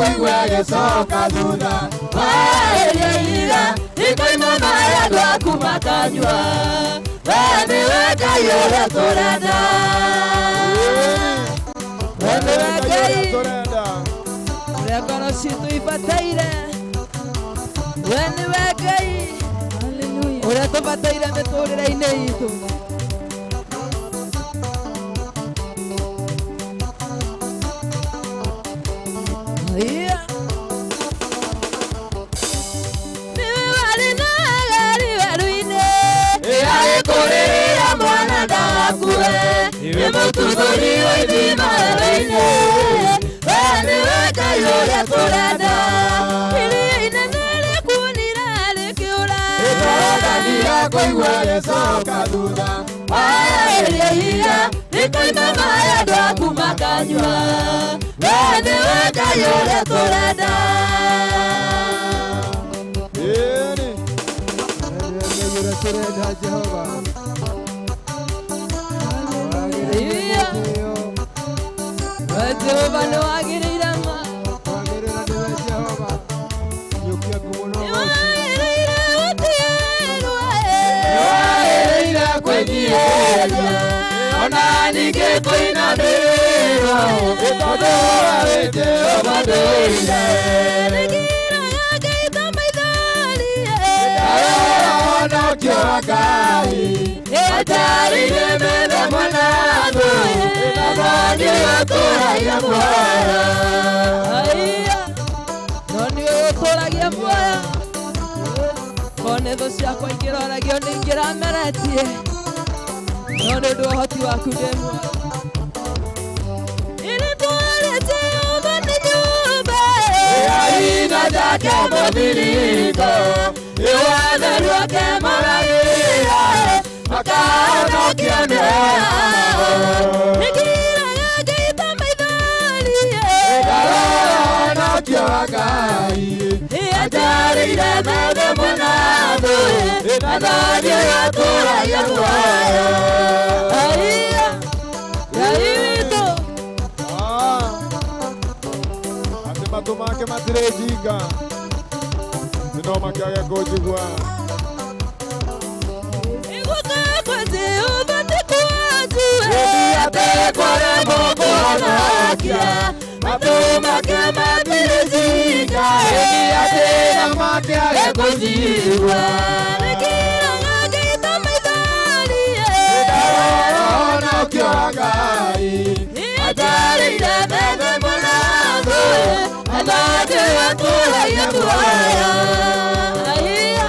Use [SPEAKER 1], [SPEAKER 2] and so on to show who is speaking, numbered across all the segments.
[SPEAKER 1] kũigua gĩcoka thutha waĩrĩira ikoimana andũ aku makanyua we nĩwe Ngai ũrĩa tũrenda we nĩwe Ngai ũrĩa ngoro citũ ibataire we nĩwe Ngai ũrĩa tũbataire mĩtũrĩre-inĩ itũ Mututhuri wa ithima ĩrĩ-inĩ we nĩwe Ngai ũrĩa tũrenda iria inene rĩkunire rĩkĩũra rĩtwaranganire kũigua gĩcoka thutha waĩrĩira rĩkoimana andũ aku makanyua we nĩwe Ngai ũrĩa tũrenda Jehova Jehova no agirira ma agirira ni Jehova yukia kubono agirira agirira kwenyeja ona nige koina dero etodo Jehova doira agira gaita maidali ona kyokai ajari mele mwanado Kamande atũragia muoyo aiya noni ũtũragia muoyo one thũ ciakwa ingĩroragio nĩ ingĩrameretie no nĩ ũndũ ũhoti waku ndĩ muoyo Ilitũarĩte Jehova nĩ nyũmba aina jake mũthiringo iwatheru ake maragĩra makahonokia mĩoyo Ajari de mede monado nadie atũragia muoyo aiya yaito ati matu make matirĩ jinga no makĩaga kũnjigua igũkakwatĩ ũbatĩkwatue ĩthiatĩkware mũkũhonokia matu make matirĩ jinga ĩthiatĩra makĩaga kũnjigua rĩkĩraga gaita maitharie ĩndarorahonokio Ngai ajarĩire mene mũnathu anandĩ atũragia muoyo aiya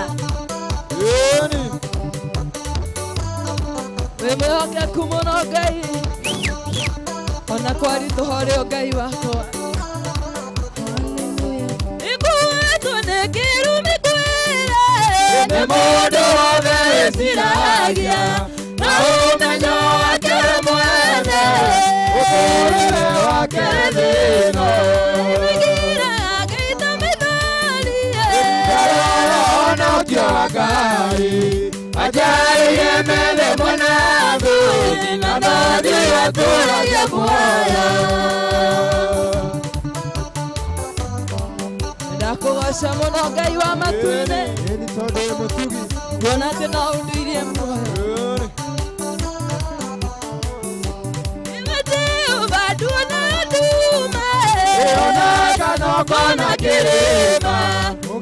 [SPEAKER 1] wĩ mwĩhokeku mũno Ngai ona kwaritũha ũrĩ o Ngai wakwa ikuĩtwo nĩ kĩrumi kwĩre nĩ mũndũ wothe wĩciragia na ũmenyo wake mwene ũtũũrĩre wake thĩĩno ĩgiraga gaita maitharie ndarorahonokio Ngai ajarĩire mene mũnathu na ndandĩ atũragia muoyo ndakũgoca mũno Ngai wa matu-inĩ nguona atĩ no ũndũirie muoyo iwe Jehova nduona nduma ĩonaga no kona kĩrĩma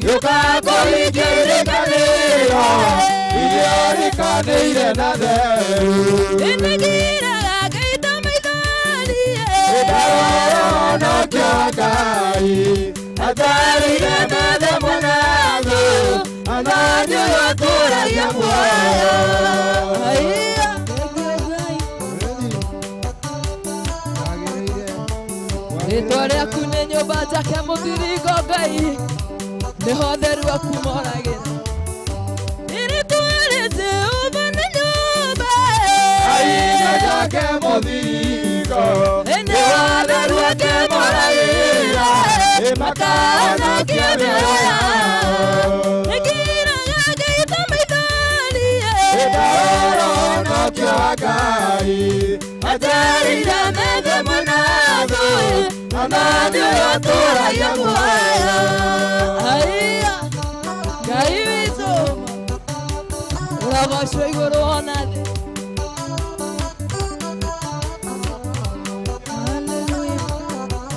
[SPEAKER 1] gĩũka kũhingĩrĩkanĩro iria rikanĩire na theru ĩnĩgiraga gaita maitharie ĩndarorahonokio Ngai ajarĩire mene mũnathu anandĩ atũragia muoyo aiya rĩtwa rĩaku nĩ nyũmba njake mũthiringo Ngai nĩho ũtheru waku moragĩra Ilitũarĩte Jehova nĩ nyũmba aina jake mũthiringo nĩho ũtheru wake moragĩra makahonokia mĩoyo yao ĩkĩraga gaita maitharie ĩndarorahonokio
[SPEAKER 2] Ngai ajarire methe munazo anani atora ya muaya
[SPEAKER 1] Aiya Ngai witũ ũragocwo igũrũ ona thĩ Hallelujah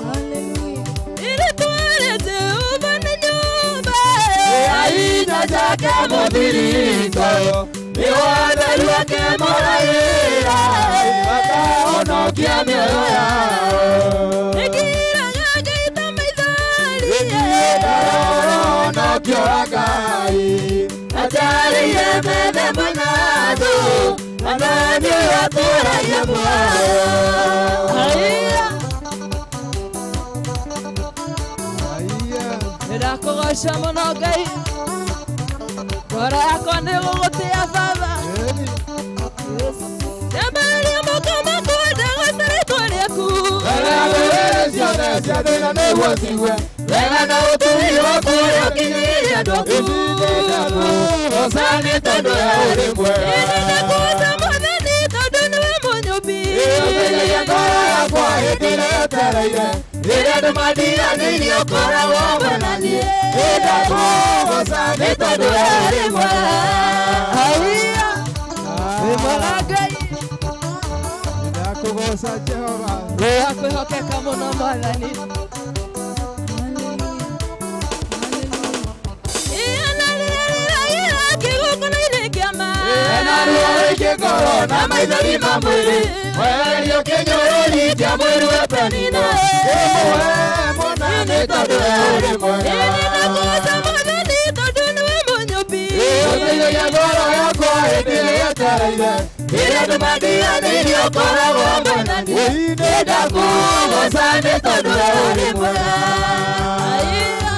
[SPEAKER 1] Hallelujah Ire twarete ubane nyumba
[SPEAKER 2] Aina jake mũthiriko ni watheru wake mũraihĩra wakahonokia mĩoyo yao
[SPEAKER 1] Ĩkĩraga Ngai ta maithori
[SPEAKER 2] ũhonokio wa Ngai ajarĩire methe mũnathũ anani atũũragia muoyo
[SPEAKER 1] Aiya Ndĩrakũgoca mũno Ngai ngoro yakwa nĩ gũgũtĩa Baba Ndambararia moko makwa ndagũca rĩĩtwa rĩaku
[SPEAKER 2] ciothe cia thĩna nĩguo cigue wega na ũtugi waku ũrĩa ũkinyĩirie andũ aku goca nĩ tondũ we ũrĩ mwega
[SPEAKER 1] Ndakũgoca Mwathani tondũ nĩwe mũnyũmbi
[SPEAKER 2] ũteithagia ngoro yakwa hĩndĩ ĩrĩa yetereire rĩrĩa andũ mandiganĩirie ũkoragwo hamwe na niĩ ndakũgoca nĩ tondũ we ũrĩ mwega
[SPEAKER 1] Aiya wĩ mwega Ngai
[SPEAKER 2] ndakũgoca Jehova
[SPEAKER 1] wĩ wa kwĩhokeka mũno Mwathani
[SPEAKER 2] ngoro na maithori ma mwĩrĩ weherio kĩnyũrũri kĩa mwĩrĩ wa penina ĩmwe mũna nĩ tondũ we ũrĩ mwega
[SPEAKER 1] Ndakũgoca Mwathani tondũ nĩwe mũnyũmbi
[SPEAKER 2] ũteithagia ngoro yakwa hĩndĩ ĩrĩa yetereire rĩrĩa andũ mandiganĩirie ũkoragwo hamwe na niĩ ndakũgoca nĩ tondũ we ũrĩ mwega
[SPEAKER 1] Aiya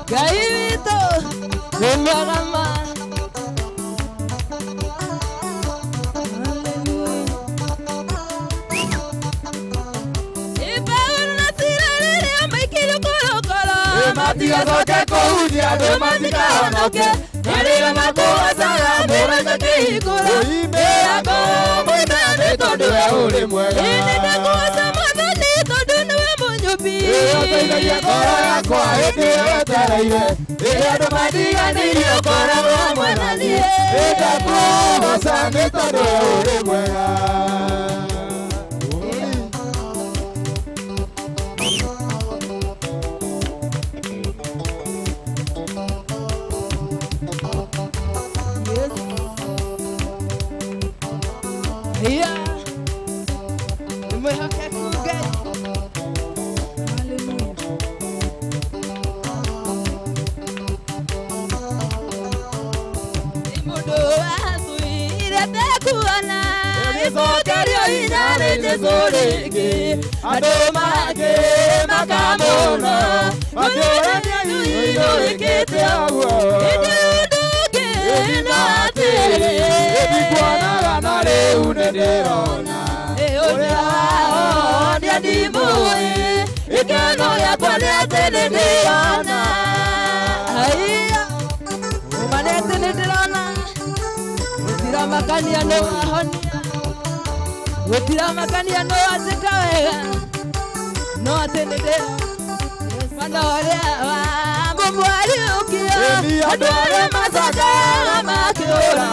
[SPEAKER 1] Ngai witũ wĩ mwega ma
[SPEAKER 2] matigacoke kũhutia andũ matikahonoke na rĩrĩa makũgocaga mũraika kĩhingũra mĩrango mũina nĩ tondũ we ũrĩ mwega
[SPEAKER 1] Ndakũgoca Mwathani tondũ nĩwe mũnyũmbi
[SPEAKER 2] ũteithagia ngoro yakwa hĩndĩ ĩrĩa yetereire rĩrĩa andũ mandiganĩirie ũkoragwo hamwe na niĩ ndakũgoca nĩ tondũ we ũrĩ mwega
[SPEAKER 1] Aiya wĩ mwĩhokeku Ngai Hallelujah Mũndũ wathuire tekuona gĩcokerio hinya nĩ Jesũ rĩngĩ andũ mangĩ makamũna makĩũrania hinya wĩkĩte ũguo hĩndĩ ũndũ ũngĩ no atĩrĩ
[SPEAKER 2] ndikuonaga na rĩu nĩndĩrona
[SPEAKER 1] ũrĩa wahonia ndimũĩ gĩkeno gĩakwa nĩ atĩ nĩndĩrona Aiya uma nĩ atĩ nĩndĩrona gũtiramakania nĩ wahonia gũtiramakania nĩ wanjĩka wega no atĩ nĩndĩrona ũrĩa wamũmwariũkia andũ arĩa macokaga makĩũra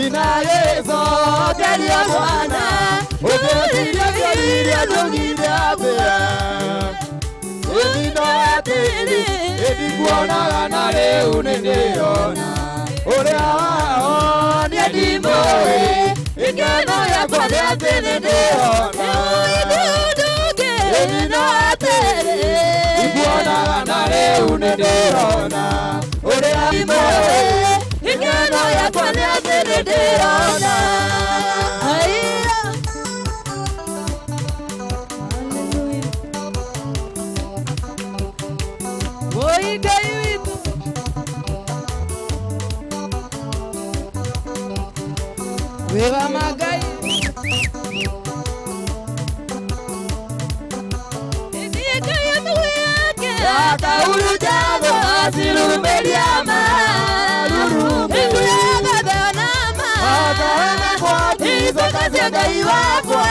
[SPEAKER 2] ina gĩcokerio mwana ũthũririe kĩririe ndũgire athĩa ĩthino atĩrĩ ĩndikuonaga na rĩu nĩndĩrona ũrĩa wahonia ndimũĩ gĩkeno gĩakwa nĩ atĩ nĩndĩrona ĩthino atĩrĩ ĩndikuonaga na rĩu nĩndĩrona ũrĩa ndimũĩ gĩkeno gĩakwa nĩ atĩ nĩndĩrona
[SPEAKER 1] Aiya Oi Ngai witũ wĩ wa ma Ngai Ndiye Ngai amwe yake
[SPEAKER 2] akauru jago asirumeria maruru
[SPEAKER 1] Ekuyaga dhanama
[SPEAKER 2] akaana kwa Ngai wakwa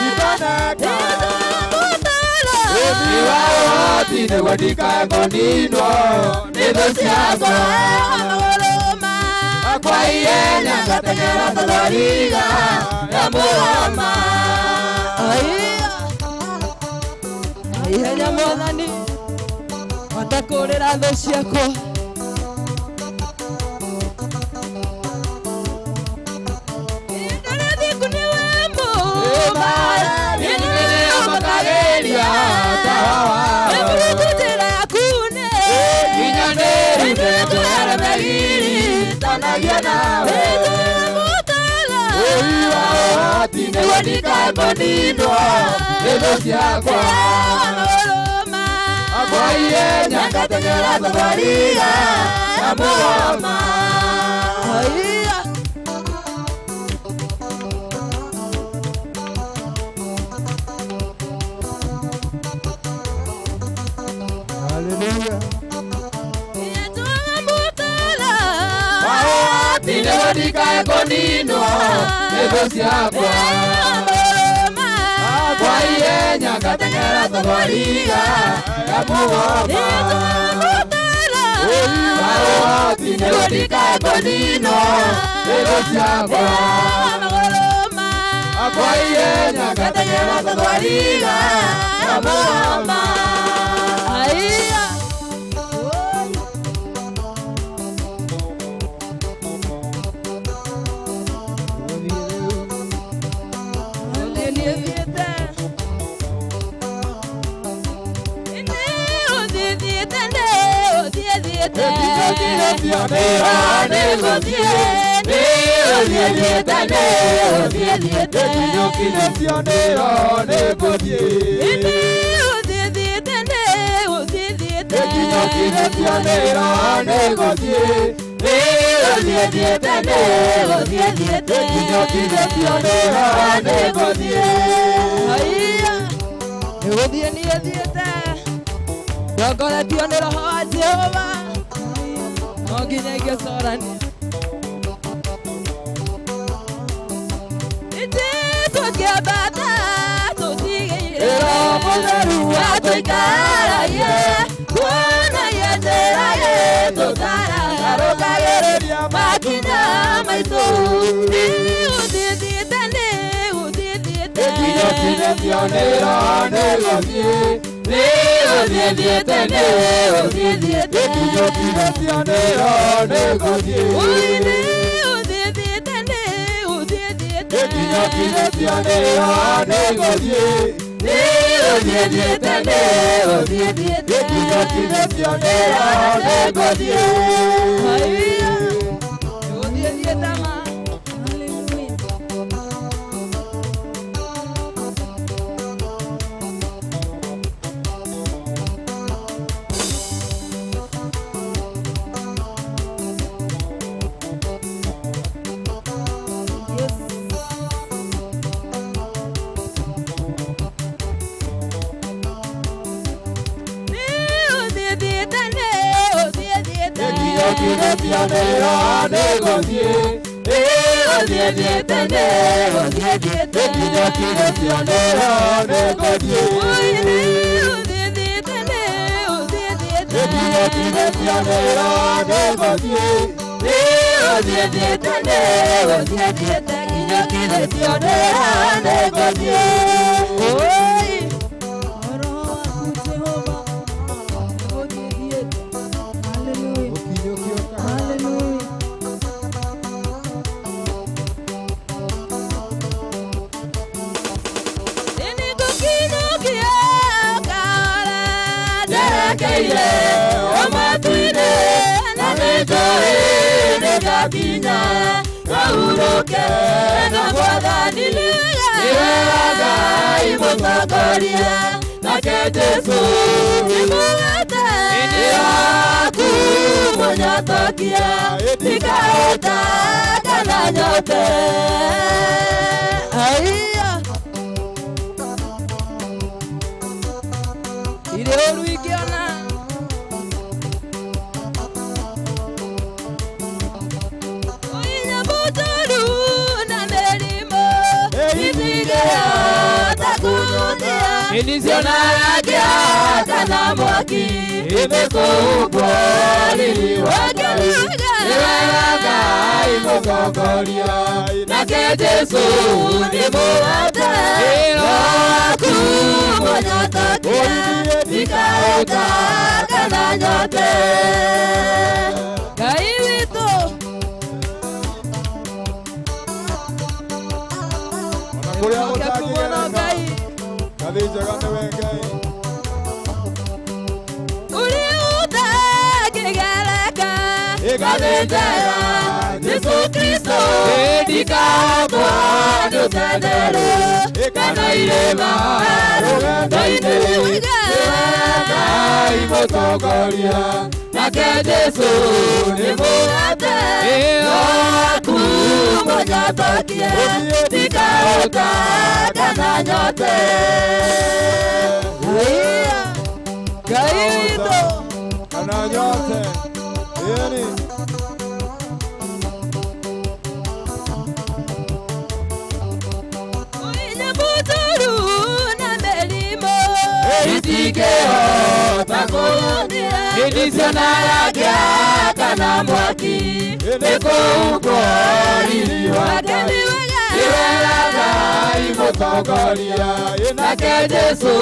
[SPEAKER 2] itoneka Iwao tine wadika ngondino Nido siakwa Kwa ienya katengera tadariga Ya muhama
[SPEAKER 1] Ihenya mwathani watakurira tho ciakwa Ndarathikũ nĩ wembo
[SPEAKER 2] Nĩmakageria tawa
[SPEAKER 1] Nĩmũrutĩra yakune
[SPEAKER 2] Nĩtũhere megiri Tanagia nawe Iwao tine wadika ngondino Nido siakwa Kwa ienya katengera tadariga Ya muhama Hallelujah Tine wadika ngondino Nido siakwa Kwa ienya katengera tadariga Ya muhama Tine wadika ngondino Nido siakwa Kwa ienya katengera tadariga Ya muhama
[SPEAKER 1] Ndongoretio nĩ roho wa Jehova no nginya ingĩcorania tũkĩambata tũtigĩire mũtheru wa tũikaragie kuonagia njĩra tũtararũkagĩrĩria makinya maitũ ũthiĩthiĩte nĩ ũthiĩthiĩte
[SPEAKER 2] Inisionagia kana mwaki imekubwa liliwakali Iwega imukongoria Nake Jesu ni muwate Iwaku mwenyotokia Ikaota kana nyote Ngai witu
[SPEAKER 3] Kuria mutakigera Ngai Kadija gane wengai
[SPEAKER 1] Uri utakigereka
[SPEAKER 2] Kadija Jesu Kristo Edikabwa Dutadere Kana ilema Daine Iwega imukongoria Nake Jesu ni muwate Iwaku mwenyotokia Ikaota kana nyote
[SPEAKER 1] Gaito
[SPEAKER 3] kana nyote Yeni
[SPEAKER 1] Uine buturu na melimo
[SPEAKER 2] Itikeo takurudia Inisionagia kana mwaki Imekubwa liliwakali Iwega imukongoria Nake Jesu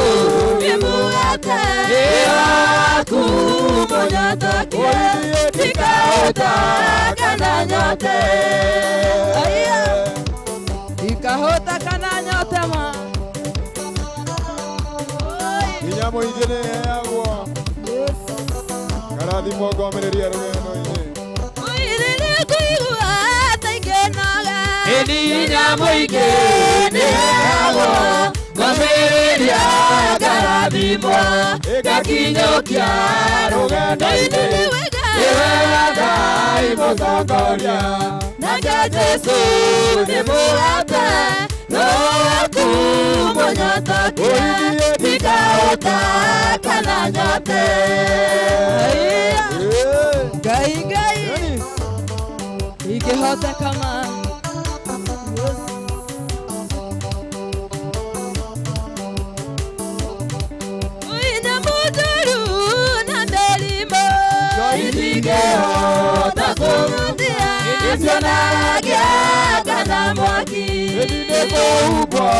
[SPEAKER 2] ni muwate Iwaku mwenyotokia Ikaota kana nyote
[SPEAKER 1] Ikahota kana nyote ma
[SPEAKER 3] Inyamo igene yagwo Karathi mwogomereria rugendo-ini
[SPEAKER 1] Uirire kuigua taikenaga
[SPEAKER 2] Eni nyamo igene yagwo Gomereria karathimwa Gakinyokia rugendo-ini Iwega imukongoria Nake Jesu ni muwate Iwaku mwenyotokia Ikaota kana nyote
[SPEAKER 1] Gai Ikihota kama Uine muturu na melimo
[SPEAKER 2] Itikeo takurudia Inisionagia kana mwaki
[SPEAKER 3] Imekubwa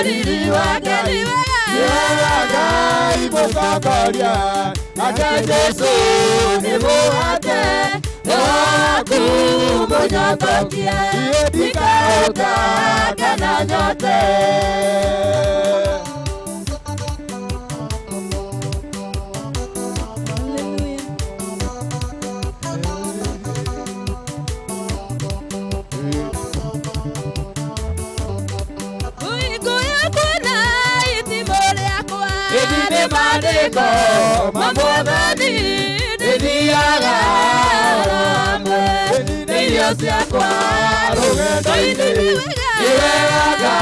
[SPEAKER 2] liliwakali Iwega imukongoria Nake Jesu ni muwate Iwaku mwenyotokia Ikaota kana nyote Edine madeko mamodani Ediaga rambe Ediosiakwa rugendo-ini Iwega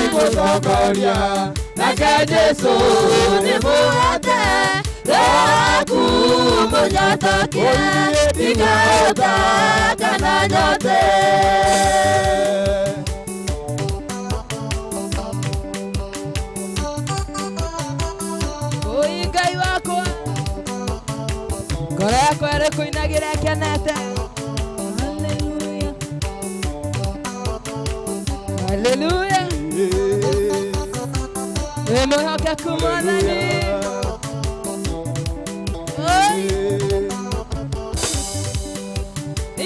[SPEAKER 2] imukongoria Nake Jesu ni muwate Iwaku mwenyotokia Ikaota kana nyote
[SPEAKER 1] Ngai wakwa ngoro yakwa ĩrĩ kũinagĩra ĩkenete Haleluya wĩ mwĩhokeku Mwathani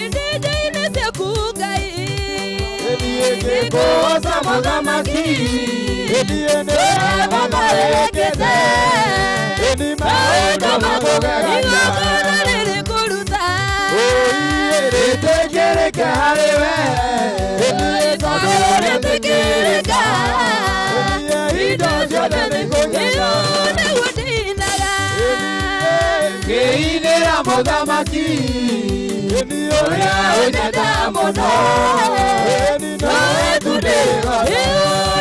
[SPEAKER 1] Ithĩnja-inĩ ciaku Ngai
[SPEAKER 2] Ngĩkũũca mũthamaki Nĩmamarĩkĩte Maũndũ makũgegania
[SPEAKER 1] igongona rĩrĩ kũruta
[SPEAKER 2] Rĩtĩkĩrĩke harĩwe Tondũ rĩtĩkĩrĩka Indo ciothe nĩikũnyana
[SPEAKER 1] nĩguo ndinaga
[SPEAKER 2] Ngĩinĩra mũthamaki Ũrĩa ũnyenda mũno Nowe tu ndĩgotha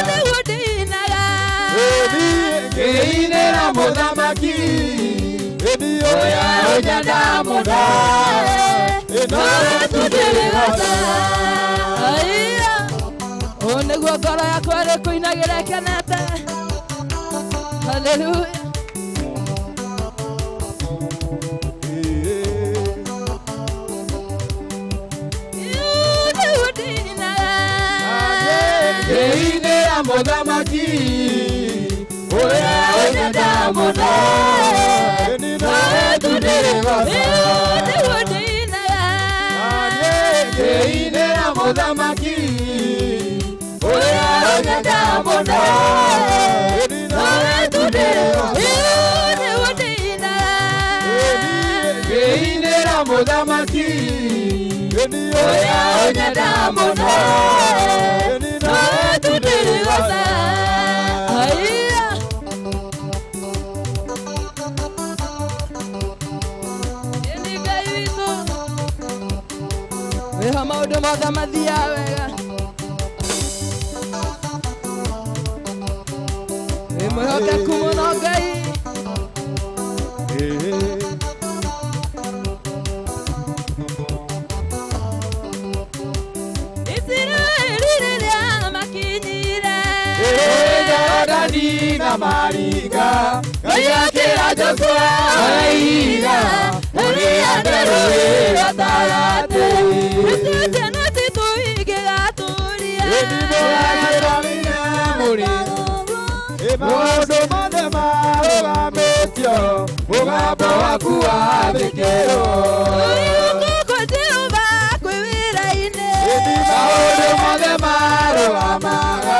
[SPEAKER 1] nĩguo ndinaga
[SPEAKER 2] Ngĩinĩra mũthamaki Ũrĩa ũnyenda mũno Nowe tu ndĩgotha
[SPEAKER 1] Ũũ nĩguo ngoro yakwa ĩrĩ kũinagĩra ĩkenete Hallelujah.
[SPEAKER 2] Mudamaki, oya onyada muno, na tudere wasa. Ine mudamaki, oya onyada muno, na tudere wasa. Ine mudamaki, oya onyada muno, na tudere wasa.
[SPEAKER 1] Maũndũ mothe mathiaga wega. Wĩ mwĩhokeku mũno Ngai. Isiraeli rĩrĩa makinyire
[SPEAKER 2] Jorodani na Maringa, Ngai akĩra Joshua araiga, ũrĩa nderũĩ gatagatĩ. Maũndũ mothe marũgamĩtio, mũgambo waku wathĩkĩrwo. Maũndũ mothe marũgamaga,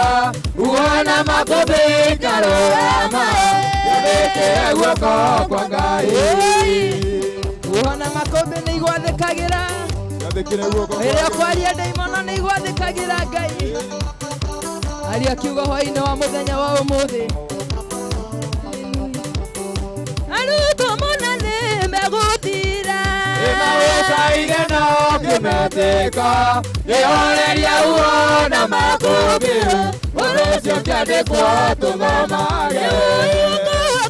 [SPEAKER 2] ũhona makũmbĩ ikarũgama, gĩthĩkĩre guoko kwa Ngai.
[SPEAKER 1] Ũhona makũmbĩ nĩ igwathĩkagĩra, rĩrĩa kwaria ndaimono nĩ igwathĩkagĩra Ngai. Aria kiugo hwaĩ-inĩ wa mũthenya wa ũmũthĩ. Arutwo mũno nĩ megũthira,
[SPEAKER 2] Ĩmagũcaire no kĩmetĩka, kĩhoreria ũhona makũmbĩ, ũndũ ũcio kĩandĩkwo tũthomage.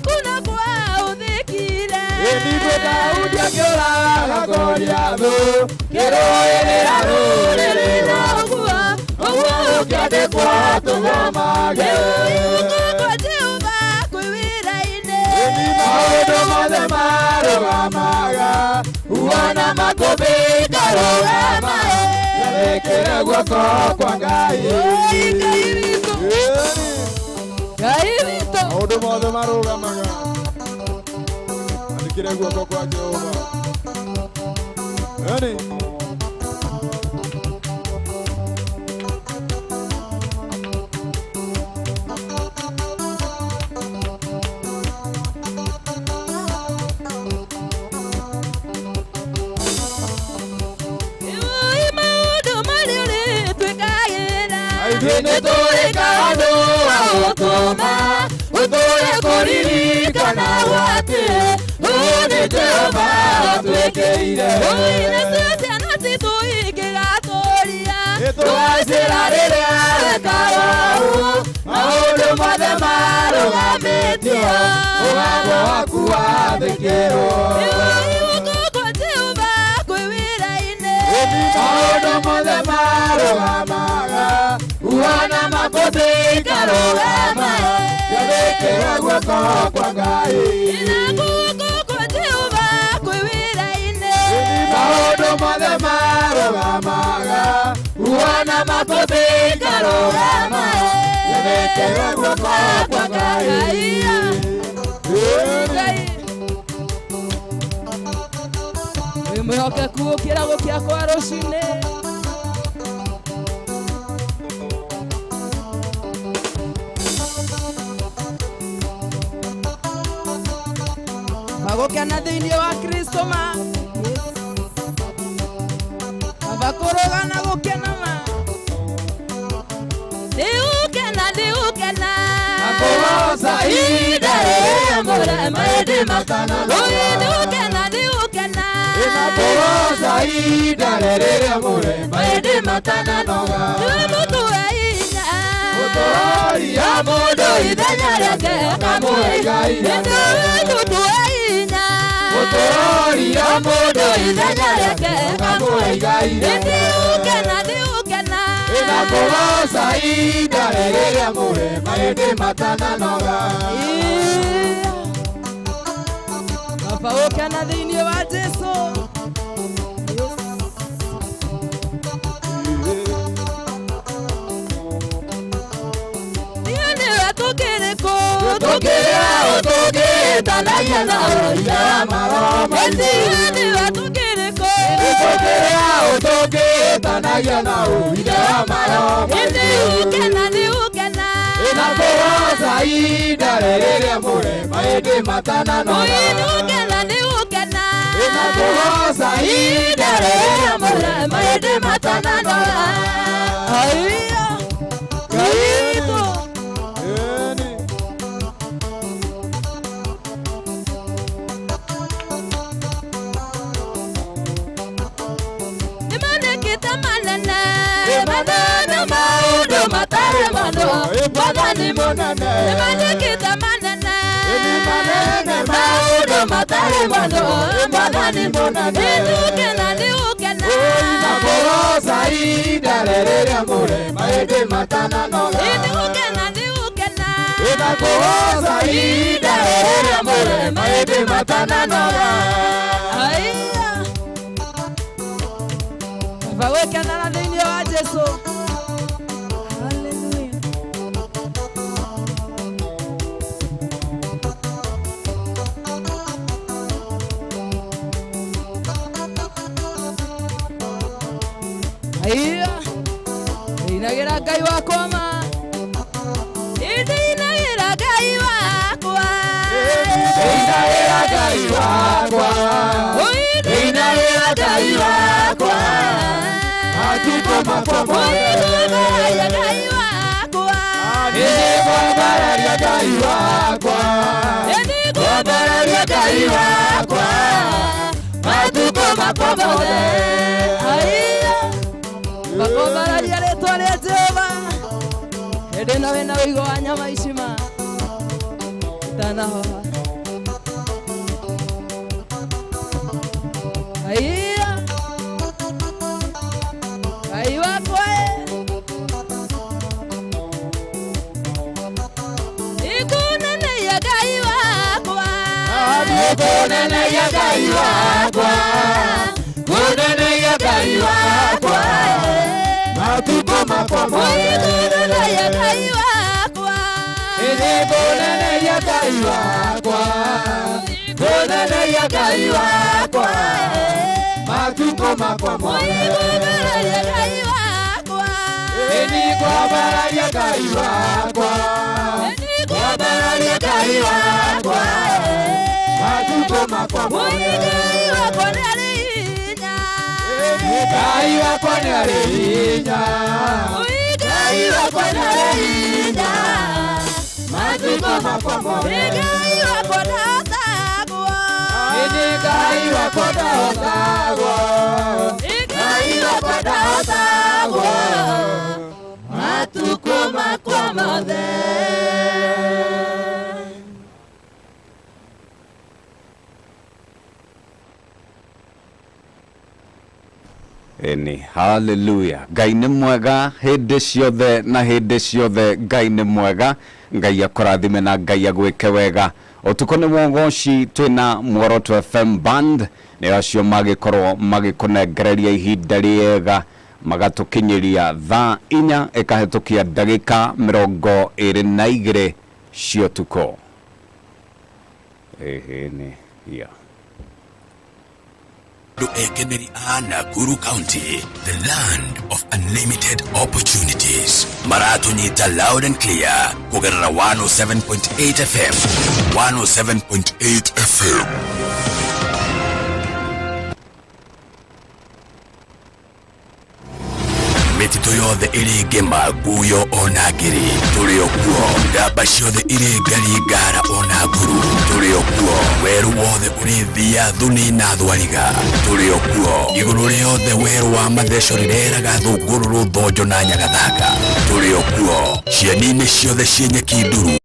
[SPEAKER 1] Kuna kwa ũthĩkire,
[SPEAKER 2] Ningĩ Daudi akĩũraga Goliathũ, kĩrũĩrĩra rũrĩrĩ rwaguo, ũguo ũkĩandĩkwo tũthomage. Maũndũ mothe marũgamaga, ũhona makũmbĩ ikarũgama, gĩthĩkĩre guoko kwa Ngai.
[SPEAKER 3] Maũndũ mothe marũgamaga, andĩkĩre guoko kwa Jehova.
[SPEAKER 2] Nĩ tũrĩ kandũ wa gũtũma, ũtũre kũririkana atĩ ũũ nĩ Jehova atwĩkĩire. Tũgacĩra rĩrĩa wekaga ũũ, maũndũ mothe marũgamĩtio, mũgambo waku wathĩkĩrwo. Maũndũ mothe marũgamaga, ũhona makũmbĩ ikarũgama, gĩthĩkĩre guoko kwa Ngai. Maũndũ mothe marũgamaga, ũhona makũmbĩ ikarũgama, gĩthĩkĩre guoko kwa Ngai.
[SPEAKER 1] Wĩ mwĩhokeku gũkĩra gũkĩa kwa rũciinĩ. Magũkena thĩinĩ wa Kristo ma, mabakũrũga na gũkena ma. Nĩũkena
[SPEAKER 2] Akũgoca ihinda rĩrĩa mũrema ĩndĩ matana noga. Akũgoca ihinda rĩrĩa mũrema ĩndĩ matana noga. Mũtũroria mũndũ ithenya rĩake akamũhe Ngai. Mũtũroria mũndũ ithenya rĩake akamũhe Ngai. Akũgoca ihinda rĩrĩa mũrema ĩndĩ matana noga. Ûtukû tanagia na ira maromo Ûtukû watukiriko Ûtukû tanagia na ira maromo Ûtukû Inakuhoza ida rĩrĩa mũrema ĩndĩ matana no Inakuhoza ida rĩrĩa mũrema ĩndĩ matana no
[SPEAKER 1] Aiya Kaito Nimanekita manene Manene maudu matare mano Madani monene Nimanekita manene Manene maudu matare mano Madani monene Niukena
[SPEAKER 2] Inakuhoza ida rĩrĩa mũrema ĩndĩ matana no
[SPEAKER 1] Niukena
[SPEAKER 2] Inakuhoza ida rĩrĩa mũrema ĩndĩ matana no
[SPEAKER 1] Aiya Vawekana na thĩinĩ wa Jesu Hallelujah Aiya Inagira Ngai wakwa ma Inagira Ngai wakwa
[SPEAKER 2] Inagira Ngai wakwa Inagira Ngai wakwa Matukũ makwa
[SPEAKER 1] Inagira Ngai wakwa
[SPEAKER 2] Nĩngwambararia Ngai wakwa Ngwambararia Ngai wakwa Matukũ makwa mothe
[SPEAKER 1] Aiya Bakombararia rĩtwa rĩa Jehova hĩndĩ na wĩna ũigo wa nyama icima itanahoha Aiya Ngai wakwa Nĩngũneneia Ngai wakwa
[SPEAKER 2] Nĩngũneneia Ngai wakwa Ngũneneia Ngai wakwa Matukũ makwa mothe
[SPEAKER 1] Nĩngũneneia Ngai wakwa
[SPEAKER 2] Nĩngũneneia Ngai wakwa Ngũneneia Ngai wakwa Matukũ makwa mothe
[SPEAKER 1] Nĩngũneneia Ngai wakwa
[SPEAKER 2] Nĩngwambararia Ngai wakwa Ngwambararia Ngai wakwa Matukũ makwa mothe
[SPEAKER 1] Ngai wakwa nĩarĩ hinya
[SPEAKER 2] Ngai wakwa nĩarĩ hinya Ngai wakwa nĩarĩ hinya Matukũ makwa mothe
[SPEAKER 1] Ngai wakwa ndahotagwo
[SPEAKER 2] Ngai wakwa ndahotagwo Ngai wakwa ndahotagwo Matukũ makwa mothe
[SPEAKER 4] Eni, hallelujah. Ngai nĩ mwega hĩndĩ ciothe na hĩndĩ ciothe Ngai nĩ mwega. Ngai akũrathime na Ngai agwĩke wega. Ûtukû nĩ Ûgooci twĩna Muoroto FM band nĩ acio magĩkorwo magĩkũnengereria ihinda rĩega magatũkinyĩria thaa 4 ĩkahĩtũkia ndagĩka 22 cia ũtukũ. Ĩhĩ yeah.
[SPEAKER 5] Ekeneri Nakuru County, the land of unlimited opportunities. Maratunyita loud and clear. Kugerera 107.8 FM. 107.8 FM. Mitito yothe iri ngema guyo onagiri turi okuo ndamba ciothe iri ngari ngara onaguru turi okuo weru wothe uri thia thuni na thwariga turi okuo iguru riothe weru wa matheco rireraga thungururu thonjo na nyagathaka turi okuo cieni-ini ciothe cie nyeki nduru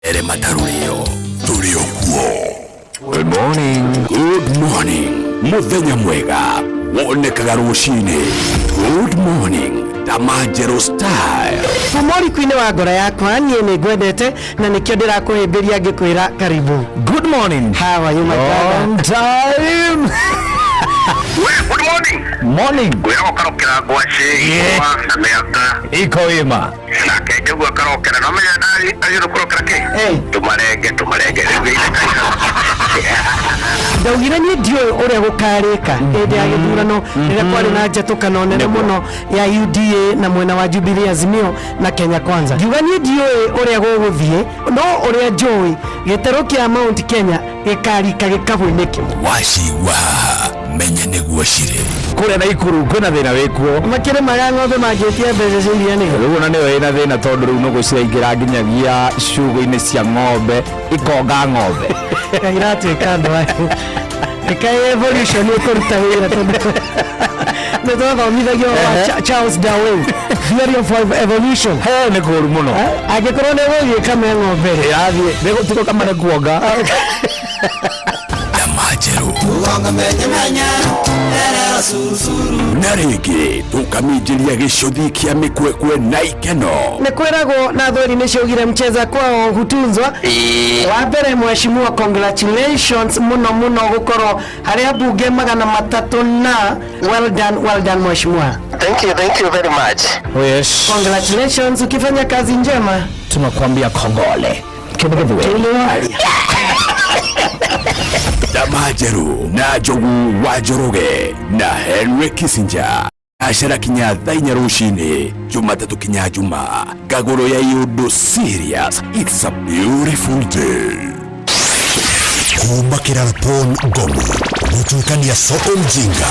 [SPEAKER 5] Ere matarurio turi okuo.
[SPEAKER 6] Good morning.
[SPEAKER 5] muthenya mwega wonekaga rucini. Good morning Tamajero style.
[SPEAKER 6] Kumori kwine wa ngoro yakwa nie ni ngwendete na nikio ndirakuhimbiria ngikwira karibu.
[SPEAKER 2] Good morning.
[SPEAKER 6] How are you my brother?
[SPEAKER 2] On time.
[SPEAKER 7] Good morning.
[SPEAKER 2] Morning.
[SPEAKER 7] Gwira ukarokera gwaci kwa miaka
[SPEAKER 2] Iko ima.
[SPEAKER 7] na kenge gwa karokera no menya ndari ayo kurokera ke. Tumarenge
[SPEAKER 6] Ndaugire ni ndio uria gukarika hinde ya githurano rĩrĩa kwari na njatũkano nene muno ya UDA na mwena wa Jubilee Azimio na Kenya Kwanza. Ngiuga ni ndio uria gũgũthie no uria njũĩ gĩtaro kĩa Mount Kenya gĩkarika gĩkabũ-inĩ kĩmwe.
[SPEAKER 5] Wacigua menya nĩguo cirĩ.
[SPEAKER 2] Kũrĩa na Ikuru kwĩna thĩna wĩkuo.
[SPEAKER 6] Makĩrĩ marĩa ng'ombe mangĩtia mbeca cia iria nĩ.
[SPEAKER 2] Rĩu na nĩyo ĩna thĩna tondũ rĩu no gũciraingĩra nginyagia ciugo-inĩ cia ng'ombe ikonga ng'ombe.
[SPEAKER 6] Iratuĩka andũ aya. Ĩka evolution ĩkũruta wĩra tondũ nĩ twathomithagio wa Charles Darwin theory of evolution.
[SPEAKER 2] Nĩ kũru mũno.
[SPEAKER 6] Angĩkorwo nĩ gũgĩka me ng'ombe
[SPEAKER 2] ĩrathiĩ nĩgũtuĩka kamane kuonga.
[SPEAKER 5] Tamajero na rĩngĩ tũkaminjĩria gĩcũthi kĩa mĩkwekwe na ikeno.
[SPEAKER 6] Nĩ kwĩragwo na thori nĩ ciaugire mcheza kwao hutunzwa. Wa mbere mheshimiwa, congratulations muno muno gũkorwo harĩa bunge 300 na well done mheshimiwa.
[SPEAKER 7] Thank you very much.
[SPEAKER 2] Oh yes.
[SPEAKER 6] Congratulations, ukifanya kazi njema.
[SPEAKER 2] Tunakwambia kongole.
[SPEAKER 5] Tamajero na Njogu wa Njoroge na Henry Kissinger acera kinya thainya rucini Jumatatu kinya Juma ngagũrũ ya iũndũ serious. It's a beautiful day. Kuma Kirarapon Gomu Mutukania Soko Mjinga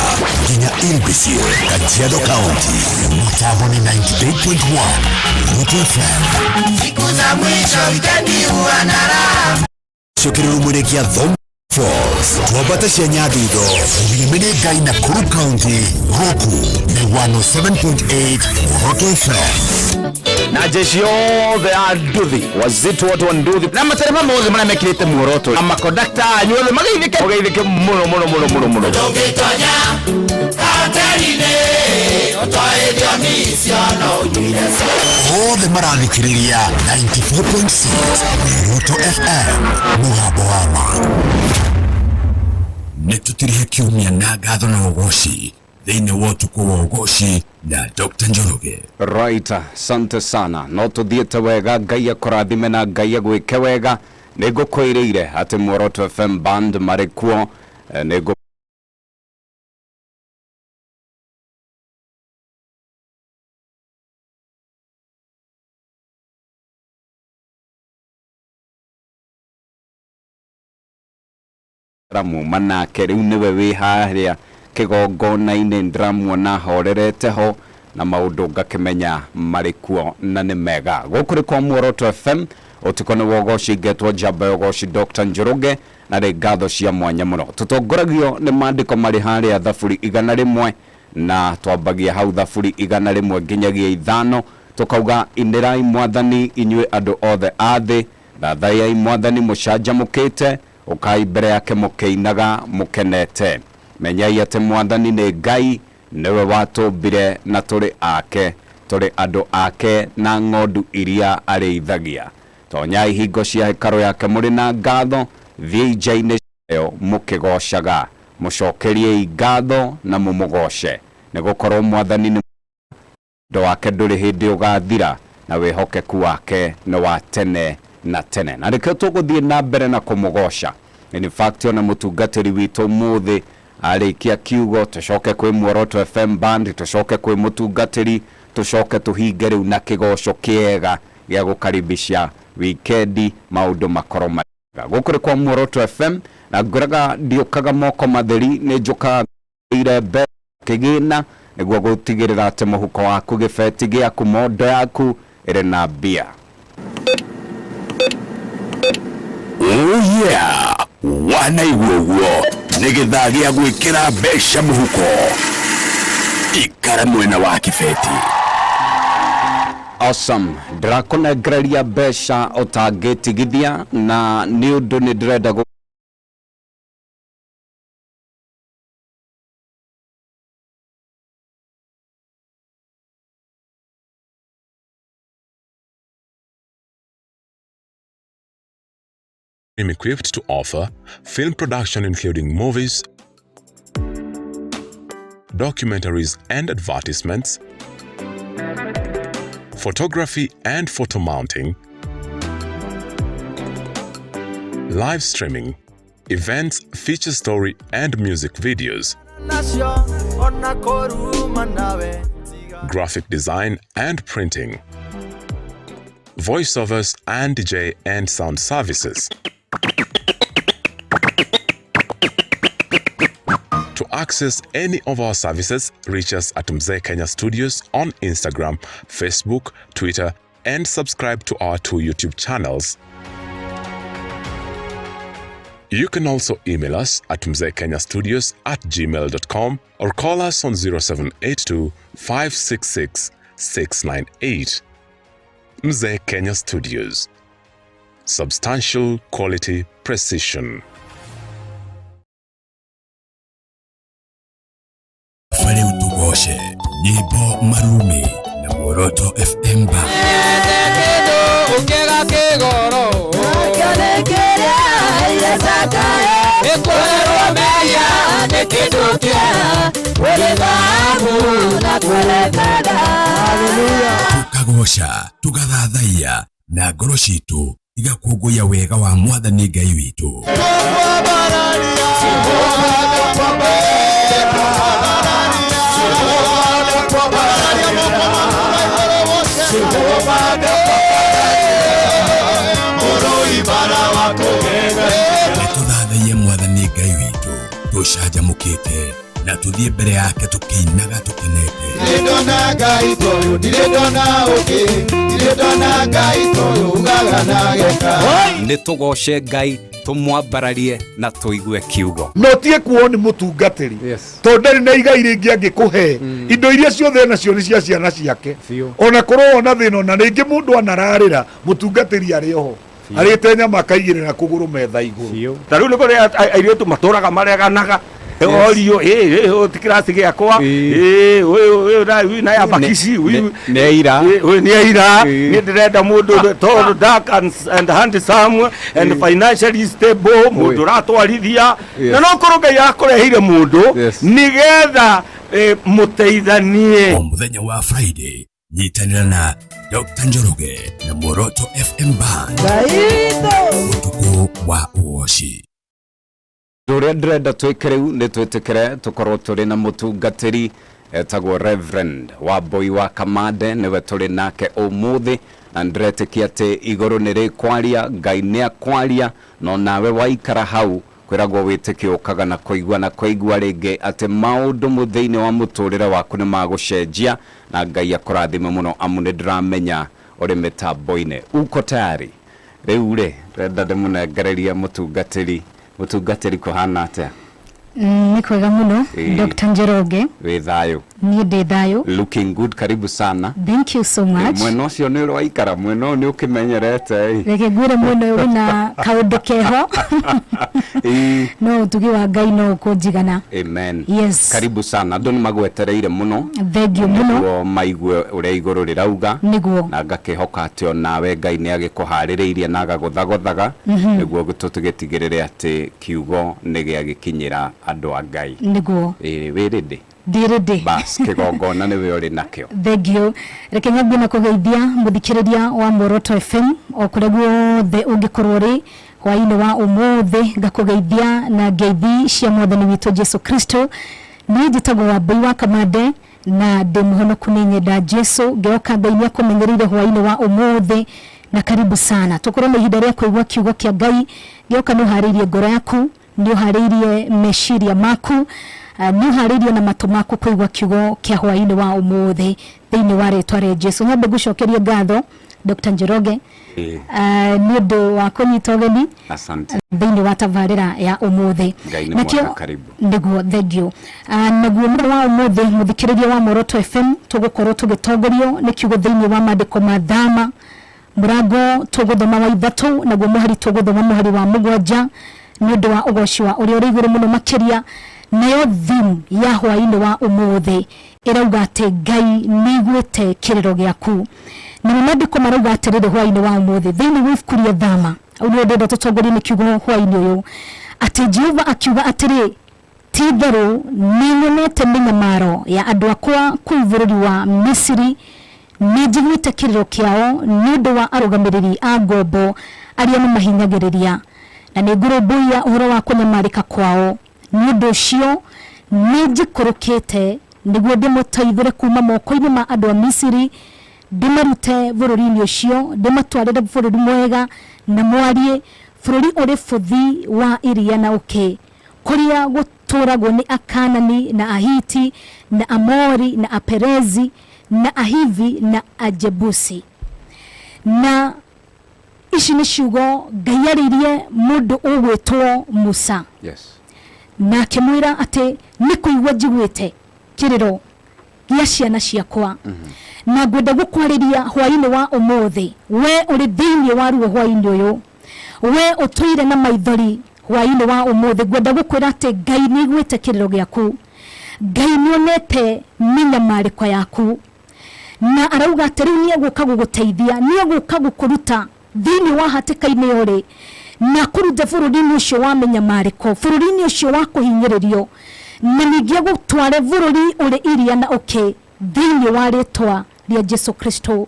[SPEAKER 5] Kinya Ilbisio Kajiado County Mutavoni 98.1 Mutu FM.
[SPEAKER 8] Siku za mwisho wikendi uanara
[SPEAKER 5] Shokiriru mwerekia Thom Falls Tuwabata Shenyadhido Ulimene Gai Nakuru County Roku ni 107.8 Muoroto FM.
[SPEAKER 2] Na jeshi yothe a nduthi wazito wote wa nduthi na materema mothe marĩa mekĩrĩte Muoroto na makondakta anyuothe magaithĩke mũno.
[SPEAKER 8] Tũgĩtonya kauteri-inĩ ũtwaĩrio mĩciano ũnywire
[SPEAKER 5] Othe marathikĩrĩria 94.6 Muoroto FM mũgambo wa ma. Nĩtũtirihe kiumia na ngatho na Ûgooci thĩinĩ wa Ûtukû wa Ûgooci na Dr. Njoroge.
[SPEAKER 4] Right, asante sana. No tuthiĩte wega, Ngai akũrathime na Ngai agwĩke wega. Nĩngũkwĩrĩire atĩ Muoroto FM band marĩ kuo. Ramuma nake rĩu nĩwe wĩ harĩa kĩgongona-inĩ ndĩramuona horerete ho na maũndũ ngakĩmenya marĩ kuo na nĩ mega. Gũkũ rĩ kwa Muoroto FM, ũtukũ nĩ wa Ûgooci, ngetwo njamba ya Ûgooci Dr. Njoroge na rĩ ngatho cia mwanya mũno. Tũtongoragio nĩ maandĩko marĩ harĩa thaburi 100 na twambagia hau thaburi 100 nginyagia 5 tukauga inĩrai Mwathani inyuĩ andũ othe a thĩ, thathaiai Mwathani mũcanjamũkĩte, ukai mbere yake mũkĩinaga mũkenete. Menyai atĩ Mwathani nĩ Ngai, nĩwe watũmbire na tũrĩ ake, tũrĩ andũ ake na ng'ondu iria arĩithagia. Tonyai hingo cia hekarũ yake mũrĩ na ngatho, thiĩi nja-inĩ ciayo mũkĩgocaga, mũcokeriei ngatho na mũmũgoce, nĩgũkorwo Mwathani nĩ wendo wake ndũrĩ hĩndĩ ũgathira na wĩhokeku wake nĩ wa tene na tene. Na rĩkĩo tũgũthiĩ na mbere na kũmũgoca. In fact, ona mũtungatĩri witũ mũthĩ arĩkia kiugo, tũcoke kwĩ Muoroto FM band, tũcoke kwĩ mũtungatĩri, tũcoke tũhinge rĩu na kĩgoco kĩega gĩa gũkaribisha wikendi, maũndũ makorwo mega. Gũkũ rĩ kwa Muoroto FM na ngũraga ndiũkaga moko matheri, nĩ njũkaga ire mbere kĩgĩna nĩguo gũtigĩrĩra atĩ mũhuko waku, gĩbeti gĩaku, mondo yaku ĩrĩ na mbia.
[SPEAKER 5] Oh yeah, wanaigua ũguo nĩ gĩthaa gĩa gwĩkĩra mbeca mũhuko. Ikara mwena wa kĩbeti.
[SPEAKER 4] Awesome. Ndĩrakũnengereria mbeca ũtangĩtigithia na nĩ ũndũ nĩ ndĩrenda
[SPEAKER 9] I'm equipped to offer film production including movies, documentaries and advertisements, photography and photo mounting, live streaming, events, feature story and music videos, graphic design and printing, voiceovers and DJ and sound services. To access any of our services, reach us at Mzee Kenya Studios on Instagram, Facebook, Twitter, and subscribe to our 2 YouTube channels. You can also email us at mzeekenyastudios@gmail.com or call us on 0782 566 698. Mzee Kenya Studios. Substantial quality precision.
[SPEAKER 5] Fale Ûtukû, nyimbo marume na Muoroto FM ba. Tukagosha, tugathathaiya na ngoro citu igakũngũya wega wa Mwathani Ngai witũ. Tuthathaiye Mwathani Ngai witũ, tũcanjamũkĩte na tuthie mbere yake tukinaga tukenete.
[SPEAKER 2] Ndona Ngai toyo, ndona oke, ndona Ngai toyo ugaga na geka.
[SPEAKER 4] Nĩ tũgoce Ngai, tumwambararie na tuigue kiugo.
[SPEAKER 10] No tie kuoni mutungatiri. Tondari na igai ringi angikuhe. Indo iria ciothe nacio ni cia ciana ciake. Ona korwo na thina na ringi mundu anararira mutungatiri ari oho. Ari tenya makaigirira kuguru metha iguru.
[SPEAKER 11] Taru ni kore airetu maturaga mareganaga. Orio tikirasi giakwa na ya bakisi
[SPEAKER 4] neira
[SPEAKER 11] ni ndirenda mundu tall, dark and handsome and financially stable, mundu ratwarithia na no korwo Ngai akoreheire mundu nigetha muteithanie.
[SPEAKER 5] O muthenya wa Friday nyitanira na Dr. Njoroge na Muoroto FM Band. Ûtukû wa Ûgooci.
[SPEAKER 4] Uria ndrenda twikire ni twitikire tukorwo turi na mutungatiri etagwo Reverend Wambui wa Kamande, niwe turi nake umuthi na ndretikia ati iguru ni rikwaria, Ngai ni akwaria, no nawe waikara hau kwiragwo witikio ukaga na kuigua ringi ati maundu muthiini wa muturire waku ni magucenjia na Ngai akurathime muno amu ni ndiramenya uri mitambo-ini. Uko tayari riu ri renda ndimunegereria mutungatiri kuhana atia?
[SPEAKER 12] Ni kwega muno. Dr. Njoroge
[SPEAKER 4] we thayo.
[SPEAKER 12] Ni ndi thayo.
[SPEAKER 4] Looking good, karibu sana.
[SPEAKER 12] Thank you so much.
[SPEAKER 4] Mweno ucio ni waikara, mweno ni ukimenyerete.
[SPEAKER 12] Reke gwire mweno uri na kaundu keho. No utugi wa Ngai no kunjigana.
[SPEAKER 4] Amen.
[SPEAKER 12] Yes.
[SPEAKER 4] Karibu sana. Andu ni magwetereire muno.
[SPEAKER 12] Thank you muno.
[SPEAKER 4] Niguo maigue uria iguru rirauga.
[SPEAKER 12] Niguo.
[SPEAKER 4] Na ngakihoka atio nawe Ngai ni agikuhaririirie na agaguthaguthaga. Niguo gututigĩtigĩrĩre ati kiugo ni giagikinyira andu a Ngai.
[SPEAKER 12] Niguo.
[SPEAKER 4] Wirindi.
[SPEAKER 12] Diridi.
[SPEAKER 4] Bas kigongona ni we uri nakio.
[SPEAKER 12] Thank you. Reke nyambe na kugeithia muthikiriria wa Muoroto FM okureguo the ungikorwo ri hwaini wa umuthi ngakugeithia na ngeithi cia Mwathani witu Jesu Kristo. Ni njitagwo Wambui wa Kamande na ndi muhonoku ni nyenda Jesu ngioka Ngai ni akumenyerire hwaini wa umuthi na karibu sana. Tukorwo na ihinda ria kuigua kiugo kia Ngai, ngioka no haririe ngoro yaku, ndio haririe meshiria maku, ni haririe na matu maku kuigua kiugo kia hwaini wa umuthi thiini wa ritwa ria Jesu. Nyambe gucokeria ngatho Dr. Njoroge ni undu wa kunyita ugeni.
[SPEAKER 4] Asante.
[SPEAKER 12] Thiini wa tabarira ya umuthi.
[SPEAKER 4] Nakio karibu.
[SPEAKER 12] Niguo thank you. Naguo mundu wa umuthi muthikiriria wa Muoroto FM tugukorwo tugitongorio ni kiugo thiini wa maandiko mathama murango tuguthoma wa ithatu, naguo muhari tuguthoma muhari wa mugwanja ni undu wa Ûgooci wa uria uri iguru muno makiria. Nayo thimu ya hwaini wa umuthi irauga ati Ngai niguite kiriro giaku. Na maandiko marauga atiriri hwaini wa umuthi thiini wa ibuku ria thama uno ndo tutogori ni kiugo hwaini uyu ati Jehova akiuga atiri titheru ninyonete minyamaro ya andu akwa kuu bururi wa Misiri nijiguite kiriro kiao nundu wa arugamiriri a ngombo aria mahinyagiriria na nigurubuya uhoro wa kunyamarika kwao nundu ucio nijikurukite niguo ndimutaithire kuma moko-ini ma andu a Misiri ndimarute bururi-ini ucio ndimatwarire bururi mwega na mwarie bururi uri futhi wa iria na uki kuria guturagwo ni Akanani na Ahiti na Amori na Aperezi na Ahivi na Ajebusi na ici ni ciugo ngaiaririe mundu ugwitwo Musa. Na akimwira ati ni kuigwa njiguite kiriro gia ciana ciakwa na ngwenda gukwariria hwaini wa umuthi we uri thiini wa ruo hwaini uyu we utuire na maithori hwaini wa umuthi ngwenda gukwira ati Ngai ni igwite kiriro giaku Ngai ni onete minyamariko yaku na arauga ati riu ni eguka guguteithia ni eguka gukuruta thiini wa hatika-ini uri na kuruta bururi-ini ucio wa minyamariko bururi-ini ucio wa kuhinyiririo na ningi gutware bururi uri iria na uki thiini wa ritwa ria Jesu Kristo.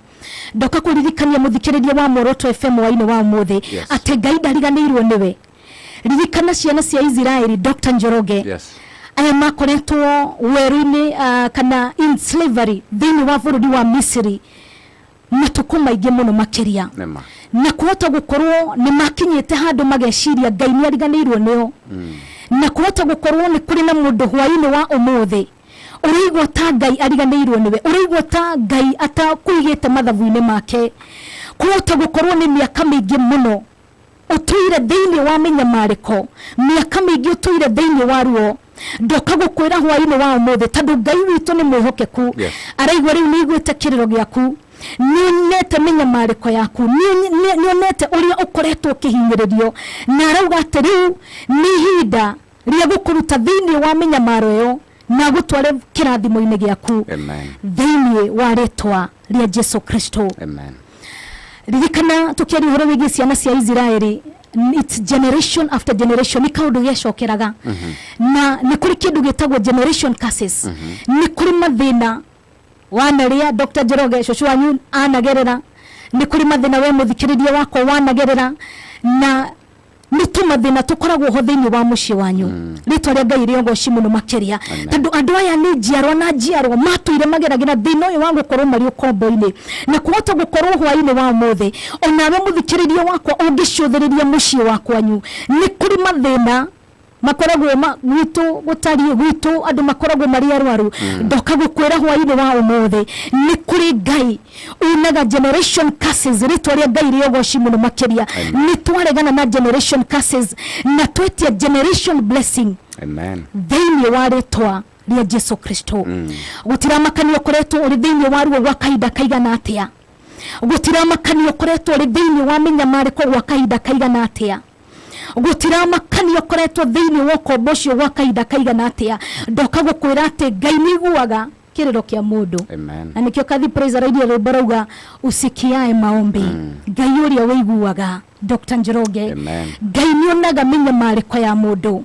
[SPEAKER 12] Ndoka kuririkania muthikiriria wa Muoroto FM waini wa umuthi ati Ngai ndariganirwo niwe. Ririkana ciana cia Israeli Dr. Njoroge aya makoretwo weru-ini kana in slavery thiini wa bururi wa Misiri matuko maingi muno makiria na kuhota gukorwo ni makinyite handu mageciria Ngai ni ariganirwo nio na kuhota gukorwo ni kuri na mundu hwaini wa umuthi urigwo ta Ngai ariganirwo niwe urigwo ta Ngai atakuigite mathabu-ini make kuhota gukorwo ni miaka mingi muno utuire thiini wa minyamariko miaka mingi utuire thiini wa ruo ndoka gukwira hwaini wa umuthi tondu Ngai witu ni mwihokeku araigwa riu ni igwite kiriro giaku nionete minyamariko yaku nionete uria ukoretwo kihinyiririo na arauga ati riu ni hinda ria gukuruta thiini wa minyamaro yo na gutware kirathimo-ini giaku thiini wa ritwa ria Jesu Kristo. Ririkana tukiari uhoro wigi ciana cia Israeli it's generation after generation ikaudu gecokeraga na ni kuri kindu gitagwo generation curses ni kuri mathina wanaria Dr. Njoroge shoshu wanyu anagerera ni kuri mathina we muthikiriria wako wanagerera na nituma thina tukoragwo ho thiini wa muci wanyu ritwa ria Ngai riogoci muno makiria tondu andu aya ni njiarwa na njiarwa matuire mageragina thina uyu wa gukorwo mari ukombo-ini na kuhota gukorwo hwaini wa umuthi onawe muthikiriria wakwa ungicuthiriria muci wakwanyu ni kuri mathina makoragwo gwitu gutari gwitu andu makoragwo mari arwaru ndoka gukwira hwaini wa umuthi ni kuri Ngai unaga generation curses ritwa ria Ngai riogoci muno makiria ni twaregana na generation curses na twetia generation blessing thiini wa ritwa ria Jesu Kristo. Gutira makanio koretwo uri thiini wa ruo gwa kahinda kaigana atia gutira makanio koretwo uri thiini wa minyamariko gwa kahinda kaigana atia gutira makanio koretwo thiini wa kombocio gwa kahinda kaigana atia ndoka gukwira ati Ngai ni iguaga kiriro kia mundu na nikio kathi praise radio robarauga usikiae maombi Ngai uria wiguaga Dr. Njoroge Ngai ni onaga minyamariko ya mundu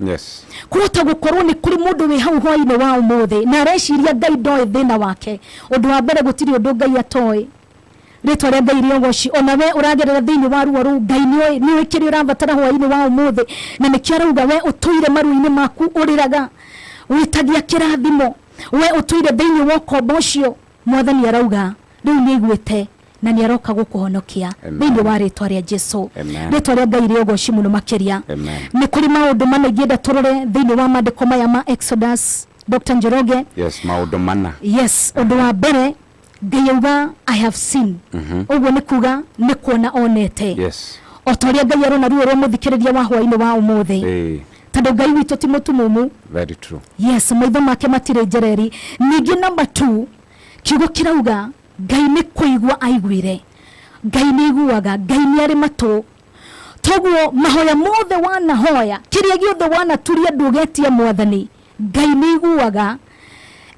[SPEAKER 12] kuhota gukorwo ni kuri mundu wi hau hwaini wa umuthi na areciria Ngai ndoe thina wake undu wa mbere gutiri undu Ngai atoe ritwa ria Ngai riogoci onawe uragerera thiini wa ruo ru Ngai ni wikiri urabatara hwaini wa umuthi na nikio arauga we utuire maru-ini maku uriraga witagia kirathimo we utuire thiini wa kombocio mwathani arauga riu ni igwite na ni aroka gukuhonokia thiini wa ritwa ria Jesu ritwa ria Ngai riogoci muno makiria ni kuri maundu manegenda turore thiini wa mandiko maya ma Exodus Dr. Njoroge
[SPEAKER 4] maundu mana
[SPEAKER 12] undu wa mbere Ngai I have seen uguo ni kuga ni kuona onete otoria Ngai arona ruo rwa muthikiriria wa hwaini wa umuthi tondu Ngai witu ti mutumumu
[SPEAKER 4] very true
[SPEAKER 12] maitho make matire njereri ningi number 2 kiugo kirauga Ngai ni kuigwa aiguire Ngai ni iguaga Ngai ni ari matu toguo mahoya mothe wana hoya kiria giothe wana turia ndugetia mwathani Ngai ni iguaga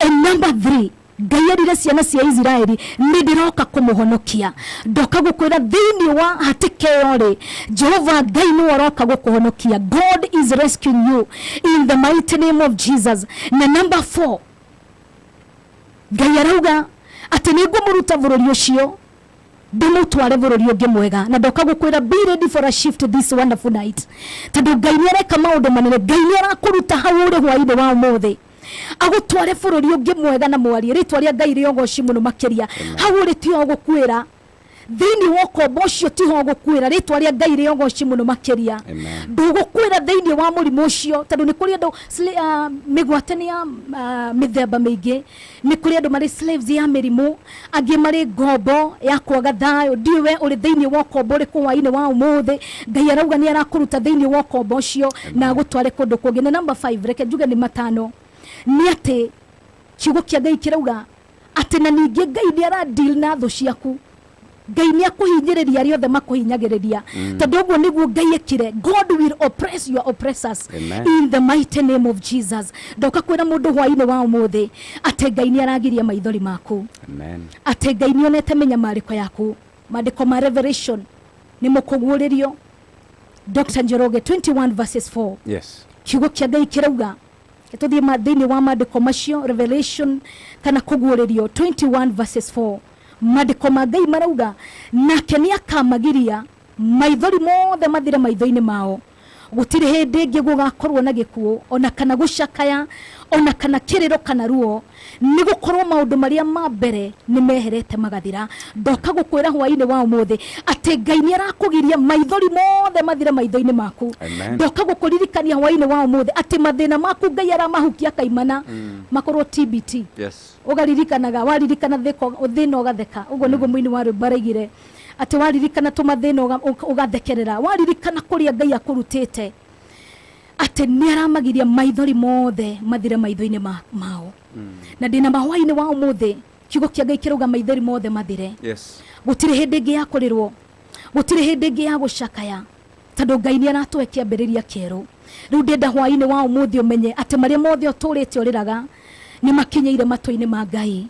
[SPEAKER 12] and number 3 Ngai arire ciana cia Israeli ndiroka kumuhonokia ndoka gukwira thiini wa hatike yore Jehova Ngai ni waroka gukuhonokia. God is rescuing you in the mighty name of Jesus. Na number 4 Ngai arauga ati ningumuruta bururi ucio ndimutware bururi ungi mwega na ndoka gukwira be ready for a shift this wonderful night. Tondu Ngai ni areka maundu manene. Ngai ni arakuruta hau uri hwaini wa umuthi agutware bururi ungi mwega na mwari ritwa ria Ngai Ûgooci muno makiria hau uri tio gukwira thiini woko bocio tiho gukwira ritwa ria Ngai Ûgooci muno makiria ndugukwira thiini wa murimu ucio tondu ni kuri andu migwatania mithemba mingi ni kuri andu mari slaves ya mirimu angi mari ngombo ya kwaga thayo ndiwe uri thiini woko bori kuwaini wa umuthi Ngai arauga ni arakuruta thiini woko bocio na gutware kundu kungi. Na number 5 reke njuge ni matano ni ati kiugo kia Ngai kirauga ati na ningi Ngai ni ara deal na thu ciaku. Ngai ni akuhinyiriria ri othe makuhinyagiriria tondu uguo niguo Ngai ekire. God will oppress your oppressors. Amen. In the mighty name of Jesus. Ndoka kwira mundu hwaini wa umuthi ati Ngai ni aragiria maithori maku. Amen. Ati Ngai ni onete menyamariko yaku. Mandiko ma Revelation ni mukuguririo Dr. Njoroge 21 verses 4. Yes. Kiugo kia Ngai kirauga tuthie mathini wa mandiko macio Revelation kana kuguririo 21 verses 4. Mandiko ma Ngai marauga nake ni akamagiria maithori mothe mathire maitho-ini mao gutire hindi ingi gugakorwo na gikuo ona kana gucakaya ona kana kiriro kana ruo ni gukorwo maundu maria ma mbere ni meherete magathira. Ndoka gukwira hwaini wa umuthi ati Ngai ni arakugiria maithori mothe mathire maitho-ini maku. Ndoka gukuririkania hwaini wa umuthi ati mathina maku Ngai aramahukia kaimana makorwo TBT. Yes. Ugaririkanaga waririkana thina ugatheka uguo niguo muini wa rwimbo ati waririkana tumathina ugathekerera waririkana kuria Ngai akurutite ati ni aramagiria maithori mothe mathire maitho-ini mao. Na ndina mahwaini wa umuthi kiugo kia Ngai kirauga maithori mothe mathire. Yes. Gutire hindi ingi ya kurirwo gutire hindi ingi ya gucakaya tondu Ngai ni aratwekia mbiriria kieru. Riu ndenda hwaini wa umuthi umenye ati maria mothe uturite uriraga ni makinyeire matwe-ini ma Ngai.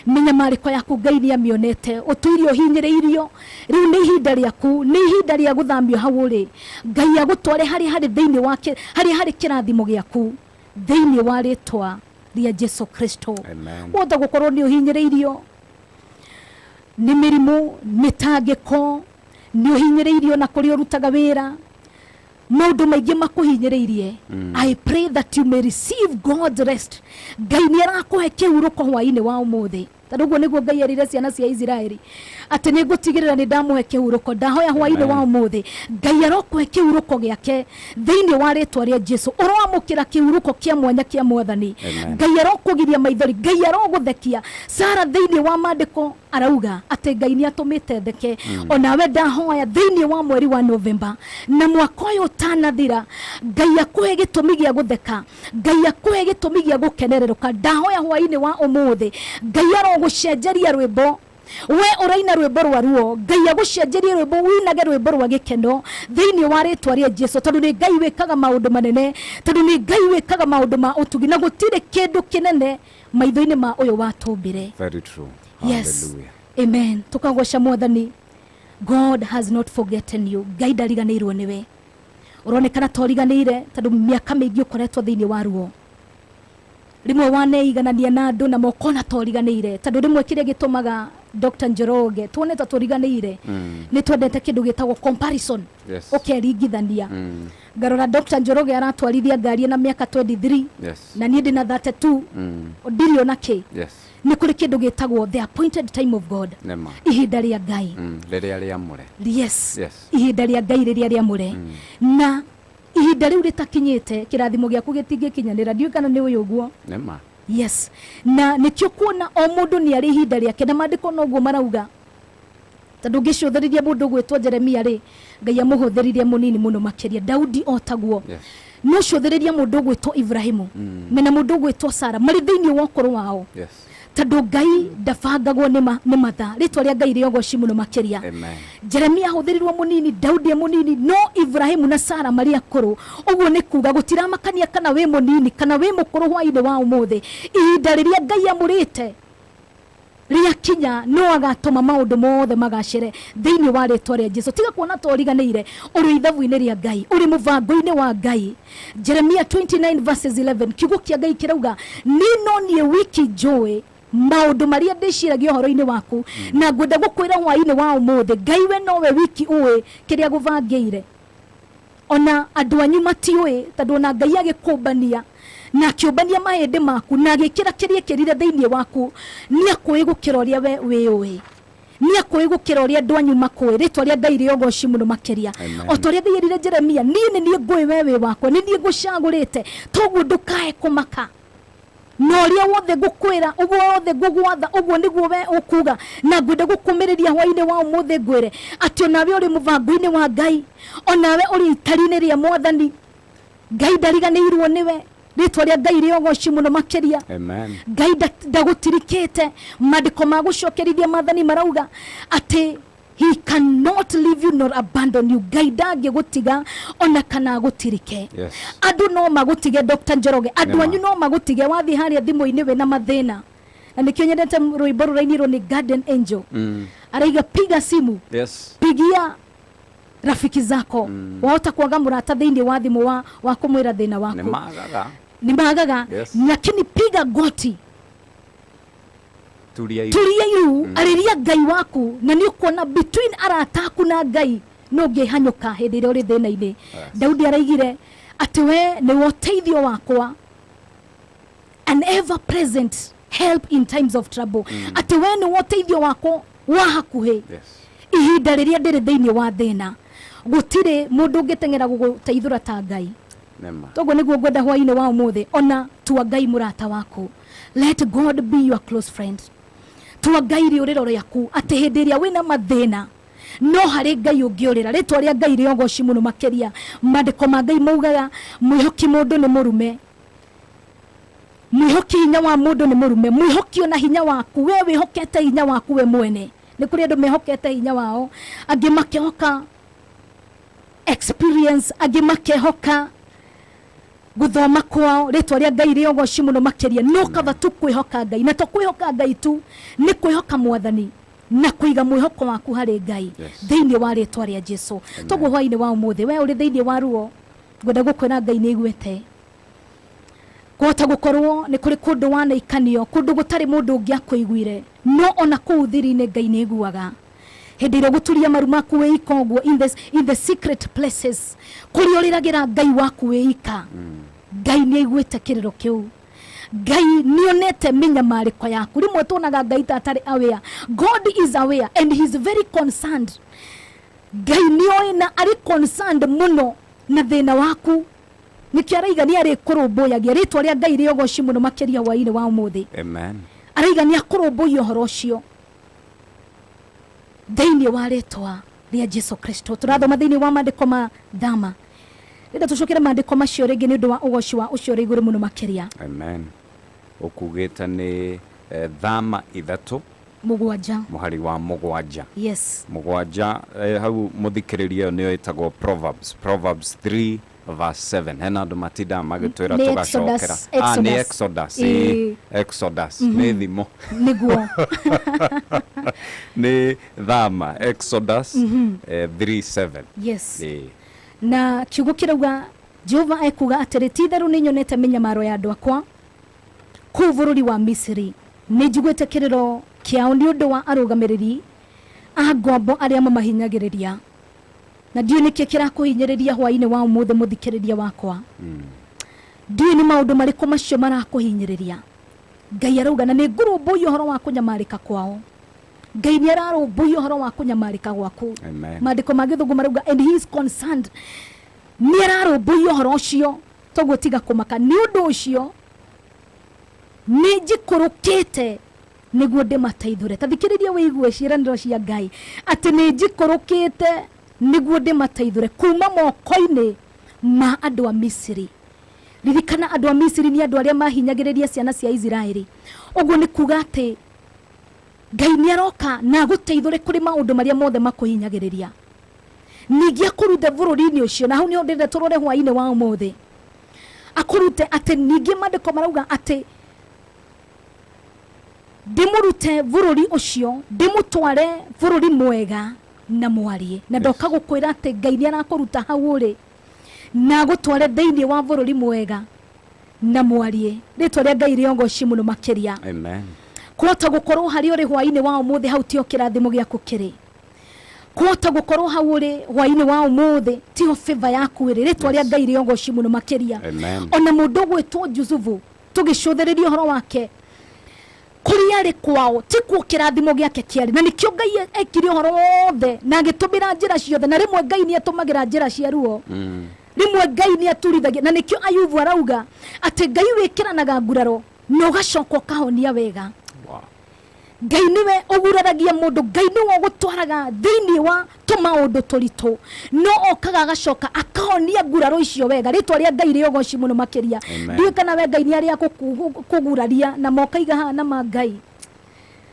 [SPEAKER 12] Menya mariko yaku Ngai ni amionete utuirio hinyiriirio riu ni ihinda riaku ni ihinda ria guthamio hau uri Ngai agutware hari thiini wake hari kirathimo giaku thiini wa ritwa ria Jesu Kristo. Wothe gukorwo ni uhinyiriirio ni mirimu mitangiko ni uhinyiriirio na kuri urutaga wira maundu maingi makuhinyiriirie. I pray that you may receive God's rest. Ngai ni arakuhe kiuruko hwaini wa umuthi tondu guo niguo Ngai erire ciana cia Israeli ati ni ngutigirira ni ndamuhe kiuruko ndahoya hwaini wa umuthi Ngai arokuhe kiuruko giake thiini wa ritwa ria Jesu uramukira kiuruko kia mwanya kia mwathani. Ngai arokugiria maithori Ngai aroguthekia. Sara thiini wa mandiko arauga ati Ngai ni atumite theke onawe ndahoya thiini wa mweri wa November na mwaka uyu tanathira Ngai akuhe gitumi gia gutheka Ngai akuhe gitumi gia gukenereruka. Ndahoya hwaini wa umuthi Ngai arogucenjeria rwimbo we uraina rwimbo rwa ruo Ngai agucenjeria rwimbo winage rwimbo rwa gikeno thiini wa ritwa ria Jesu tondu ni Ngai wikaga maundu manene tondu ni Ngai wikaga maundu ma utugi na gutire kindu kinene maitho-ini ma uyu watumbire. Very true. Yes. Hallelujah. Amen. Tukagwasha mwathani. God has not forgotten you. Ngai ndariganirwo niwe uronekana toriganire tondu miaka mingi ukoretwo thiini wa ruo rimwe waneiganania na andu na mokona toriganire tondu rimwe kiria gitumaga Dr. Njoroge tuone ta toriganire ni twendete kindu gitagwo comparison. Yes. Ukeringithania. Garora Dr. Njoroge aratwarithia ngari na miaka 23. Yes. Na ni ndina 32. Ndirio naki. Yes. Ni kuri kindu gitagwo the appointed time of God. Nema. Ihinda ria Ngai. Riria ria mure. Yes. Yes. Ihinda ria Ngai riria ria mure. Na ihinda riu ritakinyite kirathimo giaku gitingikinyanira ndiu kana ni uyu guo. Nema. Yes. Na nikio kuona o mundu ni ari ihinda riake na mandiko noguo marauga tondu ngicũthĩrĩria mundu gwitwo Jeremia ri Ngai amuhuthĩririe munini muno makiria Daudi otaguo. Yes. No cũthĩrĩria mundu gwitwo Ibrahimu mena mundu gwitwo Sara mari thiini wa ũkũrũ wao. Yes. Tondu Ngai ndabangagwo ni matha ritwa ria Ngai Ûgooci muno makiria. Jeremia huthirirwo munini Daudi munini no Ibrahimu na Sara mari akũrũ uguo ni kuga gutiramakania kana we munini kana we mukũrũ hwaini wa umuthi ihinda riria Ngai amurite ria kinya no agatoma maundu mothe magacire thiini wa ritwa ria Jesu tiga kuona to riganeire uri ithabu-ini ria Ngai uri muvango-ini wa Ngai. Jeremia 29 verses 11 kiugo kia Ngai kirauga nino nie wiki joy maundu maria ndiciragia horo-ini waku na ngwenda gukwira hwaini wa umuthe Ngai we nowe wiki uwe kiria guvangiire ona andu anyu matiui tondu na Ngai agikumbania na kiumbania mahindi maku na gikira kiria kirire thiini waku ni akui gukira uria we wiui ni akui gukira uria andu anyu makui ritwa ria Ngai ri Ûgooci muno makiria o toria thirire Jeremia ni ngui we wakwa ni ngucagurite toguo ndukae kumaka no ria wothe gukwira uguo wothe gugwatha uguo niguo we ukuga na ngwenda gukumiriria hwaini wa umuthe ngwire ati onawe uri muvango-ini wa Ngai onawe uri itari-ini ria Mwathani Ngai ndariganirwo niwe ritwa ria Ngai ri Ûgooci muno makiria.
[SPEAKER 4] Amen.
[SPEAKER 12] Ngai ndagutirikite mandiko ma gucokerithia Mwathani marauga ati he cannot leave you nor abandon you. Ngai ndangigutiga ona kana gutirike.
[SPEAKER 4] Yes.
[SPEAKER 12] Andu no magutige Dr. Njoroge andu anyu no magutige wathi haria thimu-ini we na mathina na nikio nyendete rwimbo rurainirwo ni Garden Angel araiga piga simu.
[SPEAKER 4] Yes.
[SPEAKER 12] Pigia rafiki zako wahota kuaga murata thiini wa thimu wa kumwira thina waku ni magaga
[SPEAKER 4] yes.
[SPEAKER 12] Lakini piga goti
[SPEAKER 4] tulia
[SPEAKER 12] iru ariria Ngai waku na ni ukuona between arata aku na Ngai no ngihanyuka hindi ria uri thina-ini. Daudi araigire ati we ni woteithio wakwa an ever present help in times of trouble. Ati we ni woteithio wako wa hakuhi ihinda riria ndiri thiini wa thina gutire mundu ngitengera guguteithura ta Ngai. Togo niguo ngwenda hwaini wa umuthe ona tua Ngai murata waku. Let God be your close friend. Tua Ngai riuriro riaku ati hindi ria wina mathina no hari Ngai ungiurira ritwa ria Ngai ri Ûgooci muno makiria. Mandiko ma Ngai maugaga mwihoki mundu ni murume mwihoki hinya wa mundu ni murume mwihoki ona hinya waku we wihokete hinya waku we mwene. Ni kuri andu mehokete hinya wao angi makehoka experience angi makehoka guthoma kwao ritwa ria Ngai ri Ûgooci muno makiria no kaba tu kwihoka Ngai na to kwihoka Ngai tu ni kwihoka Mwathani na kuiga mwihoko waku hari Ngai thiini wa ritwa ria Jesu. Toguo hwaini wa umuthe we uri thiini wa ruo ngwenda gukwira Ngai ni igwete kuhota gukorwo ni kuri kundu wana ikanio kundu gutari mundu ungi akuiguire no ona kuu thiri-ini Ngai ni iguaga hindi iro guturia maru maku we ikoguo in the secret places kuri uriragira Ngai waku we ika Ngai ni igwete kiriro kiu. Ngai nionete minyamariko yaku rimwe tuonaga Ngai tatari aware. God is aware and he is very concerned. Ngai nioi na ari concerned muno na thina waku nikio araiga ni ari kurumbuyagia ritwa ria Ngai ri Ûgooci muno makiria hwaini wa umuthi.
[SPEAKER 4] Amen.
[SPEAKER 12] Araiga ni akurumbuya uhoro ucio thiini wa ritwa ria Jesu Kristo. Turathoma thiini wa mandiko ma thama ida tucokera mandiko macio ringi ni undu wa Ûgooci wa ucio ri iguru muno makiria.
[SPEAKER 4] Amen. Ukugita ni thama ithatu
[SPEAKER 12] mugwanja
[SPEAKER 4] muhari wa mugwanja.
[SPEAKER 12] Yes.
[SPEAKER 4] Mugwanja hau muthikiriria niyo itagwo Proverbs 3 verse 7 hena andu matida magitwira tugacokera ni Exodus Exodus ni thimo
[SPEAKER 12] niguo
[SPEAKER 4] ni thama Exodus 3:7.
[SPEAKER 12] Yes. Na kiugo kirauga Jehova ekuga atiri titharu ni nyonete minyamaro ya andu akwa kuu bururi wa Misiri ni njiguite kiriro kiao ni undu wa arugamiriri a ngombo aria mamahinyagiriria na ndiu nikio kirakuhinyiriria hwaini wa umuthe muthikiriria wakwa. Ndiu ni maundu mariku macio marakuhinyiriria. Ngai arauga na ni ngurumbuya uhoro wa kunyamarika kwao. Ngai ni ararumbuya uhoro wa kunyamarika gwaku. Mandiko ma Githungu marauga and he is concerned. Ni ararumbuya uhoro ucio toguo tiga kumaka ni undu ucio ni njikurukite niguo ndimateithure. Tathikiriria wiigue ciiraniro cia Ngai ati ni njikurukite niguo ndimateithure kuma moko-ini ma andu a Misiri. Ririkana andu a Misiri ni andu aria mahinyagiriria ciana cia Israeli. Uguo ni kuga ati Ngai ni aroka na guteithure kuri maundu maria mothe makuhinyagiriria ningi akurute bururi-ini ucio na hau ni ndende turore hwaini wa umuthe akurute ati ningi mandiko marauga ati ndimurute bururi ucio ndimutware bururi mwega na mwarie na ndoka gukwira ati Ngai ni arakuruta hau uri na gutware thiini wa bururi mwega na mwarie ritwa ria Ngai riongoci muno makiria
[SPEAKER 4] amen
[SPEAKER 12] kuhota gukorwo hari uri hwaini wa umuthi hau tio kirathimo giaku kiri kuhota gukorwo hau uri hwaini wa umuthi tio favor yaku iri ritwa ria Ngai riongoci muno makiria ona mundu gwitwo Jusufu tugicuthiriria horo wake kuriari kwao tikuo kirathimo giake kiari na nikio Ngai ekire horo wothe na agitumira njira ciothe na rimwe Ngai ni atumagira njira cia ruo rimwe Ngai ni aturithagia na nikio Ayubu arauga ati Ngai wikiranaga nguraro no gacoka kahonia wega Ngai niwe oguraragia mundu Ngai niwe gutwaraga thiini wa tumaundu turitu no okaga gacoka akahonia nguraro icio wega ritwa ria Ngai riogoci muno makiria ndiwe kana we Ngai ni aria kuguraria na mokaiga ha na Ngai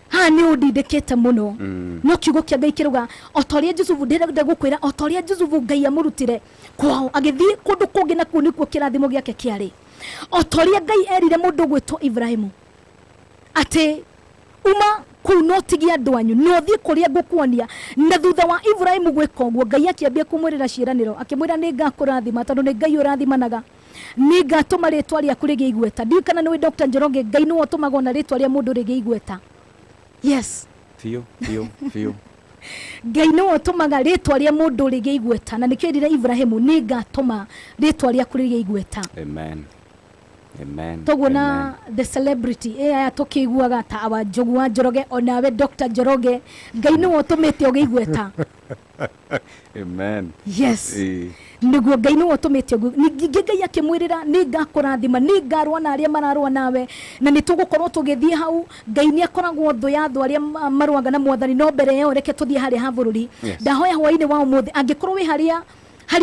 [SPEAKER 12] ha ni udindikite muno no kiugo kia Ngai kiruga otoria Jusufu ndirenda gukwira otoria Jusufu Ngai amurutire kwao agithii kundu kungi na kuni ku kirathimo giake kiari otoria Ngai erire mundu gwitwo Ibrahimu ati uma kunotigia ndwanyu no thie kuria ngukuonia na thutha wa Ibrahimu gwika uguo Ngai akiambia kumwirira ciiraniro akimwira ni ngakurathima tondu ni Ngai urathimanaga ni ngatuma ritwa riaku rigi igweta ndi kana ni Dr. Njoroge Ngai no otumaga na ritwa ria mundu rigi igweta yes
[SPEAKER 4] fio
[SPEAKER 12] Ngai no otumaga ritwa ria mundu rigi igweta na nikirire Ibrahimu ni ngatuma ritwa riaku rigi igweta
[SPEAKER 4] amen
[SPEAKER 12] togona the celebrity aya tukiguaga ta awa Njogu wa Njoroge onawe Dr. Njoroge Ngai no otumite ogigweta
[SPEAKER 4] amen
[SPEAKER 12] yes niguo Ngai no otumite Ngai akimwirira ni ngakurathima ni ngarwa na aria mararwa nawe na nitugukorwo tugithie hau Ngai ni akoragwo thu ya thu aria marwaga na mwathani no mbere yao reke tuthie hari ha bururi ndahoya hwaini wa umuthi angikorwo wi haria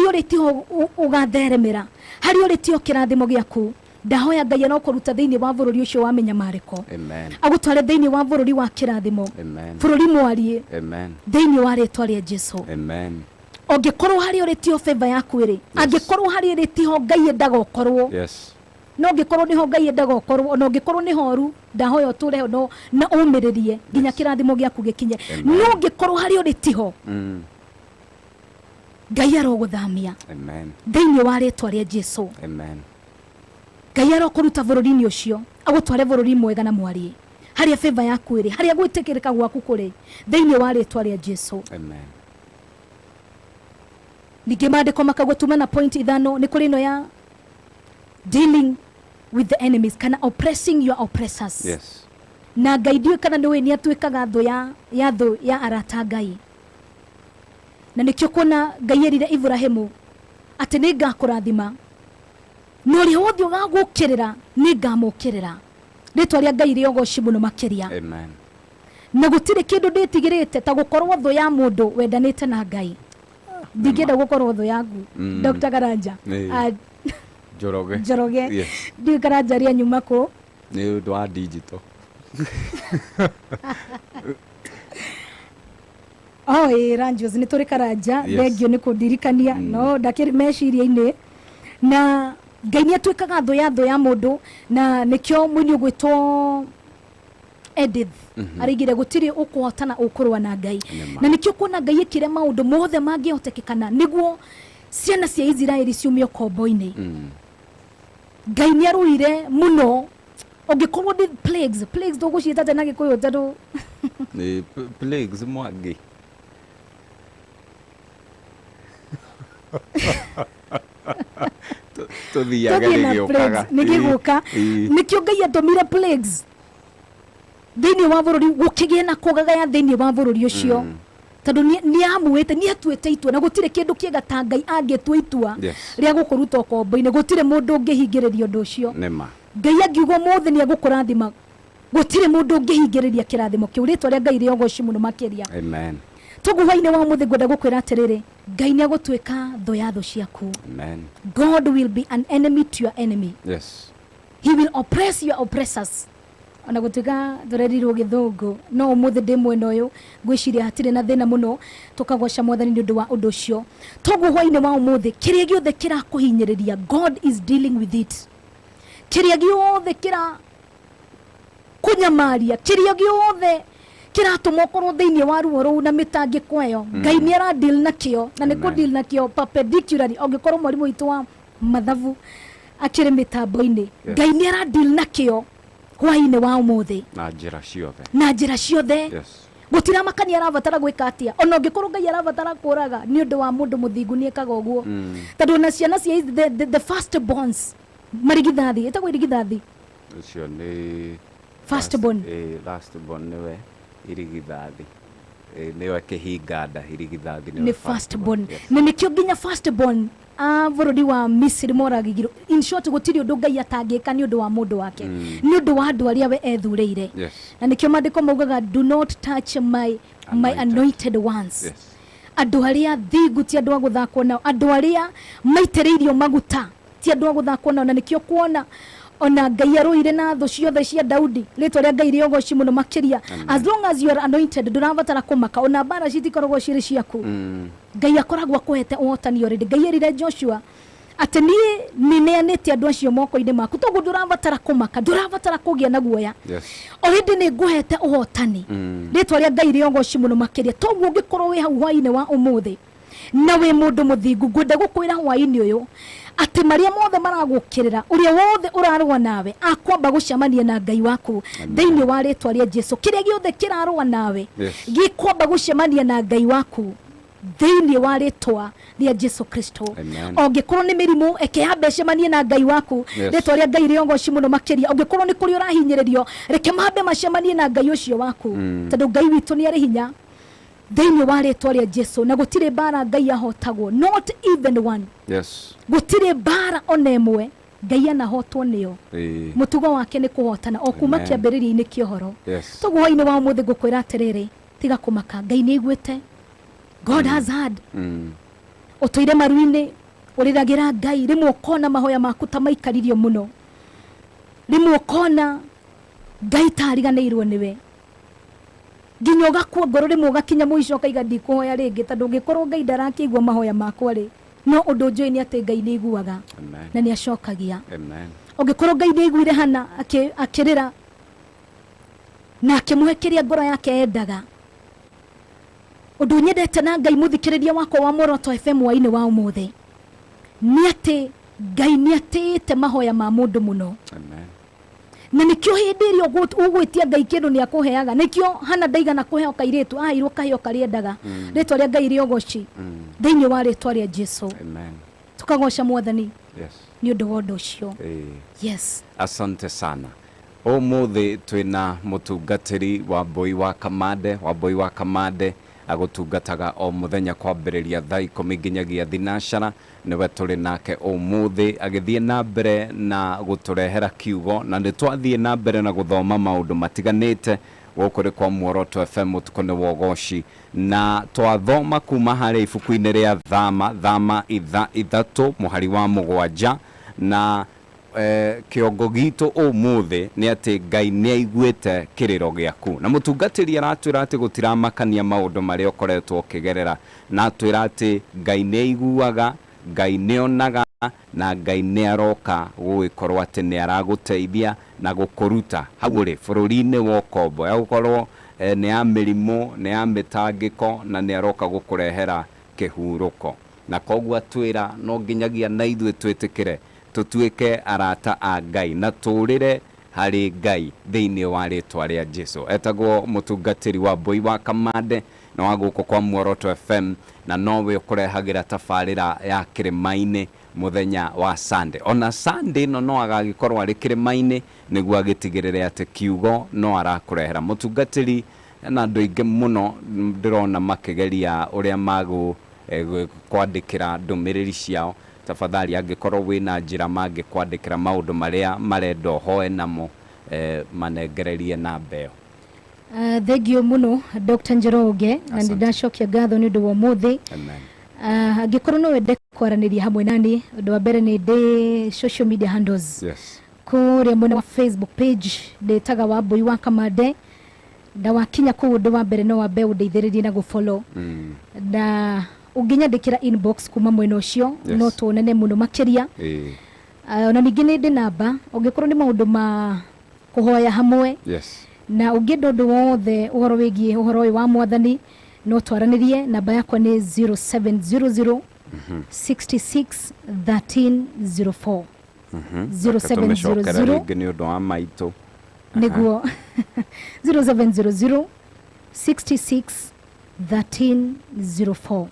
[SPEAKER 12] uri tiho ugatheremera hari uri tiho kirathimo giaku ndahoya Ngai no kuruta thiini wa bururi ucio wa menya mariko
[SPEAKER 4] amen
[SPEAKER 12] agutware thiini wa bururi wa kirathimo bururi mwarie thiini wa ritwa ria Jesu
[SPEAKER 4] amen
[SPEAKER 12] ongikorwo hari uri tiho favor yaku iri angikorwo hari uri tiho Ngai endaga ukorwo no ngikorwo niho Ngai endaga ukorwo no ngikorwo ni horu ndahoya uture no na umiririe nginya kirathimo giaku gikinye no ngikorwo hari uri tiho Ngai aroguthamia thiini wa ritwa ria Jesu Ngai arokuruta bururi-ini ucio agutware bururi mwega na mwarie haria favor yaku iri haria gwitikirika gwaku kuri thiini wa ritwa ria Jesu ninge maandiko makagutuma na point ithano ni kuri no ya dealing with the enemies kana oppressing your oppressors na Ngai ndiwe kana niwe ni atwikaga thu ya arata Ngai na nikio kuna Ngai erire Ibrahimu ati ni ngakurathima no ri hothe ugagukirira ni ngamukirira ritwa ria Ngai riogoci muno makiria
[SPEAKER 4] amen
[SPEAKER 12] na gutire kindu nditigirite ta gukorwo thu ya mundu wendanite na Ngai ndigenda gukorwo thu yaku Dr. Karanja Njoroge ndi Karanja ria nyuma ko
[SPEAKER 4] ni undu wa digital
[SPEAKER 12] Ranjos ni turi Karanja thengio ni kundirikania no ndakiri meciria-ini na Ngai ni atwikaga thu ya mundu na nikio mwini ugwitwo Edith arigire gutiri ukuhotana ukurwa na Ngai na nikio kuna Ngai ikire maundu mothe mangiotekekana niguo ciana cia Israeli ciumio kombo-ini Ngai ni aruire muno ongikorwo ndi plagues tuguciita tena gikuyu tondu
[SPEAKER 4] ni plagues mwangi tuthiaga
[SPEAKER 12] nigiguka nikio Ngai atumire plagues thiini wa bururi gukigie na kugagaya thiini wa bururi ucio tondu ni amuite ni atwite itua na gutire kindu kiega ta Ngai angitwa itua ria gukuruta kombo-ini gutire mundu ungihingiriria undu ucio Ngai angiuga mothe ni agukurathima gutire mundu ungihingiriria kirathimo kiu ritwa ria Ngai riogoci muno makiria
[SPEAKER 4] amen
[SPEAKER 12] tuguhaine wa muthi ngwenda gukwira atiriri Ngai ni agutwika thu ya thu ciaku
[SPEAKER 4] amen
[SPEAKER 12] God will be an enemy to your enemy he will oppress your oppressors ona gutwika thurerirwo githungu no umuthi ndi mwena uyu ngwiciria hatire na thina muno tukagwaca mwathani ni undu wa undu ucio tuguhaine wa umuthi kiria giothe kirakuhinyiriria God is dealing with it kiria giothe kira kunyamaria kirio giothe kiratuma korwo thiini wa ruo ru na mitangiko iyo Ngai ni ara deal nakio na ni ku deal nakio perpendicularly ongikorwo mwarimu witu wa mathabu akire mitambo-ini Ngai ni ara deal nakio hwaini wa umuthi na njira ciothe gutira makani arabatara gwika atia ona ongikorwo Ngai arabatara kuraga ni undu wa mundu muthingu ni ekaga uguo tondu na ciana cia the first bonds marigithathi etagwo irigithathi
[SPEAKER 4] ucio ni
[SPEAKER 12] first born
[SPEAKER 4] last born niwe irigithathi niwe kihinganda irigithathi
[SPEAKER 12] ni first born na nikio nginya first born burudi wa Misiri moragigiro in short gutiri undu Ngai atangika ni undu wa mundu wake ni undu wa andu aria we ethureire na nikio mandiko maugaga do not touch my anointed ones andu aria thingu ti andu aguthakwo nao andu aria maitiriirio maguta ti andu aguthakwo nao na nikio kuona ona Ngai aruire na tho ciothe cia Daudi ritwa ria Ngai Ûgooci muno makiria as long as you are anointed ndurabatara kumaka ona bara citikoragwo ciri ciaku Ngai akoragwo akuhete uhotani already Ngai erire Joshua ati ni neanite andu acio moko-ini maku toguo ndurabatara kumaka ndurabatara kugia na guoya already ni nguhete uhotani ritwa ria Ngai Ûgooci muno makiria toguo ungikorwo wi hau hwaini wa umuthi na we mundu muthingu ngwenda gukwira hwaini uyu ati maria mothe maragukirira uria wothe urarwa nawe akwamba gucemania na Ngai waku thiini wa ritwa ria Jesu kiria giothe kirarwa nawe gikwamba gucemania na Ngai waku thiini wa ritwa ria Jesu Kristo ongikorwo ni mirimu ekeyambe cemanie na Ngai waku ritwa ria Ngai Ûgooci muno makiria ongikorwo ni kuri urahinyiririo reke mambe macemanie na Ngai ucio waku tondu Ngai witu ni ari hinya thiini wa ritwa ria Jesu na gutire bara Ngai ahotagwo not even one gutire bara ona imwe Ngai anahotwo niyo mutugo wake ni kuhotana o kuma kiambiriria-ini kiohoro toguo hwaini wa umuthi ngukwira atiriri tiga kumaka Ngai ni aiguite God has heard utoire maru-ini uriragira Ngai rimwe ukona mahoya maku ta maikaririo muno rimwe ukona Ngai tariganirwo niwe nginya ugakua ngoro rimwe ugakinya muico ukaiga ndikuhoya ringi tondu ungikorwo Ngai ndarakigua mahoya makwa ri no undu njui ni ati Ngai ni iguaga na ni acokagia ungikorwo Ngai ni iguire hana akirira na akimuhekeria ngoro yake endaga undu nyendete na Ngai muthikiriria wakwa wa Muoroto FM wa-ini wa umuthi ni ati Ngai ni atite mahoya ma mundu muno na nikio hindi irio ugwitia Ngai kindu ni akuheaga nikio hana ndaigana kuheo kairitu airwo kaheo kariendaga ritwa ria Ngai Ûgooci thiini wa ritwa ria Jesu tukagoca mwathani ni undu wa undu ucio
[SPEAKER 4] asante sana umuthi twina mutungatiri Wambui wa Kamande agutungataga o muthenya kwambiriria thaa 10 nginyagia thinacara niwe turi nake umuthi agithie na mbere na guturehera kiugo na ni twathie na mbere na guthoma maundu matiganite gukuri kwa Muoroto FM Ûtukû ni Ûgooci na twathoma kuma hari ibuku-ini ria thama ithatu muhari wa mugwanja na kiongo gitu umuthi ni ati Ngai ni aiguite kiriro giaku na mutungatiri aratwira ati gutiramakania maundu maria ukoretwo ukigerera na atwira ati Ngai ni aiguaga Ngai ni onaga na Ngai ni aroka gugikorwo ati ni araguteithia na gukuruta haguri bururi-ini wa ukombo ya gukorwo ni ya mirimo ni ya mitangiko na ni aroka gukurehera kihuruko na koguo atwira no nginyagia na ithuĩ twĩtĩkĩre tutuike arata a Ngai na turire hari Ngai thiini wa ritwa ria Jesu etagwo mutungatiri Wambui wa Kamande na waguko kwa Muoroto FM na nowe ukurehagira tafarira ya kirimaini muthenya wa Sunday ona Sunday no agagikorwo ari kirimaini niguo agitigirire ati kiugo no arakurehera mutungatiri na andu ingi muno ndirona makigeria uria magu kwandikira ndumiriri ciao tafadhali angikorwo wina njira mangi kwandikira maundu maria marenda hoe namo manengererie na mbeo
[SPEAKER 12] thank you muno Dr. Njoroge na ndacokia ngatho ni undu wa muthi angikorwo no wende kwaraniria hamwe nani undu wa mbere ni ndi social media handles kuria mwena wa Facebook page ndetaga Wambui wa Kamande da wakinya ku undu wa mbere no wa mbeu ndeithiririe na gufollow da unginyandikira inbox kuma mwena ucio no tuonene muno makiria ona ningi ni ndi namba ungikorwo ni maundu ma kuhoya hamwe
[SPEAKER 4] yes
[SPEAKER 12] na ungienda undu wothe uhoro wigie uhoro wa mwathani no twaranirie namba yakwa ni 0700 66 1304 0700
[SPEAKER 4] ni undu wa maito
[SPEAKER 12] niguo 0700 66 1304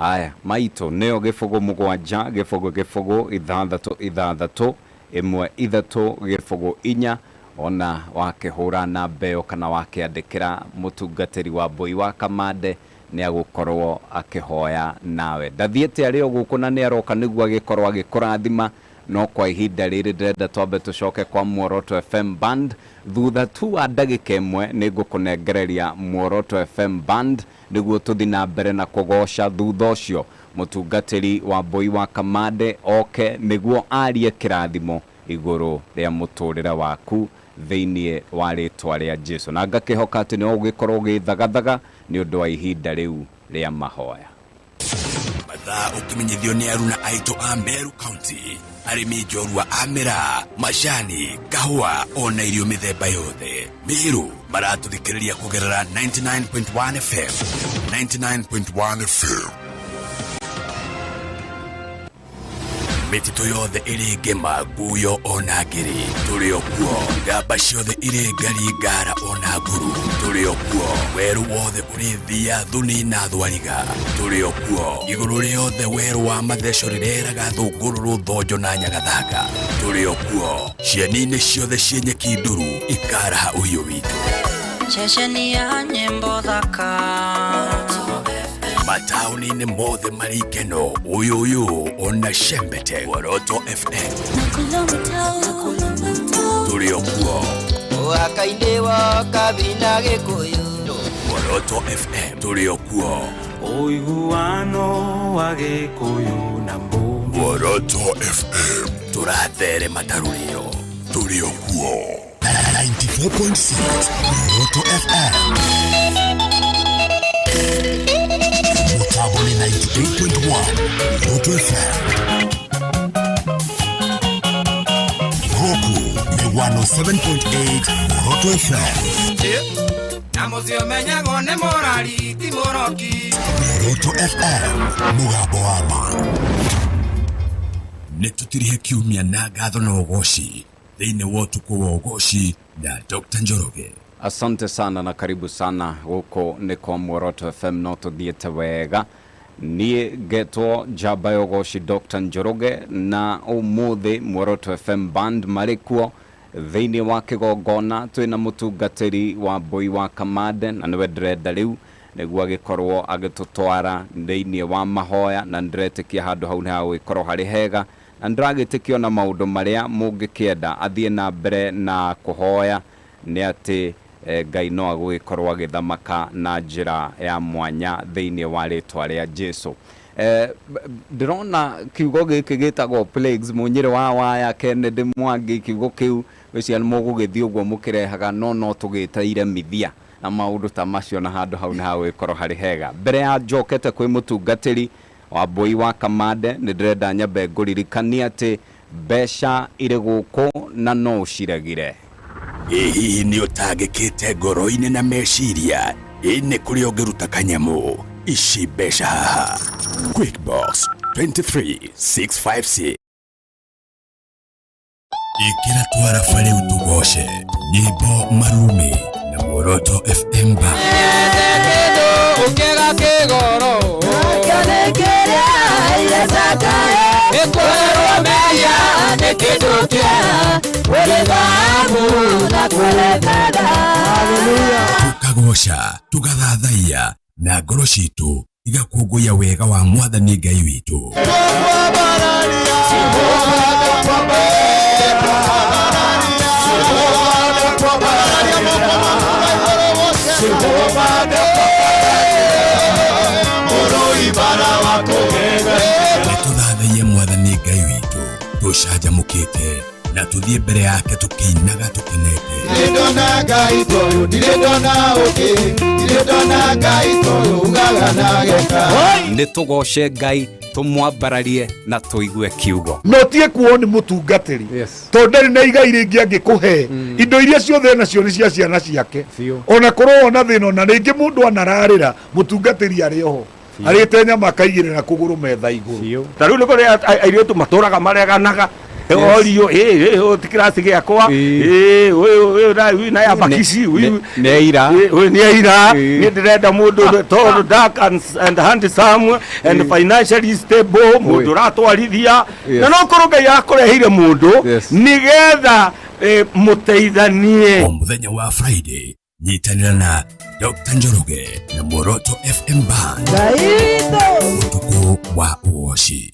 [SPEAKER 4] aya maito neo gifogo mugwanja gifogo ithathatũ imwe ithatũ gifogo inya ona wakihura na mbeo kana wakiandikira mutungatiri wa Wambui wa Kamande ni agukorwo akihoya nawe ndathiete ari guku na ni aroka niguo agikorwo agikurathima no kwa ihinda riri ndenda twambe tucoke kwa Muoroto FM band thutha tu wa ndagika imwe ni ngukunengereria Muoroto FM band niguo tuthi na mbere na kugoca thutha ucio mutungatiri wa Wambui wa Kamande oke niguo arie kirathimo iguru ria muturira waku thiini wa ritwa ria Jesu na ngakihoka ati ni ugikorwo githagathaga ni undu wa ihinda riu ria mahoya
[SPEAKER 5] mathaa ukimenyithio ni aruna aito a Meru County arimi njorua amera mashani kahua ona irio mithemba yothe Meru maratuthikiriria kugerera 99.1 FM 99.1 FM Metitu yothe iri ngema guyo ona ngiri turi okuo ngamba ciothe iri ngari ngara ona nguru turi okuo weru wothe uri thia thuni na thwariga turi okuo iguru riothe weru wa matheco rireraga thungururu thonjo na nyagathanga turi okuo cieni-ini ciothe cienyeki nduru ikaraha uhiũ witũ
[SPEAKER 8] ceceni ya nyĩmbo thaka
[SPEAKER 5] mataũni-inĩ mothe marikeno uyu ona Shembete Muoroto FM turi okuo
[SPEAKER 8] wakainde wa kabina gĩkũyũ
[SPEAKER 5] Muoroto FM turi okuo
[SPEAKER 11] ũiguano wa gĩkũyũ na mbũri
[SPEAKER 5] Muoroto FM turathere matarũrĩo turi okuo 94.6 Muoroto FM Mutaboni 98.1 Muoroto FM Roku ni 107.8 Muoroto FM
[SPEAKER 8] Namucio menyago ne morali timoroki
[SPEAKER 5] Muoroto FM mugambo wa ma Netutirihe kiumia na gatho na Ûgooci thiini wa Ûtukû wa Ûgooci na Dr. Njoroge
[SPEAKER 4] asante sana na karibu sana huko ni kwa Muoroto FM no tuthiete wega nie getwo jaba Ûgooci Dr. Njoroge na umuthi Muoroto FM band marikuo thiini wa kigongona twina mutungatiri wa Wambui wa Kamande na niwe ndĩrenda riu niguo agikorwo agitutwara thiini wa mahoya na ndĩretikia handu hau ha gwikorwo hari hega na ndĩragĩtĩkia na maundu maria mungikienda athie na mbere na kuhoya ni ati Ngai no agũgĩkorwo agĩthamaka na njĩra ya mwanya thĩinĩ wa rĩtwa rĩa Jesu ndĩrona kiugo gĩkĩ gĩtagwo plagues mũnyĩrĩ wa waya Kennedy Mwangi kiugo kĩu wĩcia nĩ mũgũgĩthiĩ ũguo mũkĩrehaga no tũgĩteire mithia na maũndũ ta macio na handũ hau nĩ hagũgĩkorwo harĩ hega mbere ya njokete kwĩ mũtungatĩri wa Wambui wa Kamande nĩ ndĩrenda nyambe ngũririkanie atĩ mbeca irĩ gũkũ na no ũciregire
[SPEAKER 5] hihi nĩ ũtangĩkĩte ngoro-inĩ na meciria nĩ kũrĩ ũngĩruta kanyamũ ici mbeca haha QuickBox 23656 ĩkĩra twara barĩ ũtũgoce nyĩmbo marumi na Muoroto FM ba
[SPEAKER 8] ũkĩga kĩgoro ũkĩonekĩra iracakae ĩkũrerwo meya nĩ kĩndũ kĩa ũrĩ thahabu na kũrekenda
[SPEAKER 5] tukagoca tugathathaiya na ngoro citũ igakũngũiya wega wa Mwathani Ngai witũ nĩtũthathaiye Mwathani Ngai witũ tũcanjamũkĩte na tuthie mbere yake tukinaga tukenete.
[SPEAKER 2] Ndona Ngai toyo ndona oke ndona Ngai toyo ugaga na geka.
[SPEAKER 4] Nitugoce Ngai tumwambararie na tuigue kiugo.
[SPEAKER 10] No tie kuoni mutungatiri tondari na igai ringi angikuhe indo iria ciothe nacio ni cia ciana ciake ona korwo ona thina na ringi mundu anararira mutungatiri ari oho ari tenya makaigirira kuguru metha iguru.
[SPEAKER 11] Taru ni kore airitu maturaga mareganaga Orio tikirasi giakwa na ya bakisi
[SPEAKER 4] neira
[SPEAKER 11] ni ndirenda mundu tall dark and handsome and financially stable mundu ratwarithia na no kuruga yakurehire mundu nigetha muteithanie.
[SPEAKER 5] Muthenya wa Friday nyitanira na Dr. Njoroge na Muoroto FM Band Ûtukû wa Ûgooci.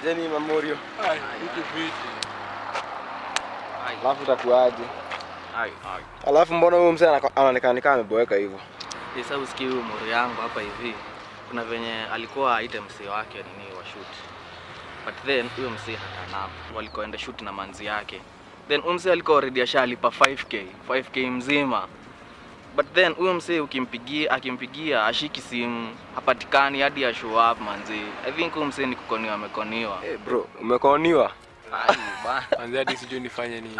[SPEAKER 13] Jeni Mamorio. Hiki vipi? Alafu utakuaje? Alafu mbona huyu mzee anaonekana kama ameboeka hivyo?
[SPEAKER 14] Sasa usikie huyu mori yangu hapa hivi. Kuna venye alikuwa aite mzee wake nini wa shoot. But then huyo mzee hatana. Walikoenda shoot na manzi yake. Then huyo mzee alikuwa already ashalipa 5k mzima. But then huyo mzee akimpigia ashiki simu hapatikani hadi ya show up manzi. I think huyo mzee ni kukoniwa amekoniwa.
[SPEAKER 13] Bro, umekoniwa?
[SPEAKER 14] Ai bana.
[SPEAKER 15] Manzi hadi sijui nifanye nini.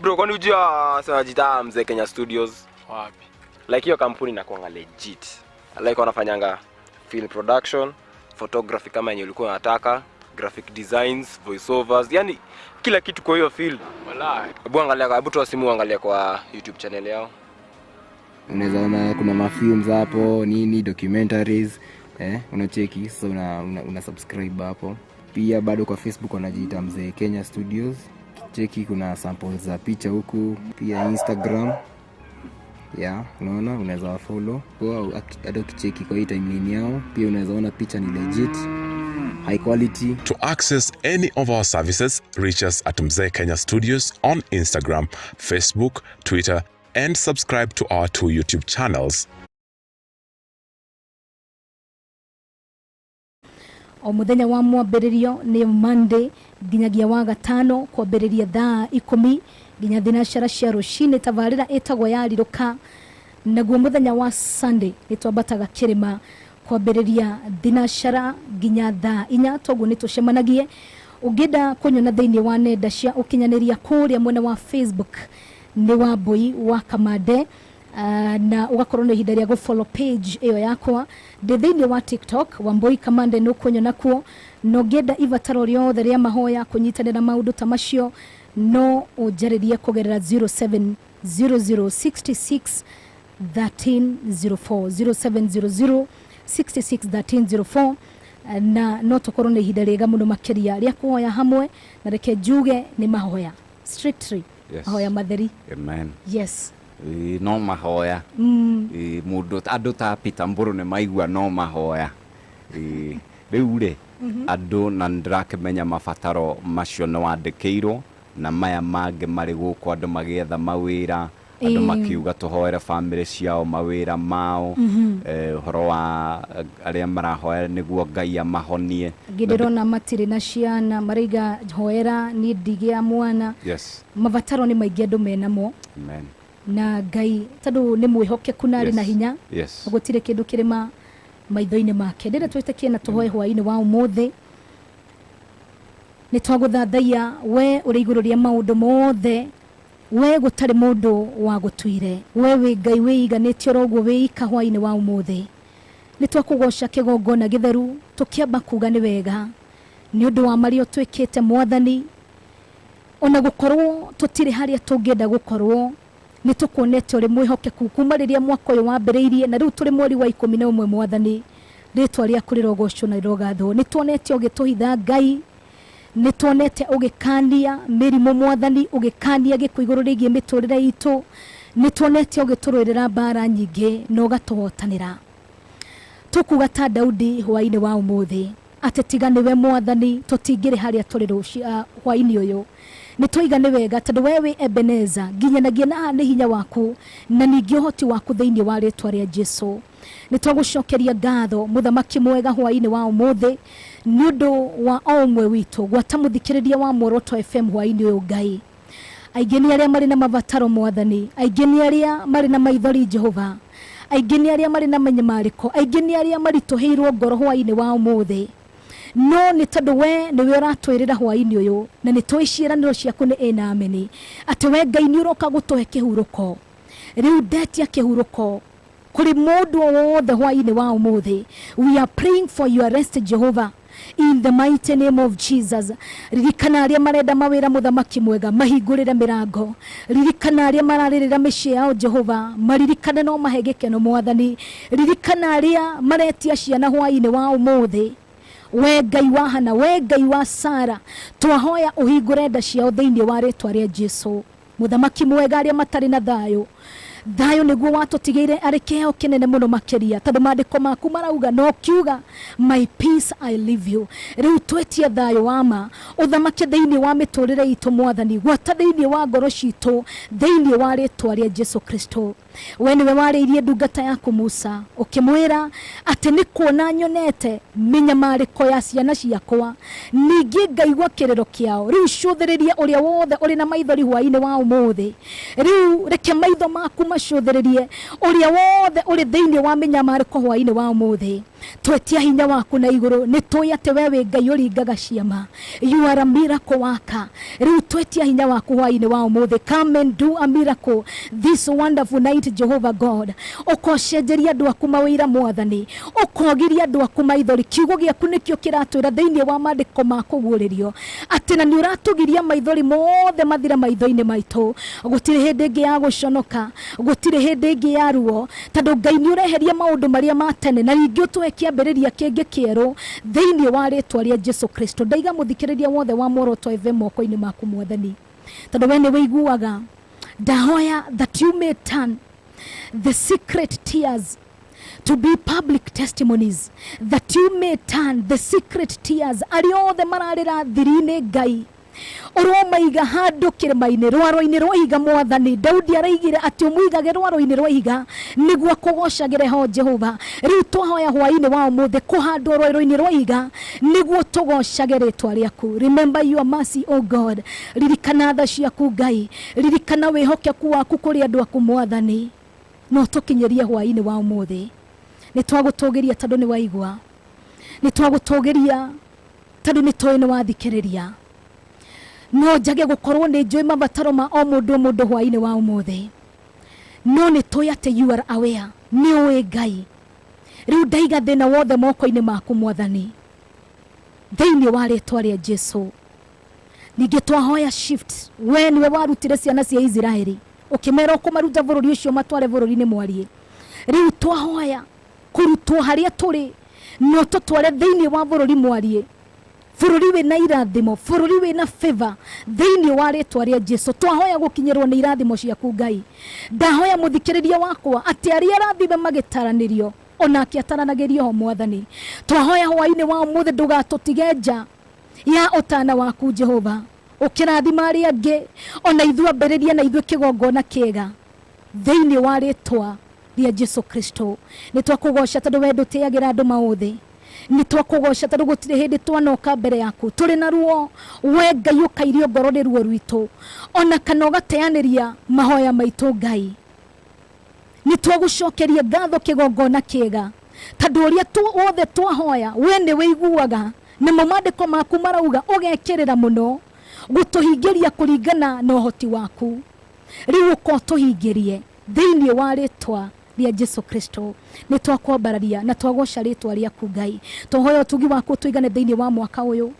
[SPEAKER 13] Bro, kwani unajua sasa jita Mzee Kenya Studios?
[SPEAKER 15] Wapi?
[SPEAKER 13] Like hiyo kampuni inakuanga legit. Like wanafanyanga film production, photography kama yenye ulikuwa unataka, graphic designs, voiceovers, yani kila kitu kwa hiyo field.
[SPEAKER 15] Wallahi.
[SPEAKER 13] Hebu toa simu angalia kwa YouTube channel yao. Unaweza ona kuna mafilms hapo, nini documentaries, unacheki so una subscribe hapo. Pia bado kwa Facebook wanajiita Mzee Kenya Studios. Cheki kuna samples za picha huku, pia Instagram. Unaona unaweza follow. Kwa hata ukicheki kwa hii timeline yao, pia unaweza ona picha ni legit. High quality.
[SPEAKER 9] To access any of our services, reach us at Mzee Kenya Studios on Instagram, Facebook, Twitter, and subscribe to our 2 YouTube channels.
[SPEAKER 12] O muthenya wa mwambĩrĩrio ni Monday nginyagia wa gatano kwambĩrĩria thaa 10 nginya thinacara cia rũcinĩ. Tabarĩra ĩtagwo ya rirũka. Naguo muthenya wa Sunday nĩtwambataga kĩrĩma kwambĩrĩria thinacara nginya thaa 4. Toguo nĩtũcemanagie. Ũngĩenda kunyona thĩinĩ wa nenda cia ũkinyanĩria kũrĩa mwena wa Facebook ni Wambui wa Kamande. Na ugakorwo na ihinda rĩa go-follow page ĩyo yakwa. Ndĩ thĩinĩ wa TikTok Wambui Kamande no kunyona kuo. No ngĩenda ibataro rĩothe rĩa mahoya kũnyitanĩra maũndũ ta macio no ũnjarĩrie kũgerera 0700661304 0700661304 na no tũkorwo na ihinda rĩega mũno makĩria rĩa kũhoya hamwe. Na reke njuge nĩ mahoya strictly mahoya matheri.
[SPEAKER 4] Amen.
[SPEAKER 12] Yes.
[SPEAKER 4] No mahoya. Mundu andu ta Peter Mburu ne maigua no mahoya. Riu ri andu na ndirakimenya mabataro macio no andikirwo na maya mange mari guku andu magietha mawira andu makiuga tuhoere family ciao mawira mao horo wa aria marahoera niguo Ngai amahonie.
[SPEAKER 12] Ndirona matiri na ciana mariga hoera ni ndige mwana.
[SPEAKER 4] Yes.
[SPEAKER 12] Mabataro ni maingĩ andu menamo.
[SPEAKER 4] Amen.
[SPEAKER 12] Na Ngai tondu ni mwihokeku na ari na hinya.
[SPEAKER 4] Yes.
[SPEAKER 12] Gutire kindu kirima maitho-ini make. Ndire twitikie na tuhoe hwaini wa umuthi. Ni twaguthathaia we uri iguru ria maundu mothe. We gutari mundu wa gutuire. We wi Ngai we iganitio roguo we ikahwaini wa umuthi. Ni twakugoca kigongona githeru tukiamba kuga ni wega. Ni undu wa mario twikite mwathani. Ona gukorwo tutire haria tungenda gukorwo ni tukuonete uri mwihokeku kuma riria mwaka uyu wambiriirie na riu turi mweri wa 11 mwathani ritwa ria kuri rogoco na rogatho ni tuonete ugituhitha Ngai nituonete ugikania mirimo mwathani ugikania gikuiguru rigie miturire itu nituonete ugitururira bara nyingi no gatuhotanira tukuga ta Daudi hwaini wa umuthi atetiga niwe mwathani tutingire haria turi rucia hwaini uyu nitwiga ni wega tondu wewe Ebeneza nginyanagia na ni hinya waku na ningi uhoti waku thiini wa ritwa ria Jesu nitwagucokeria ngatho muthamaki mwega hwaini wa umuthi nundu wa omwe witu gwata muthikiriria wa Muoroto FM hwaini uyu Ngai aigeni aria mari na mabataro mwathani aigeni aria mari na maithori Jehova aigeni aria mari na menyemariko aigeni aria marituheirwo ngoro hwaini wa umuthi no ni tondu we niwe uratwirira hwaini uyu na nitwiciraniro ciaku ni ina ameni ati we Ngai ni uroka gutuhe kihuruko riu ndetia kihuruko kuri mundu wothe hwaini wa umuthi we are praying for your rest Jehovah in the mighty name of Jesus. Ririkana aria marenda mawira muthamaki mwega mahingurire mirango ririkana aria mararirira mici yao Jehova maririkane no mahegeke no mwathani ririkana aria maretia ciana hwaini wa umuthi we Ngai wa hana we Ngai wa Sara twahoya uhingure nda ciao thiini wa ritwa ria Jesu muthamaki mwega aria matari na thayo thayo niguo watutigire ari kiheo kinene muno makiria tondu maandiko maku marauga no kiuga my peace I leave you riu twetie thayo wama uthamaki thiini wa miturire itu mwathani gwata thiini wa ngoro citu thiini wa ritwa ria Jesu Kristo we niwe wariirie ndungata yaku Musa ukimwira ati ni kuona nyonete minyamariko ya ciana ciakwa ningi ngaigua kiriro kiao riu cuthiriria uria wothe uri na maithori hwaini wa umuthi riu reke maitho maku macuthiririe uria wothe uri thiini wa minyamariko hwaini wa umuthi twetia hinya waku na iguru ni tui ati wewe Ngai uringaga ciama you are a miracle worker riu twetia hinya waku hwaini wa umuthi come and do a miracle this wonderful night Jehovah God ukocenjeria andu aku mawira mwathani ukogiria andu aku maithori kiugo giaku nikio kiratwira thiini wa maandiko makuguririo ati na ni uratugiria maithori mothe mathira maitho-ini maitu gutire hindi ingi ya guconoka gutire hindi ingi ya ruo tondu Ngai ni ureheria maundu maria matene na ringi utwe kiambiriria kingi kieru thiini wa ritwa ria Jesu Kristo ndaiga muthikiriria wothe wa Muoroto FM moko-ini maku mwathani tondu we ni wiguaga ndahoya that you may turn the secret tears to be public testimonies that you may turn the secret tears ariothe mararira thirine Ngai uromaiga handu kirima-ini rwaro-ini rwa ihiga mwathani Daudi araigire ati umuigage rwaro-ini rwa ihiga niguo kugocagire ho Jehova riu twahoya hwaini wa umuthi kuhandwo rwaro-ini rwa ihiga niguo tugocage ritwa riaku remember your mercy O God ririkana tha ciaku Ngai ririkana wihokeku waku kuri andu aku mwathani no tukinyerie hwaini wa umuthi ni twagutugiria tondu ni waigua ni twagutugiria tondu ni toi ni wathikiriria no njage gukorwo ni njui mabataro ma o mundu hwaini wa umuthi no ni toi ati you are aware ni uwi Ngai riu ndaiga thina wothe moko-ini maku mwathani thiini wa ritwa ria Jesu ningi twahoya shift we niwe warutire ciana cia Israeli ukimera ukumaruta bururi ucio matware bururi-ini mwarie riu twahoya kurutwo haria turi no tutware thiini wa bururi mwarie bururi wina irathimo bururi wina favor thiini wa ritwa ria Jesu twahoya gukinyirwo ni irathimo ciaku Ngai ndahoya muthikiriria wakwa ati aria rathime magitaranirio onake ataranagirio ho mwathani twahoya hwaini wa umuthi ndugatutige nja ya utana waku Jehova ukirathima aria angi ona ithu ambiriria na ithu kigongona kiega thiini wa ritwa ria Jesu Kristo ni twakugoca tondu we ndutiagira andu mauthi ni twakugoca tondu gutire hindi twanoka mbere yaku turi na ruo we Ngai ukairio ngoro ni ruo rwitu ona kana ugateaniria mahoya maitu Ngai ni twagucokeria ngatho kigongona kiega tondu uria wothe twahoya we ni wiguaga na maandiko maku marauga ugekirira muno gutuhingiria kuringana na uhoti waku riu uko tuhingirie thiini wa ritwa ria Jesu Kristo ni twakwambararia na twagoca ritwa riaku Ngai twahoya utugi waku tuigane thiini wa mwaka uyu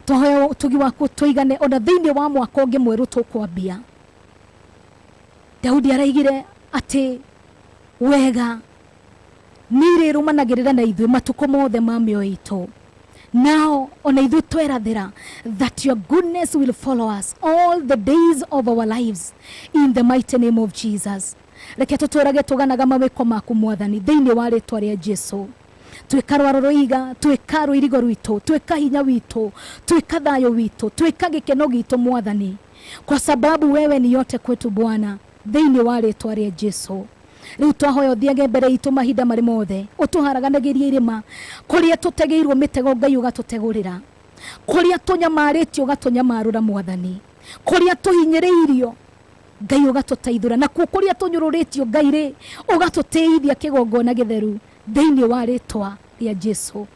[SPEAKER 12] twahoya utugi waku tuigane ona thiini wa mwaka ungi mweru tukwambia Daudi araigire ati wega nire rumanagirira na ithu matuko mothe ma mioyo itu Now, ona ithu twerathira that your goodness will follow us all the days of our lives in the mighty name of Jesus. Reke tuturage tuganaga mawiko maku mwathani thiini wa ritwa ria Jesu. Twika rwaro iga, twika rwirigo rwito, twika hinya wito, twika thayo wito, twika gikeno gitu mwathani. Kwa sababu wewe ni yote kwetu Bwana, thiini wa ritwa ria Jesu. Riu twahoya thiage mbere itu mahinda mari mothe utuharaganagirie irima kuria tutegeirwo mitego Ngai ugatutegurira kuria tunyamaritio gatunyamarura mwathani kuria tuhinyiriirio Ngai ugatuteithura na kuria tunyururitio Ngai ri ugatuteithia kigongona githeru thiini wa ritwa ria Jesu.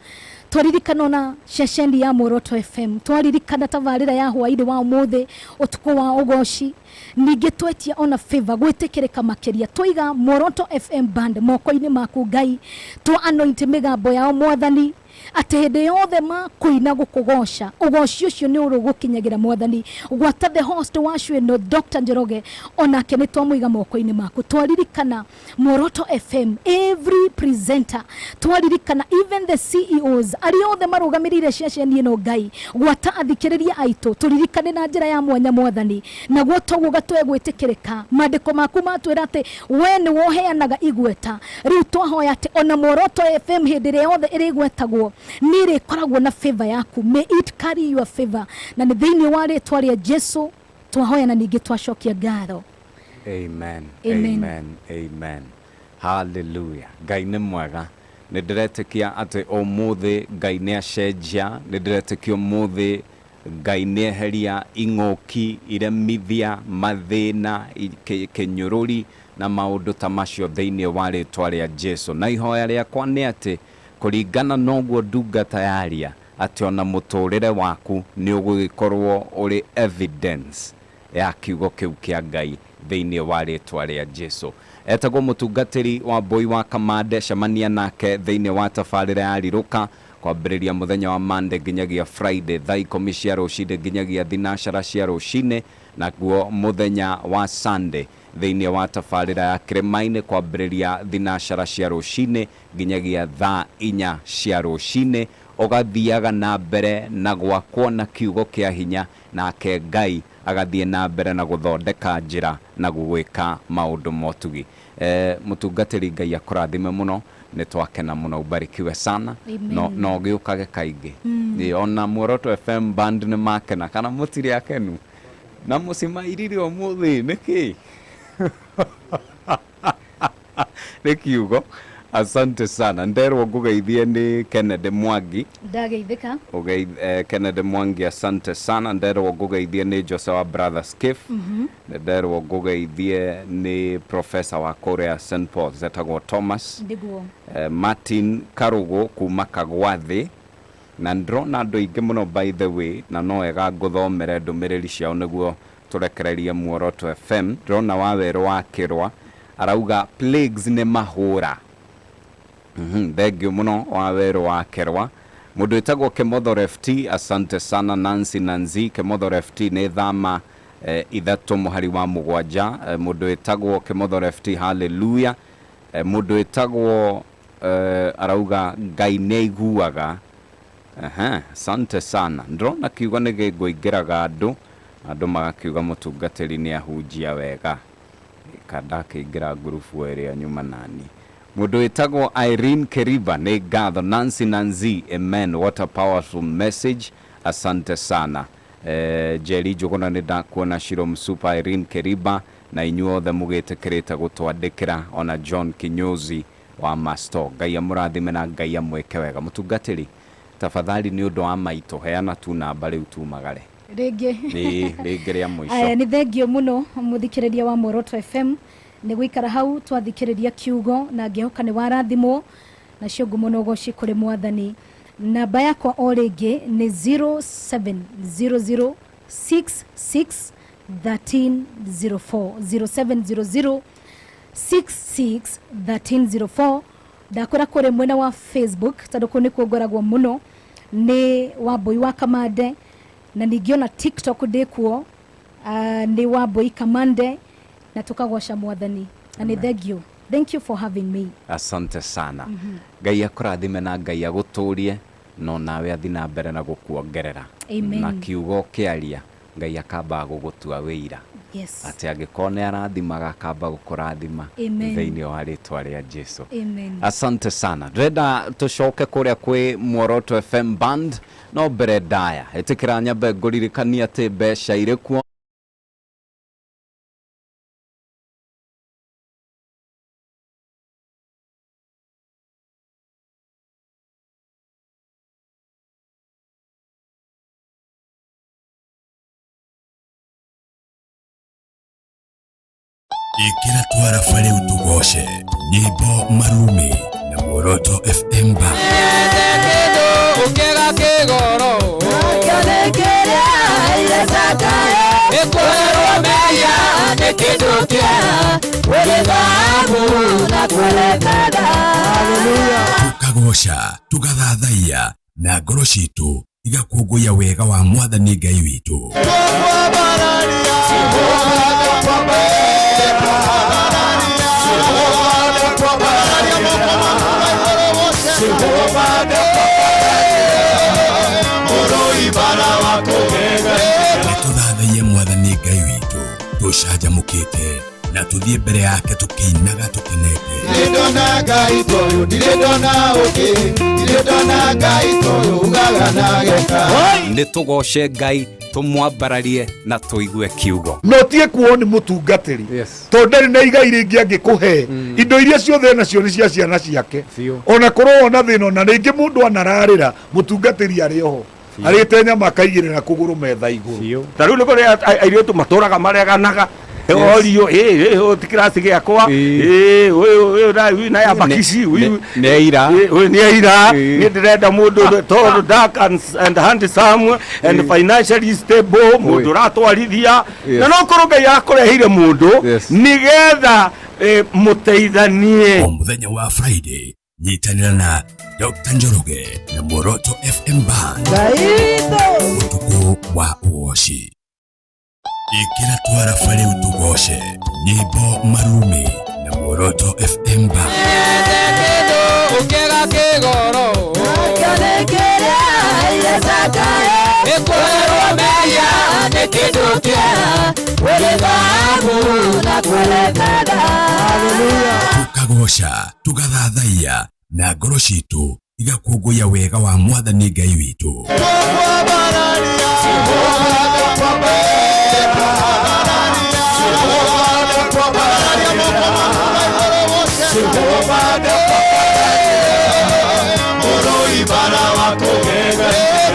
[SPEAKER 12] Twaririkana na ceceni ya Muoroto FM, twaririkana tabarira ya hwaini wa umuthi utuku wa Ûgooci, ninge twetia ona favor gwitikirika makiria twiga Muoroto FM band moko-ini maku Ngai, twa anoint migambo yao mwathani ati hindi yothe makuina gukugoca Ûgooci ucio ni urugukinyagira mwathani gwata the host wa show no Dr. Njoroge onake ni twamuiga moko-ini maku. Twaririkana Muoroto FM every presenter, twaririkana even the CEOs ari othe marugamirire ceceni ino Ngai gwata athikiriria aitu turirikane na njira ya mwanya mwathani na gwotoguo gatwegwitikirika mandiko maku matwira ati we ni woheanaga igweta. Riu twahoya ati ona Muoroto FM hindi yothe irigwetagwo nire koragwo na favor yaku, may it carry your favor na ni thiini wa ritwa ria Jesu twahoya na ninge twacokia ngatho.
[SPEAKER 4] Amen.
[SPEAKER 12] Amen.
[SPEAKER 4] Amen. Amen. Hallelujah. Ngai nĩ mwega. Nĩ ndĩretĩkia atĩ ũmũthĩ Ngai nĩ acenjia, nĩ ndĩretĩkia ũmũthĩ Ngai nĩ eheria ing'ũki, iremithia, mathĩna, kĩnyũrũri na maũndũ ta macio thĩinĩ wa rĩtwa rĩa Jesu. Na ihoya rĩakwa nĩ atĩ kuringana noguo ndungata yaria ati ona mũtũrĩre waku nĩ ũgũgĩkorwo ũrĩ evidence ya kiugo kĩu kĩa Ngai thĩinĩ wa rĩtwa rĩa Jesu. Etagwo mũtungatĩri Wambui wa Kamande, cemania nake thĩinĩ wa tabarĩra ya rirũka kwambĩrĩria mũthenya wa Monday nginyagia Friday thaa 10 cia rũcinĩ nginyagia thinacara cia rũcinĩ, naguo mũthenya wa Sunday thĩinĩ wa tabarĩra ya Kĩrĩma-inĩ kwambĩrĩria thinacara cia rũcinĩ nginyagia thaa 4 cia rũcinĩ. Ũgathiaga na mbere na gwakwo na kiugo kĩa hinya, nake Ngai agathiĩ na mbere na gũthondeka njĩra na gũgwĩka maũndũ motugi. Mũtungatĩri Ngai akũrathime mũno, nĩ twakena mũno, ubarikiwe sana. No gĩũkage kaingĩ. Ona Muoroto FM band nĩ makena kana mũtirĩ akenu na mũcimairire ũmũthĩ nĩkĩ? Nĩ kiugo. Asante sana. Nderwo ngũgeithie ni Kennedy Mwangi.
[SPEAKER 12] Ndageithika.
[SPEAKER 4] Kennedy Mwangi, asante sana. Nderwo ngũgeithie ni Joseph wa Brother Skiff. Nderwo ngũgeithie ni Professor wa Korea St. Paul zetagwo Thomas.
[SPEAKER 12] Ndiguo.
[SPEAKER 4] Martin Karugo kuma Kagwathi. Na ndrona andũ aingĩ mũno by the way, na no wega ngũthomere ndũmĩrĩri ciao nĩguo tũrekererie Muoroto FM. Ndrona Wawerũ wa Kĩrwa arauga plagues nĩ mahũra. Thengio mũno Wawerũ wa Kĩrwa. Mũndũ wĩtagwo Kĩmotho FT, asante sana. Nancy Kĩmotho FT nĩ thama ithatũ mũhari wa mũgwanja. Mũndũ wĩtagwo Kĩmotho FT, hallelujah. Mũndũ wĩtagwo arauga Ngai nĩ aiguaga. Asante sana. Ndrona kiugo nĩ gĩkũingĩraga andũ magakiuga mũtungatĩri nĩ ahunjia wega. Kadakĩingĩra ngurubu ĩrĩa nyuma nani. Mũndũ wĩtagwo Irene Keriba nĩ ngatho. Nancy, amen, what a powerful message, asante sana. Jerry Njuguna nĩ ndakuona, Shiro Msupa, Irene Keriba na inyuothe mũgĩtĩkĩrĩte gũtwandĩkĩra, ona John Kinyozi wa Masto. Ngai amũrathime na Ngai amwĩke wega. Mũtungatĩri tafadhali nĩ ũndũ wa maitũ heana tu namba rĩu tumagare rĩngĩ rĩa mũico.
[SPEAKER 12] Nĩ thengio mũno mũthikĩrĩria wa Muoroto FM nĩ gũikara hau twathikĩrĩria kiugo na ngĩhoka nĩ warathimwo na cio ngumo na Ûgooci kũrĩ mwathani. Namba yakwa o rĩngĩ nĩ 0700661304 0700661304. Ndakwĩra kũrĩ mwena wa Facebook tondũ kũu nĩkuo ngoragwo mũno nĩ Wambui wa Kamande, na ningiona TikTok ndĩkuo nĩ Wambui Kamande, na tukagoca mwathani na nĩ thengio. Thank you for having me.
[SPEAKER 4] Asante sana. Ngai akũrathime na Ngai agũtũrie no nawe athi na mbere na gukuongerera
[SPEAKER 12] Amen.
[SPEAKER 4] na kiugo kiaria Ngai akamba gugutua wĩira
[SPEAKER 12] Yes.
[SPEAKER 4] ati angikone arathimaga akamba gukurathima
[SPEAKER 12] Amen.
[SPEAKER 4] thĩinĩ wa rĩtwa rĩa Jesu.
[SPEAKER 12] Amen.
[SPEAKER 4] Asante sana. Renda tucoke kuria kwi Muoroto FM band no mbere ndaya itikira nyambe nguririkania ati mbeca irĩ kuo
[SPEAKER 5] Ikira twara fare Ûtukû nyimbo marumi na Muoroto FM ba
[SPEAKER 1] Ukega kigoro
[SPEAKER 2] Kalekere ile sakaye
[SPEAKER 1] Ekwero meya
[SPEAKER 2] Nekidukia Wele babu na kwelekada Hallelujah.
[SPEAKER 5] Tukagosha tugathathaiya na ngoro ciitũ igakũngũya wega wa Mwathani Ngai witũ. Nĩtũthathaiye Mwathani Ngai witũ tũcanjamũkĩte na tũthiĩ mbere yake tũkĩinaga tũkenete.
[SPEAKER 2] Ndĩrĩndona Ngai toyũ ndirĩndona ũngĩ ndirĩndona Ngai toyũ ugaga na geka.
[SPEAKER 4] Nĩtũgoce Ngai tumwambararie na tuigue kiugo
[SPEAKER 10] no tie kuo ni mutungatiri to ndari na igai ringi angikuhe indo iria ciothe nacio ni cia ciana ciake ona korwo ona thina na ringi mundu anararira mutungatiri ari oho arite nyama kaigirira kuguru metha iguru
[SPEAKER 11] taru ni kuri airitu maturaga mareganaga Orio tikirasi giakwa uyu na ya bakisi uyu
[SPEAKER 4] neira
[SPEAKER 11] ni ndirenda mundu tall dark and handsome and financially stable mundu ratwarithia na no kuruga yakurehire mundu nigetha muteithanie
[SPEAKER 5] o muthenya wa Friday nyitanira na Dr. Njoroge na Muoroto FM band Ûtukû wa Ûgooci. Ikira twara fare Ûtukû nyimbo marumi na Muoroto FM ba
[SPEAKER 1] Ukega kigoro
[SPEAKER 2] Kalekere ile sakaye
[SPEAKER 1] Ekwero meya
[SPEAKER 2] Nekidukia Wele babu na kwelekada Hallelujah.
[SPEAKER 5] Tukagosha tugathathaiya na ngoro ciitũ igakũngũya wega wa Mwathani Ngai witũ.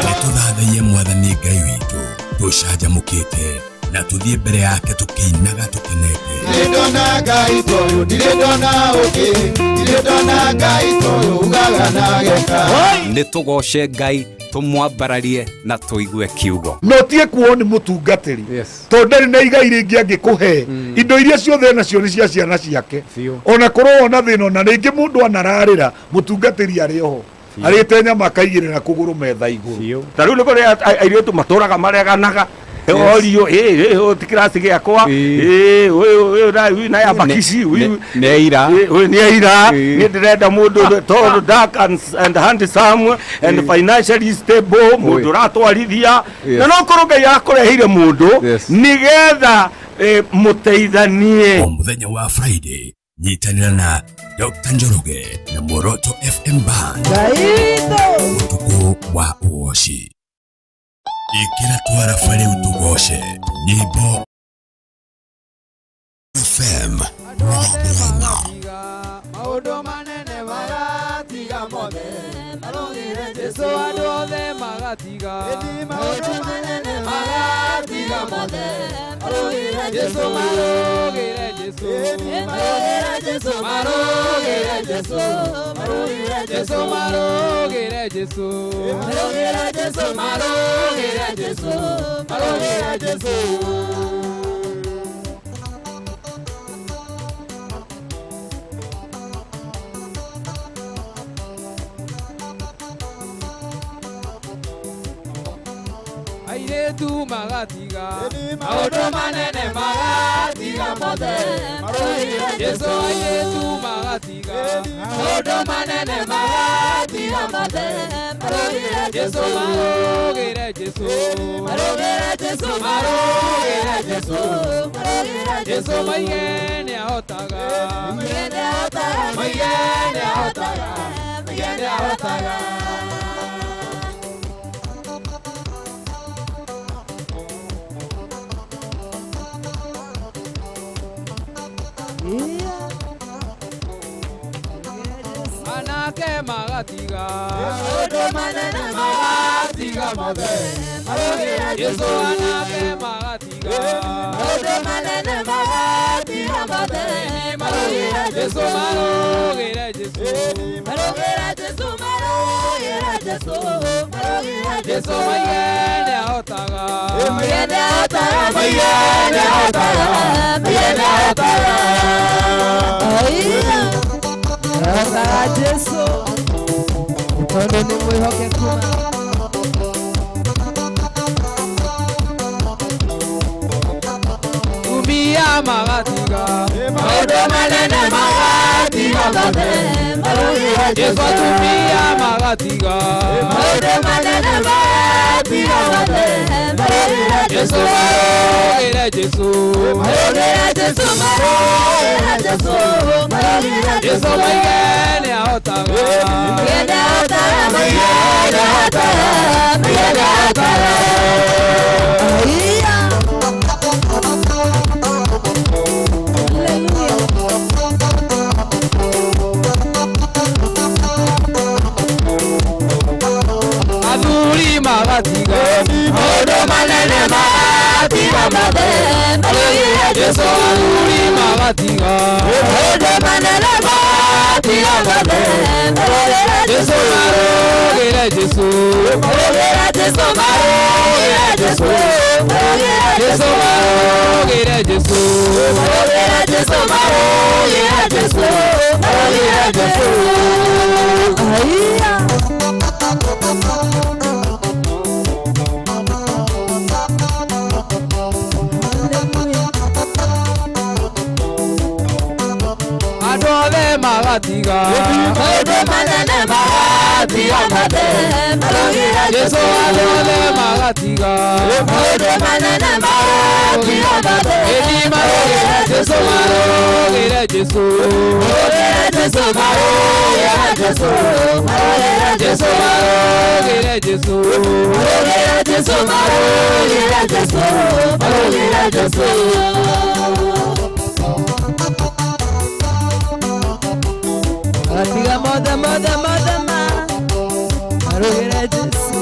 [SPEAKER 5] Nĩtũthathaiye Mwathani Ngai witũ tũcanjamũkĩte na tũthiĩ mbere yake tũkĩinaga tũkenete.
[SPEAKER 2] Ndĩrĩndona Ngai toyũ ndirĩndona ũngĩ ndirĩndona Ngai toyũ ugaga na geka.
[SPEAKER 4] Nĩtũgoce Ngai tumwambararie na tuigue kiugo
[SPEAKER 10] no tie kuo ni mutungatiri to ndari na igai ringi angikuhe indo iria ciothe nacio ni cia ciana ciake ona korwo ona thina na ringi mundu anararira mutungatiri ari oho arite nyama kaigirira kuguru metha iguru
[SPEAKER 11] taru ni kuri airitu maturaga mareganaga Orio tikirasi giakwa uyu na ya bakisi uyu
[SPEAKER 4] neira
[SPEAKER 11] ni ndirenda mundu tall dark and handsome and financially stable mundu ratwarithia na no kuruga yakurehire mundu nigetha muteithanie
[SPEAKER 5] o muthenya wa Friday nyitanira na Dr. Njoroge na Muoroto FM band Ûtukû wa Ûgooci. Ikira twara fare Ûtukû nyimbo FM
[SPEAKER 1] maundu manene magatiga mothe marugire Jesu andu othe magatiga maundu manene magatiga mothe marugire Jesu marugire Jesu marugire Jesu marugire Jesu marugire Jesu marugire Jesu marugire Jesu marugire Jesu marugire Jesu airetu magatiga maundu manene magatiga mothe marugire Jesu airetu magatiga magatiga maundu manene magatiga mothe marugire Jesu marugire Jesu marugire Jesu marugire Jesu marugire Jesu maigene ahotaga maigene ahotaga maigene ahotaga maigene ahotaga Anake magatiga maundu manene magatiga mothe marugire Jesu anake magatiga maundu manene magatiga mothe marugire Jesu marugire Jesu marugire Jesu marugire Jesu marugire Jesu maigene ahotaga maigene ahotaga maigene ahotaga maigene ahotaga ahotaga Jesu tondu ni mwihokeku umia magatiga maundu manene magatiga mothe marugire Jesu tumia magatiga maundu manene magatiga mothe marugire Jesu marugire Jesu marugire Jesu marugire Jesu marugire Jesu maigene ahotaga maigene ahotaga maigene ahotaga maigene ahotaga Aduri magatiga maundu manene magatiga mothe marugire Jesu aduri magatiga maundu manene magatiga mothe marugire Jesu marugire Jesu marugire Jesu marugire Jesu marugire Jesu marugire Jesu marugire Jesu marugire Jesu marugire Jesu aiya Adove magatiga maundu manene magatiga mothe marugire Jesu adove magatiga maundu manene magatiga mothe eni marugire Jesu marugire Jesu marugire Jesu marugire Jesu marugire Jesu marugire Jesu marugire Jesu marugire Jesu marugire Jesu Magatiga mothe mothe mothe marugire Jesu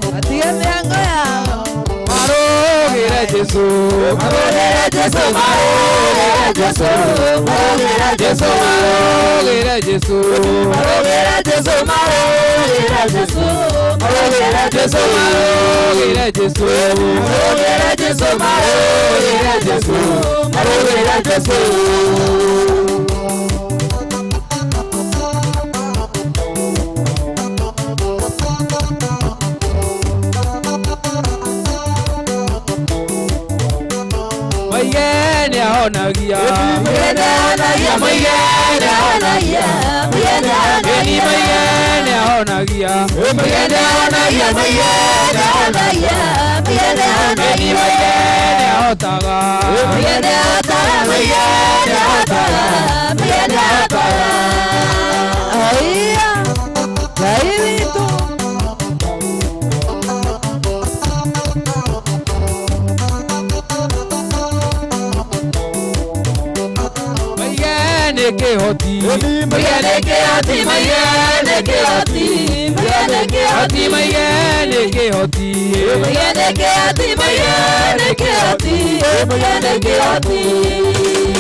[SPEAKER 1] Magatiga miango yao marugire Jesu marugire Jesu marugire Jesu marugire Jesu marugire Jesu marugire Jesu marugire Jesu marugire Jesu marugire Jesu marugire Jesu marugire Jesu marugire Jesu maigene ahonagia maigene ahonagia maigene ahonagia maigene ahonagia maigene ahonagia maigene ahonagia maigene ahonagia maigene ahonagia maigene ahotaga maigene ahotaga maigene ahotaga maigene ahotaga aiya Daivito maigene kehoti maigene kehoti maigene kehoti maigene kehoti maigene kehoti maigene kehoti maigene kehoti maigene kehoti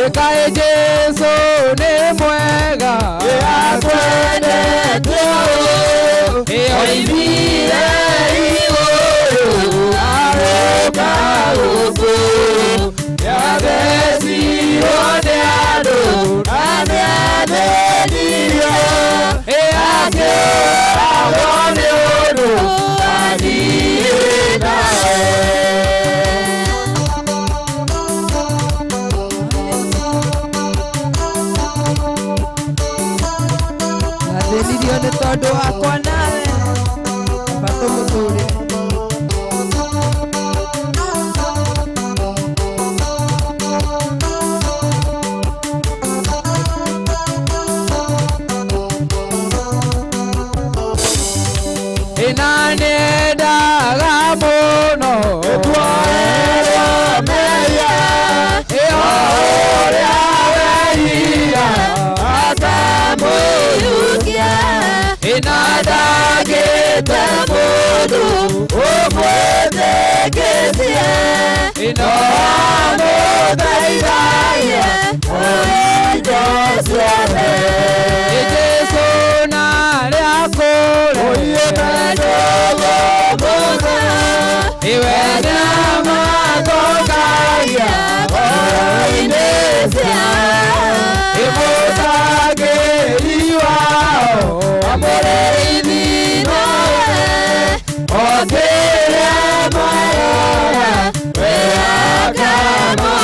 [SPEAKER 1] Ekae Jesu ni mwega, twende tondu wakwa nawe batu muture inane daga muno twaera meya eoria weira atamuyukia inadagite mudu umwetekesia inoamuthaithaie oijosiane ijesu nariakure oiyenadogomuza iwe nyamatokaia oinesia imutagiriwao amureithinoe otire mayoya weakanoe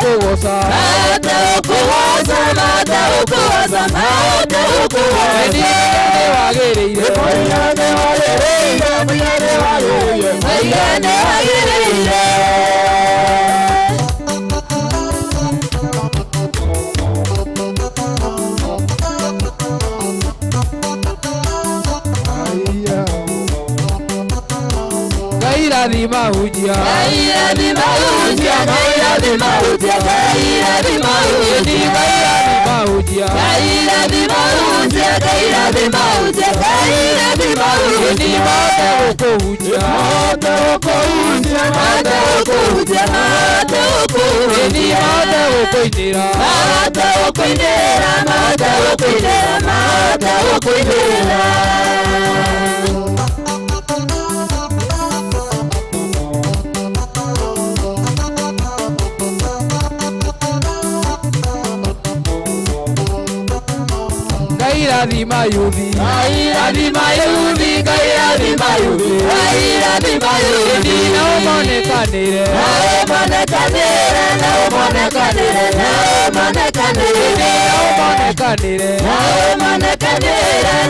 [SPEAKER 1] Kugosa
[SPEAKER 2] ukuoza mata ukuoza Ndigane wagereire Ndigane wagereire Ndigane wagereire Ndigane wagereire Gaira di mahujia Gaira di mahujia Gaira di mahujia Gaira di mahujia Gaira di mahujia Gaira di mahujia Gaira di mahujia Gaira di mahujia Ni mate ukuhujia Mate ukuhujia Mate ukuhujia Mate ukuhujia Ni mate ukuinira Mate ukuinira Mate ukuinira Mate ukuinira Gaira di mayudi Gaira di mayudi Gaira di mayudi Gaira di mayudi No mone kanire No mone kanire No mone kanire No mone kanire No mone kanire No mone kanire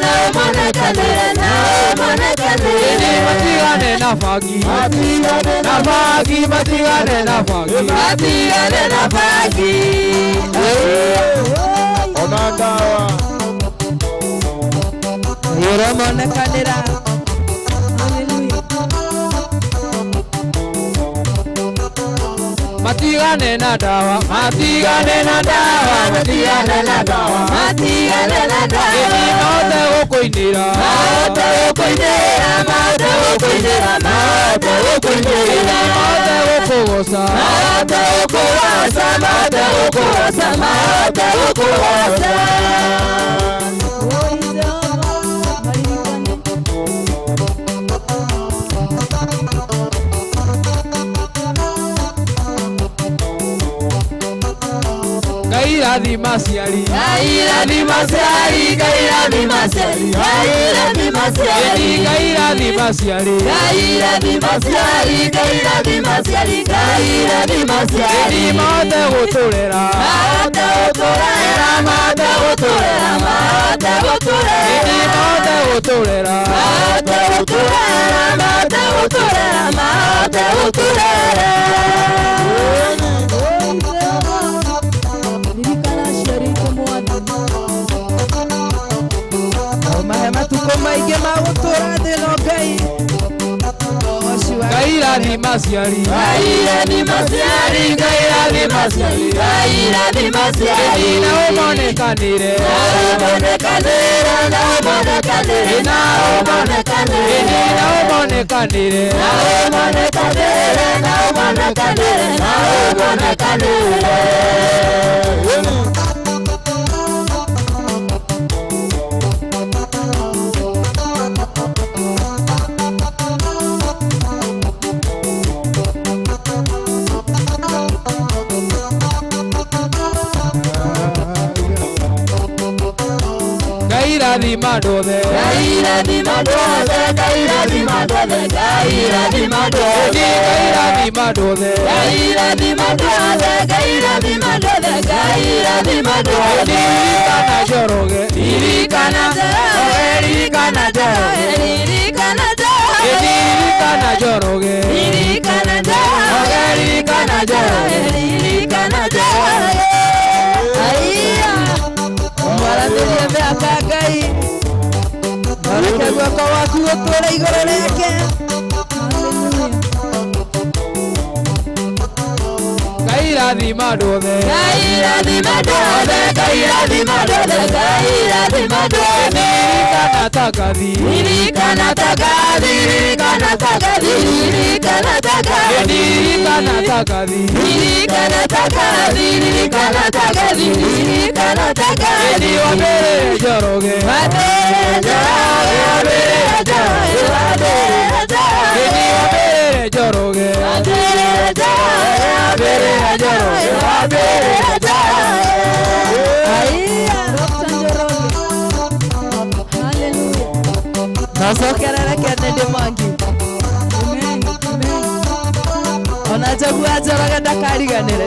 [SPEAKER 2] No mone kanire No mone kanire Matigane na fagi Matigane na fagi Matigane na fagi Matigane na fagi Onandawa Yoromone kanira Hallelujah Matigane na dawa Matigane na dawa Matigane na dawa Matigane na dawa Eni maote ukuinira Maote ukuinira Maote ukuinira Maote ukuinira Eni maote ukugosa Maote ukugosa Maote ukugosa Maote ukugosa Gaira di masiari Gaira di masiari Gaira di masiari Gaira di masiari Gaira di masiari Gaira di masiari Gaira di masiari Gaira di masiari Ni mate utolera Mate utolera Mate utolera Mate utolera Ni mate utolera Mate utolera Mate utolera Mate utolera Matuko maige magutura dino gai Gaira di masiari Gaira di masiari Gaira di masiari Gaira di masiari Na umone kanire Na umone kanire Na umone kanire Na umone kanire Na umone kanire Na umone kanire Na umone kanire Na umone kanire Gaira di madode Gaira di madode Gaira di madode Gaira di madode Gaira di madode Gaira di madode Gaira di madode Gaira di madode Kana Njoroge Kana Kana Kana Kana Njoroge Kana Kana Maravilha da cagai Baraka kwa watu wote igoro lake Gaira di madode Gaira di madode Gaira di madode Gaira di madode Kana takadi Kana takadi Kana takadi Kana takadi Kana takadi Kana takadi Kana takadi Kana takadi Wambere Njoroge Wambere Njoroge Wambere Njoroge Wambere Njoroge Nasokera kene de mangi Amen Amen Ona
[SPEAKER 1] Njagua Njoroge ndakariganire.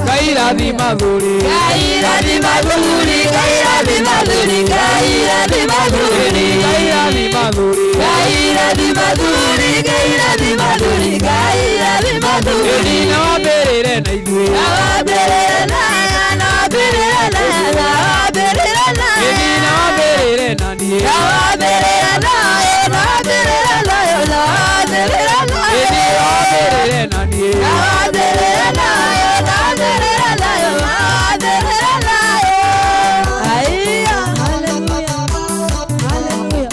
[SPEAKER 2] Ngai rathima thuri.
[SPEAKER 1] Ngai rathima thuri. Ngai rathima thuri. Ngai rathima thuri.
[SPEAKER 2] Ngai rathima thuri.
[SPEAKER 1] Ngai rathima thuri. Ngai rathima thuri. Ngai rathima thuri.
[SPEAKER 2] Na wambirire na ithuĩ.
[SPEAKER 1] Na wambirire na na wambirire na na wambirire na.
[SPEAKER 2] Na wambirire na niĩ.
[SPEAKER 1] Na wambirire na na wambirire na na wambirire na.
[SPEAKER 2] Na wambirire na niĩ.
[SPEAKER 1] Na wambirire na na wambirire na wambirire na. Aiya, haleluya. Haleluya.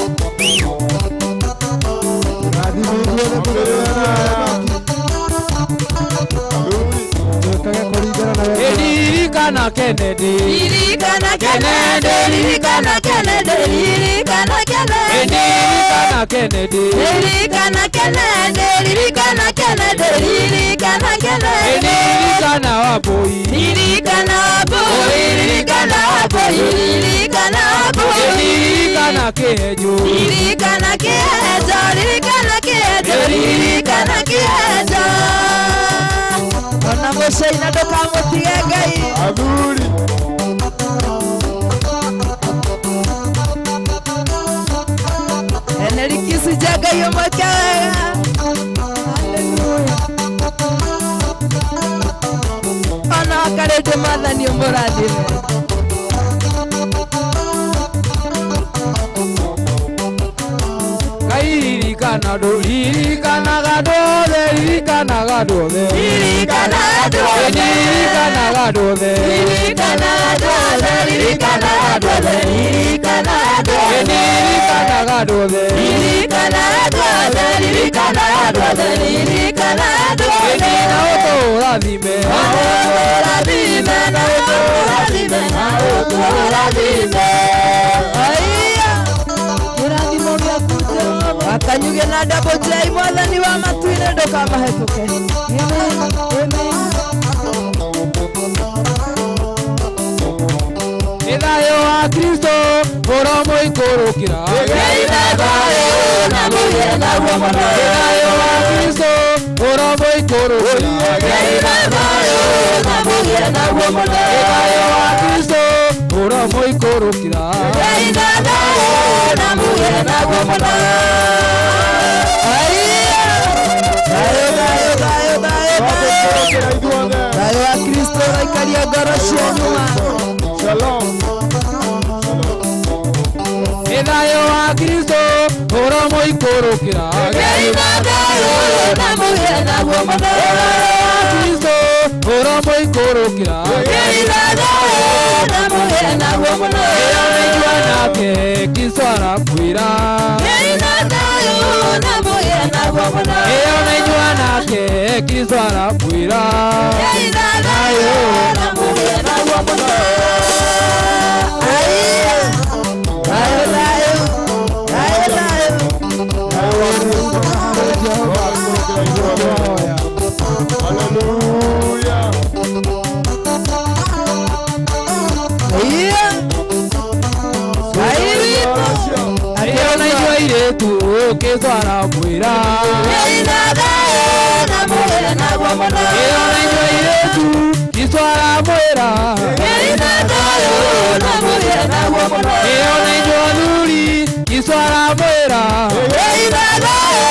[SPEAKER 2] Ririkana Kennedy.
[SPEAKER 1] Ririkana Kennedy. Ririkana Kennedy. Ririkana Kennedy.
[SPEAKER 2] Ririkana Kennedy.
[SPEAKER 1] Ririkana Kennedy. Ririkana Kennedy. Ririkana Kennedy.
[SPEAKER 2] Ririkana Wambui.
[SPEAKER 1] Ririkana Wambui. Ririkana Wambui. Ririkana Wambui.
[SPEAKER 2] Ririkana Kĩhenjo.
[SPEAKER 1] Ririkana Kĩhenjo. Ririkana Kĩhenjo. Ririkana Kĩhenjo. Ona mũcaina ndũkamũtige Ngai.
[SPEAKER 3] Athuri.
[SPEAKER 1] Enerikisu jaga yomaka wega. Haleluya. Ona wakarete mathani ũmũrathime.
[SPEAKER 2] Ngai ririkana andũ. Ririkanaga andũ othe. Ririkanaga andũ othe.
[SPEAKER 1] Ririkanaga andũ othe.
[SPEAKER 2] Ririkanaga andũ othe.
[SPEAKER 1] Ririkanaga andũ othe. Ririkanaga andũ othe. Ririkanaga andũ othe.
[SPEAKER 2] Ririkanaga andũ othe.
[SPEAKER 1] Ririkanaga andũ othe. Ririkanaga andũ othe. Ririkanaga andũ othe.
[SPEAKER 2] Na ũtũrathime.
[SPEAKER 1] Na ũtũrathime. Na ũtũrathime. Na ũtũrathime. Aiya. Kĩrathimo gĩaku Jehova. Akanyuge na double J mwathani wa matu-inĩ ndũkamahĩtũke. Amen. Amen.
[SPEAKER 2] Nĩ thayũ wa Kristo ũromũikũrũkĩra.
[SPEAKER 1] Ngai na thayũ na mũgĩe naguo mũno.
[SPEAKER 2] Nĩ thayũ wa Kristo ũromũikũrũkĩra.
[SPEAKER 1] Ngai na thayũ na mũgĩe naguo mũno.
[SPEAKER 2] Nĩ thayũ wa Kristo ũromũikũrũkĩra.
[SPEAKER 1] Ngai na thayũ na mũgĩe naguo mũno. Thayũ, thayũ, thayũ, thayũ, thayũ. Thayũ wa Kristo ũroikaria ngoro cianyu.
[SPEAKER 3] Shalom.
[SPEAKER 2] Nĩ thayũ wa Kristo ũromũikũrũkĩra.
[SPEAKER 1] Ngai na thayũ na mũgĩe naguo mũno.
[SPEAKER 2] Nĩ thayũ wa Kristo ũromũikũrũkĩra.
[SPEAKER 1] Ngai na thayũ na mũgĩe naguo mũno.
[SPEAKER 2] Ĩyo nĩnyua nake Kristo arakwĩra.
[SPEAKER 1] Ngai na thayũ na mũgĩe naguo mũno.
[SPEAKER 2] Ĩyo nĩnyua nake Kristo arakwĩra.
[SPEAKER 1] Ngai na thayũ na mũgĩe naguo mũno. Aiya. Thayũ, thayũ, thayũ, thayũ.
[SPEAKER 3] Hallelujah.
[SPEAKER 1] Aiya. Ngai witũ.
[SPEAKER 2] Ĩyo nĩnyua airĩtu Kristo arakwĩra.
[SPEAKER 1] Ngai na thayũ na mũgĩe naguo mũno.
[SPEAKER 2] Ĩyo nĩnyua airĩtu Kristo aramwĩra.
[SPEAKER 1] Ngai na thayũ na mũgĩe naguo mũno.
[SPEAKER 2] Ĩyo nĩnyua athuri Kristo aramwĩra.
[SPEAKER 1] Ngai na thayũ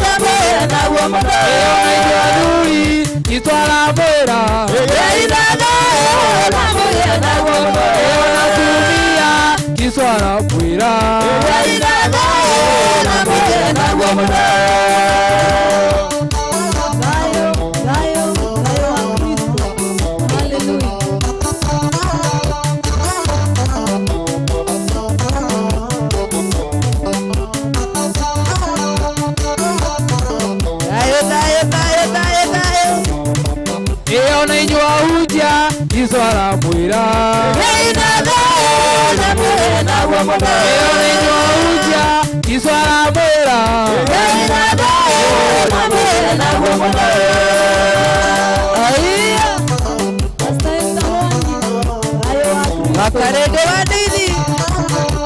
[SPEAKER 1] na mũgĩe naguo mũno.
[SPEAKER 2] Ĩyo nĩnyua athuri Kristo aramwĩra.
[SPEAKER 1] Ngai na thayũ na mũgĩe naguo mũno.
[SPEAKER 2] Ĩyo na atumia Kristo arakwĩra.
[SPEAKER 1] Ngai na thayũ na mũgĩe naguo mũno. Thayũ, thayũ, thayũ wa Kristo. Haleluya. Thayũ, thayũ, thayũ, thayũ, thayũ.
[SPEAKER 2] Ĩyo nĩnyua ahunjia Kristo aramwĩra.
[SPEAKER 1] Ngai na thayũ na mũgĩe naguo mũno.
[SPEAKER 2] Ĩyo nĩnyua ahunjia Kristo aramwĩra.
[SPEAKER 1] Ngai na thayũ na mũgĩe naguo mũno. Aiya. Wakarende wa ndeithi.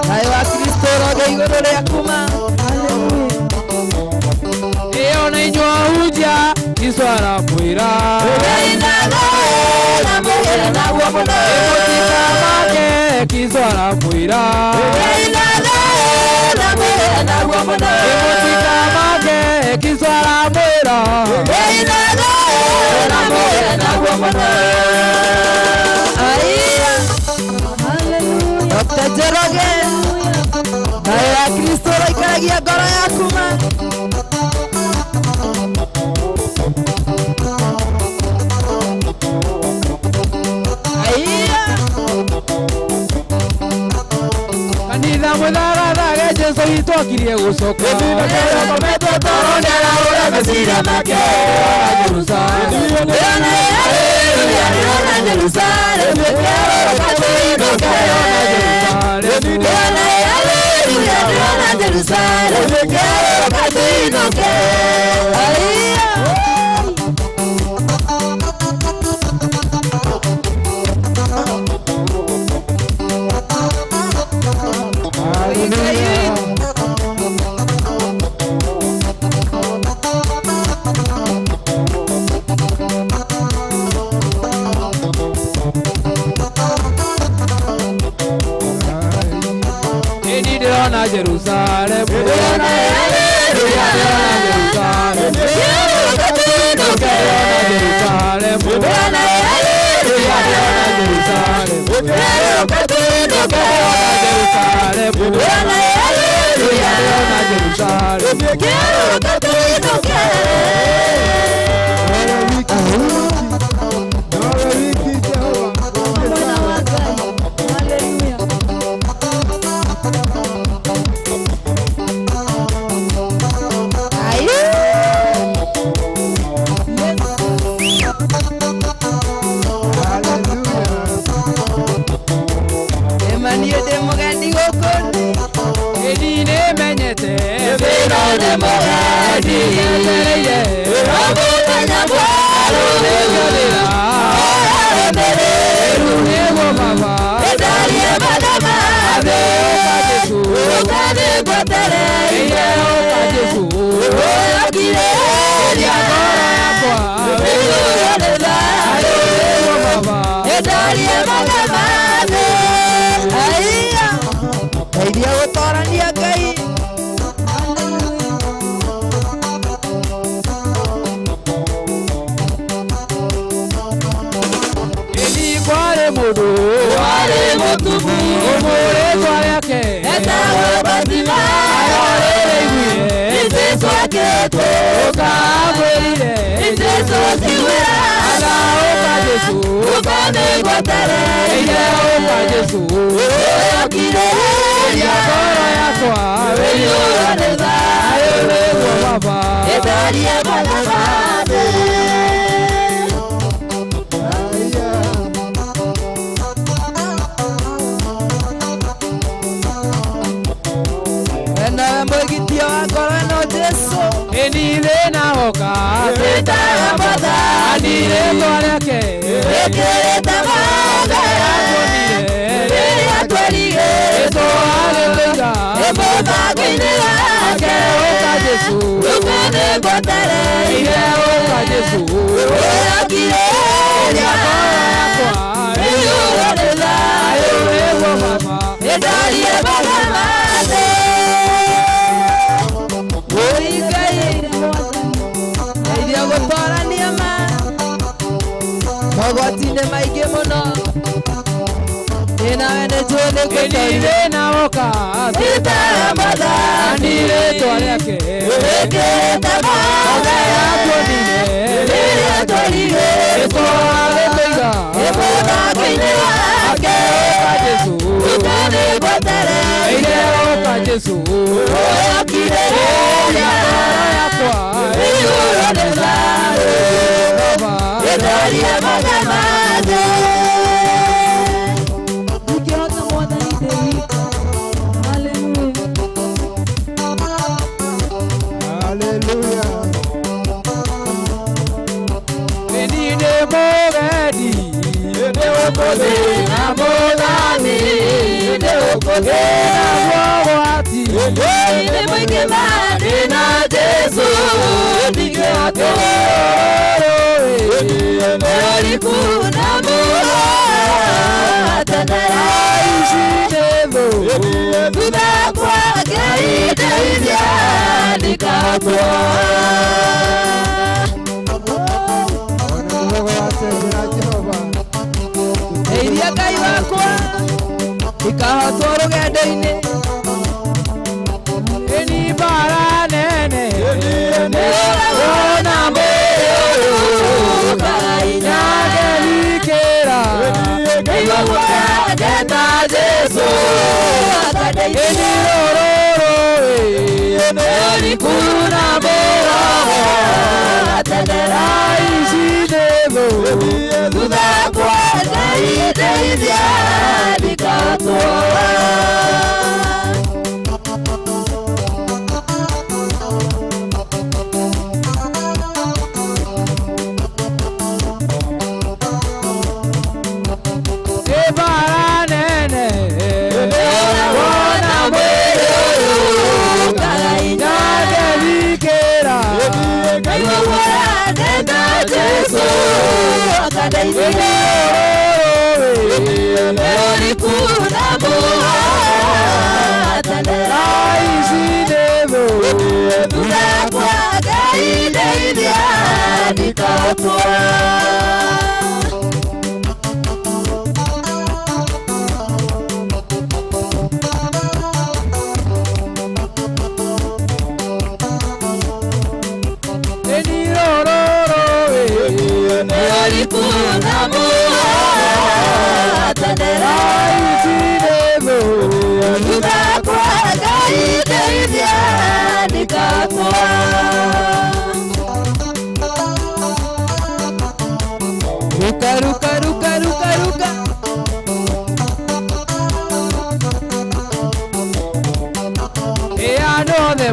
[SPEAKER 1] Thayũ wa Kristo ũrogĩa igũrũ rĩaku ma. Haleluya.
[SPEAKER 2] Ĩyo nĩnyua ahunjia kiswara mwira Imutika make kiswara mwira Imutika make kiswara mwira
[SPEAKER 1] Dr. Njoroge Dayo ya Kristo roikaragia ngoro yaku ma
[SPEAKER 2] Kanitha muthagathaga Jesu witũ akirie gũcoka
[SPEAKER 8] Kometwo toro nĩarahũra meciria make
[SPEAKER 2] Jerusalemu
[SPEAKER 8] Nĩona Jerusalemu Katuinũke Nĩona Jerusalemu Katuinũke
[SPEAKER 2] Ndirona Jerusalemu Ndirona Jerusalemu Ndirona
[SPEAKER 1] Ni mwingi mani na Jesu Nigate Nori kuna mua Tandara Ishinevo Tuda kwa Geide India Nikatwa Eiria Ngai wakwa Ikahotwo rũgendo-inĩ Eni bara nene Ona mwĩyũ Ngai nyagelikĩra Nĩguo gũkageta Jesu Eni rũrũrũ Eni kuna mũroho Atendera ici nĩthũ Thutha kwa Ngai ndeithia Ndikatwo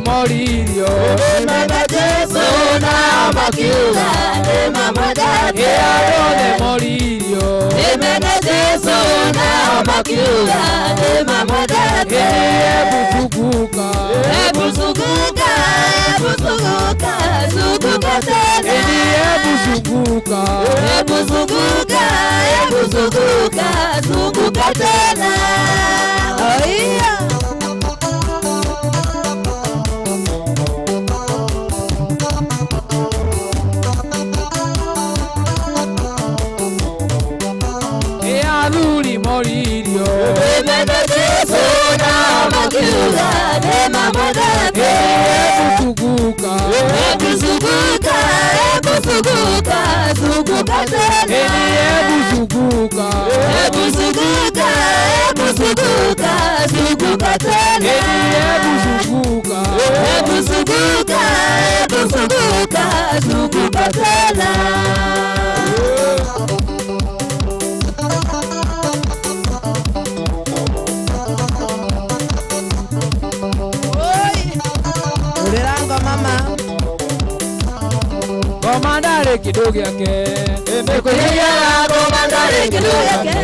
[SPEAKER 1] Moririo Emana Jesu na makiuga Emamodate Eano de Moririo Emana Jesu na makiuga Emamodate Ebusukuka Ebusukuka Ebusukuka Sukuka tena Ebusukuka Ebusukuka Ebusukuka Sukuka tena Oia Moririo Emana Jesu na makiuga Emamodate Ebusukuka Ebusukuka Ebusukuka Sukuka tena Ebusukuka Ebusukuka Ebusukuka Sukuka tena Ebusukuka Ebusukuka Ebusukuka Sukuka tena Komandare kidogo yake Nikuia komandare kidogo yake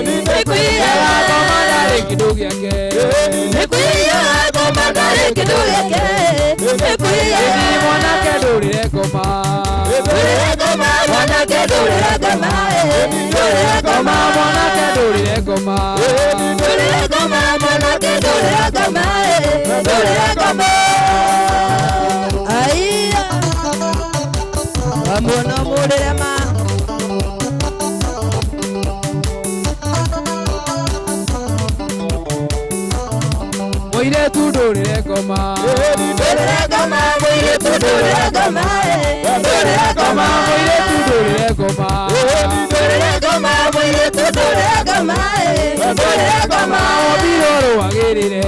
[SPEAKER 1] Nikuia komandare kidogo yake Nikuia komandare kidogo yake Nikuia mwanake dorire koma Dorire koma mwanake dorire koma Dorire koma mwanake dorire koma Dorire koma mwanake dorire koma Dorire koma Aiya Ambono murema Moire tu dorire koma Dorire koma moire tu dorire koma Dorire koma moire tu dorire koma Dorire koma moire tu dorire koma Dorire koma obiroro wagirire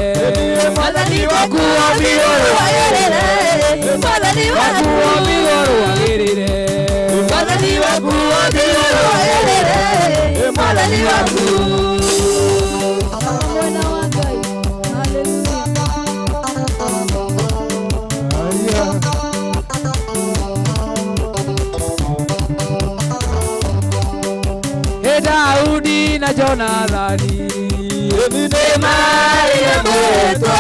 [SPEAKER 1] Madani waku obiroro wagirire Madani waku obiroro wagirire Madani waku obiroro wagirire Madani waku Mwana wangai Daudi na Jonathani Ene Maria mwetwa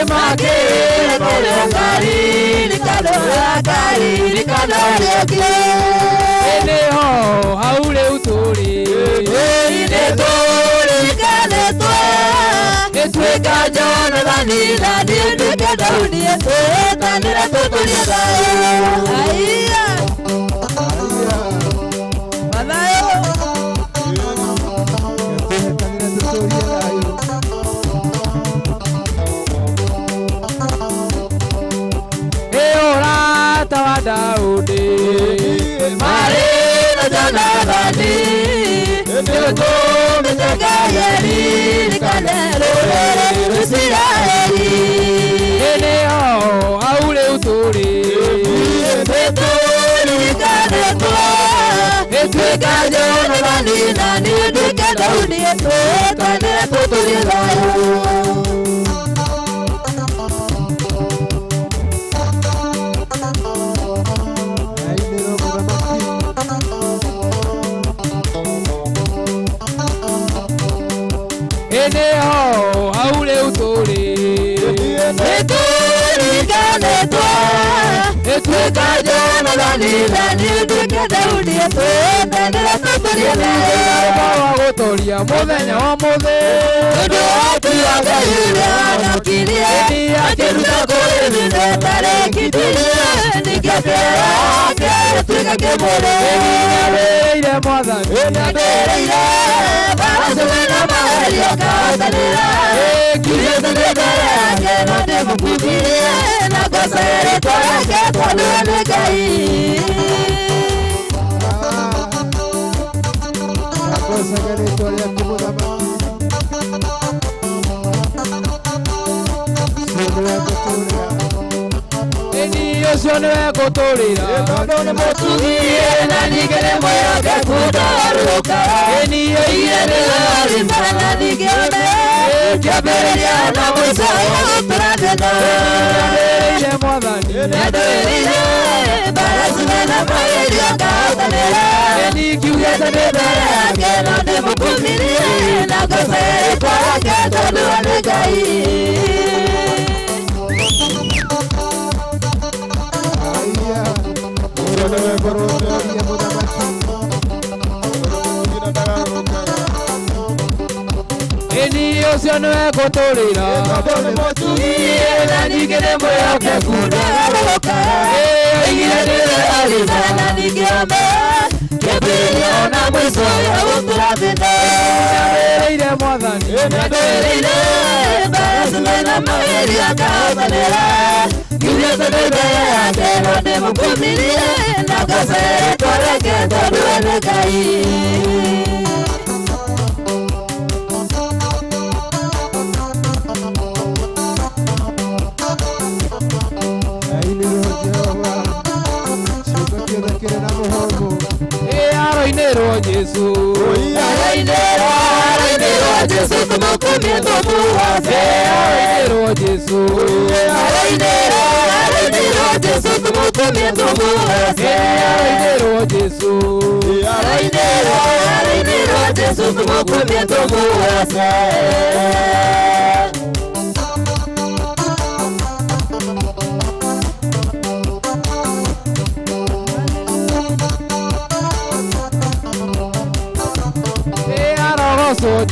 [SPEAKER 2] Makere kore kari nikado leke ene ho haule uturi ene turi kane twa etwe kajona dani etwe daudi etwe tanira tuturi da aiya malayo Daudi Marina Janabani Nyoto Mitagayari Nikanelo Usirayari Eneo Aule Uturi Eturi Nikaneto Etui Kajona Vanina Nidika Daudi Etui Kaneto Turilayo Eneo haule uturi eturi kanetwa etwe kajona dani etwe daudi etwe tanira tuturiana wa gotoria muthenya wa muthe ndu atuya gayira nakiria ni akiruta kore nde tare kitiria nikapera atwe kemore ile mwathani ile barasuna maria katanira kirieta ndara keno de mukudiria na kasere toke twaluane kai cosa che le storie a come da io sono cotorira non potugie nani che ne muoio che cudaruca e io nella rimana di che aberia na moisa operata le modani ne dove barasuna maria catanera e ni chiusa de che non devo punire la cosa è qua che tolone gai Io sono cotorira non posso dire di che ne muoio che cura e io ne la di che brilla una moisa operata e modani e barasuna maria catanera io che non devo punire la casa è quella che tolone kai Arainero Jesu Arainero Jesu como comiendo buase Arainero Jesu Arainero Jesu como comiendo buase Arainero Jesu Arainero Jesu como comiendo buase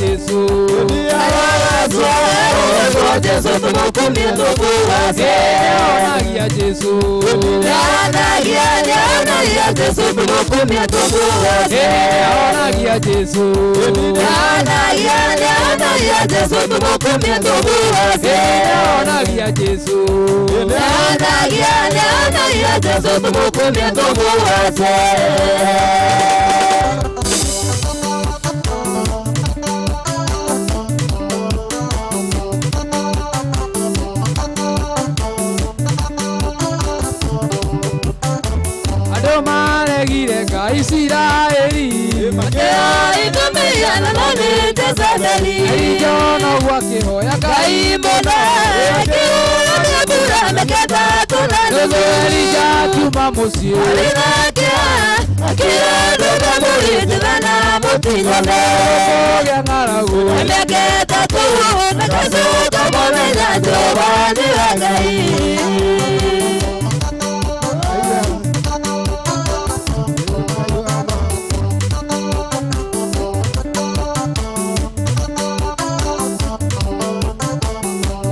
[SPEAKER 2] Jesu Jesu como comiendo buase Anagia Jesu Anagia Jesu como comiendo buase Anagia Jesu Anagia Jesu como comiendo buase Anagia Jesu Anagia Jesu como comiendo buase Israeli Makea itumia na nani tezadeli Ijono wakihoya kaimona Akiuna mekura meketa tunani Nuzeli jatuma musio Alinakea Akira duka muri tizana mutinyone Okoge ngaragu Meketa tuhu
[SPEAKER 8] Ndakazuka mwamenya jobani wagai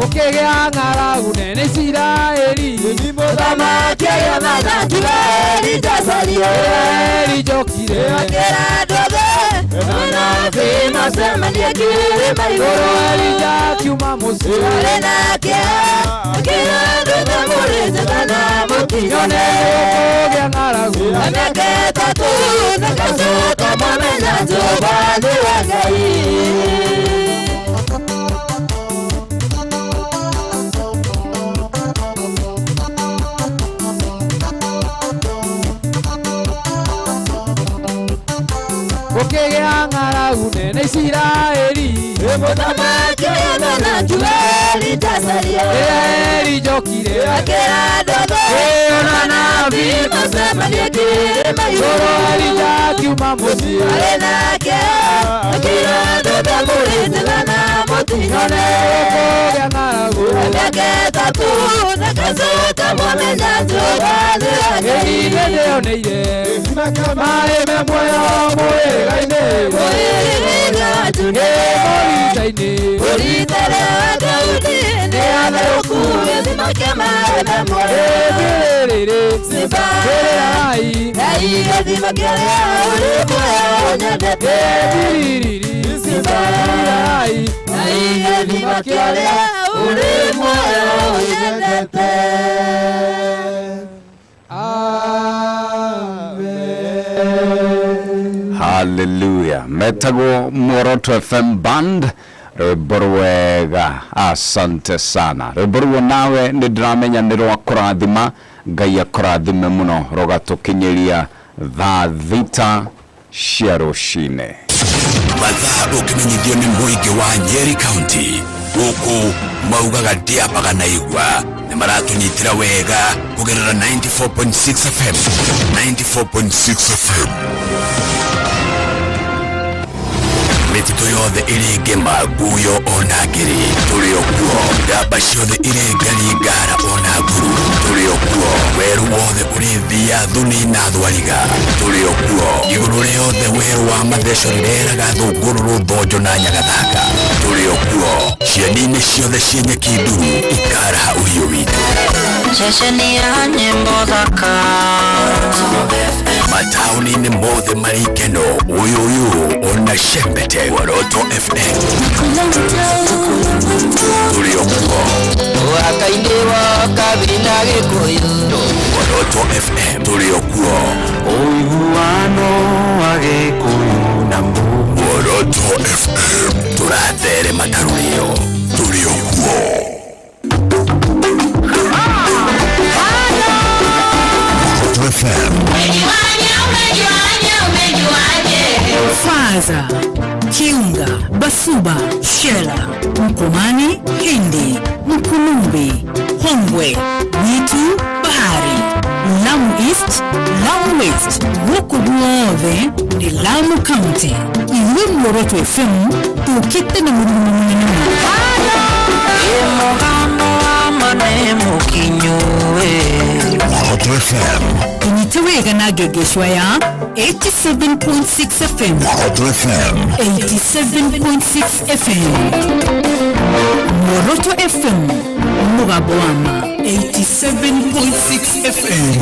[SPEAKER 2] Okegea ng'aragu nene Isiraeli
[SPEAKER 8] Mũthamaki agĩathana Isiraeli ndacario
[SPEAKER 2] rijokire
[SPEAKER 8] akĩra andũ othe anabii macemanie kĩrĩma igũrũ
[SPEAKER 2] Elija akiuma mũciĩ
[SPEAKER 8] arĩ na kĩeha akĩra andũ othe mũrĩte kana mũtinyone
[SPEAKER 2] okegea ng'aragu
[SPEAKER 8] na mĩaka ĩtatũ ndakacoka mwamenya Jehova nĩwe Ngai
[SPEAKER 2] Okegea ng'aragu nene Isiraeli
[SPEAKER 8] Mũthamaki agĩathana Isiraeli ndacario
[SPEAKER 2] rijokire
[SPEAKER 8] akĩra andũ othe anabii macemanie kĩrĩma igũrũ
[SPEAKER 2] Elija akiuma mũciĩ
[SPEAKER 8] arĩ na kĩeha akĩra andũ othe mũrĩte kana mũtinyone
[SPEAKER 2] okegea ng'aragu
[SPEAKER 8] na mĩaka ĩtatũ ndakacoka mwamenya Jehova nĩwe Ngai
[SPEAKER 2] nĩndĩoneire maĩ me muoyo mũhĩrĩga-inĩ
[SPEAKER 8] mũhĩrĩga wa Juda
[SPEAKER 2] mũrita-inĩ
[SPEAKER 8] ũritare wa Daudi nĩ atherũku gĩthima kĩa maĩ me muoyo
[SPEAKER 2] rĩrĩ
[SPEAKER 8] Simba Ngai gĩthima kĩrĩa ũrĩ muoyo nyendete
[SPEAKER 2] Simba
[SPEAKER 8] Ngai gĩthima kĩrĩa ũrĩ muoyo nyendete
[SPEAKER 4] Hallelujah. Metago Muoroto FM Band. Rwega. Asante sana. Rwega nawe ni dramenya ni rwa kurathima. Gaya kurathime muno. Roga tukinyeria thaa thita cia rucine.
[SPEAKER 5] Mathaa ukimenyithio ni muingi wa Nyeri County. Guku maugaga ndiabaga na igwa. Ni maratunyitira wega kugerera 94.6 FM. 94.6 FM. Mĩtitũ yothe ĩrĩ ngema nguyo ona ngiri tũrĩ okuo ndamba ciothe irĩ ngari ngara ona nguru tũrĩ okuo weru wothe ũrĩ thia thuni na thwariga tũrĩ okuo igũrũ rĩothe weru wa matheco rĩreraga thũngũrũrũ thonjo na nyagathanga tũrĩ okuo cieni-inĩ ciothe ciĩ nyeki nduru ikaraha ũhiũ witũ
[SPEAKER 8] ceceni ya nyĩmbo thaka
[SPEAKER 5] mataũni-inĩ mothe marĩ ikeno ũyũ ona cembete Muoroto FM tũrĩ okuo
[SPEAKER 8] waka-inĩ wa kabina gĩkũyũ
[SPEAKER 5] Muoroto FM tũrĩ okuo
[SPEAKER 8] ũiguano wa gĩkũyũ na
[SPEAKER 5] Muoroto FM tũratherema ta rũrĩo tũrĩ okuo
[SPEAKER 8] FM
[SPEAKER 15] Faza, Kiunga, Basuba, Shela, Mkomani, Hindi, Mkulumbi, Hongwe, Witu, Bahari, Lamu East, Lamu West, huku guothe ni Lamu County. Iwe Muoroto FM, tukite na murumuni
[SPEAKER 8] manemo kinyuwe
[SPEAKER 5] Muoroto FM
[SPEAKER 15] Initewega na gegeshwa ya 87.6 FM
[SPEAKER 5] Muoroto FM
[SPEAKER 15] 87.6 FM Muoroto FM Mugabwama 87.6 FM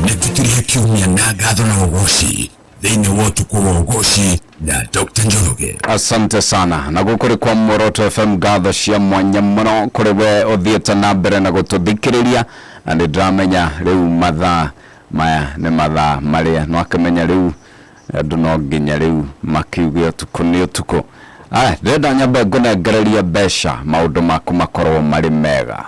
[SPEAKER 5] Netutirie kiumia na gatho na Ûgooci thĩinĩ wa Ûtukû wa Ûgooci na Dr. Njoroge.
[SPEAKER 4] Asante sana na gukuri kwa Muoroto FM gatho cia mwanya muno kuri we uthiĩte na mbere na gututhikiriria na nĩ ndamenya rĩu mathaa maya nĩ mathaa marĩa no akamenya rĩu andũ no nginya rĩu makiuge ũtukũ nĩ ũtukũ. Ndĩrenda nyambe ngũnengereria mbeca maũndũ maku makorwo marĩ mega.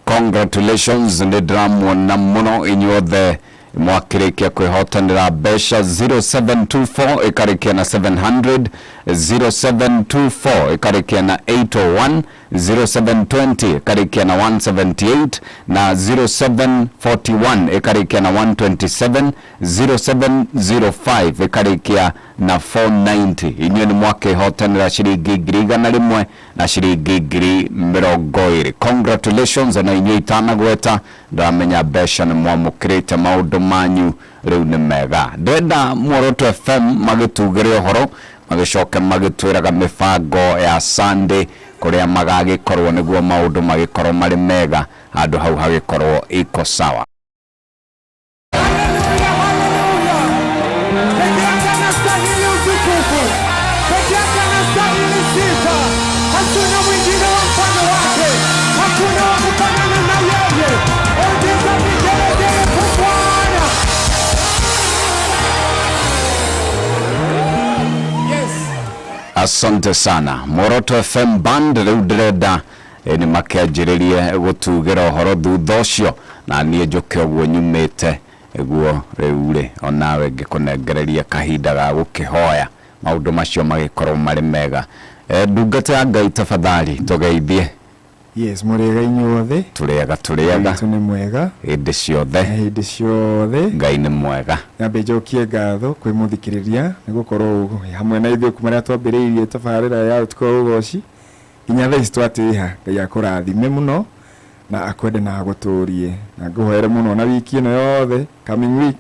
[SPEAKER 4] Congratulations nĩ ndĩramuona mũno inyuothe mwakirikia kwihotanira mbeca 0724 ikarikia na 700 0724 ikarikia na 801 0720 ikarikia na 178 na 0741 ikarikia na 127 0705 ikarikia na 490 inyo ni mwake hotenera shiringi ngiri igana rimwe na shiringi ngiri mirongo iri. Congratulations na inyo itanagweta ndamenya besha ni mwamukirite maundu manyu riu ni mega. Ndenda Muoroto FM magitugire horo magicoke magitwiraga mifango ya Sunday kuria magagikorwo niguo maundu magikorwo mari mega handu hau hagikorwo iko sawa. Asante sana. Muoroto FM band riu ndirenda ni makianjiririe gutugira horo thutha ucio na nie njuke ogwo nyumite eguo riu onawe ngikunengereria kahinda ga gukihoya maundu macio magikorwo mari mega. Ndungata ya Ngai tafadhali tugeithie.
[SPEAKER 3] Yes, murega inyuothe
[SPEAKER 4] turiaga
[SPEAKER 3] tuni mwega
[SPEAKER 4] hindi ciothe Ngai ni mwega.
[SPEAKER 3] Nyambe njokie ngatho kwi muthikiriria nigukorwo hamwe na ithuĩ kuma rĩa twambĩrĩirie tabarĩra ya Ûtukû Ûgooci inya thaa ici twatĩha Ngai akũrathime muno na akwende na agũtũrie na ngũhoere muno na wiki ĩno yothe coming week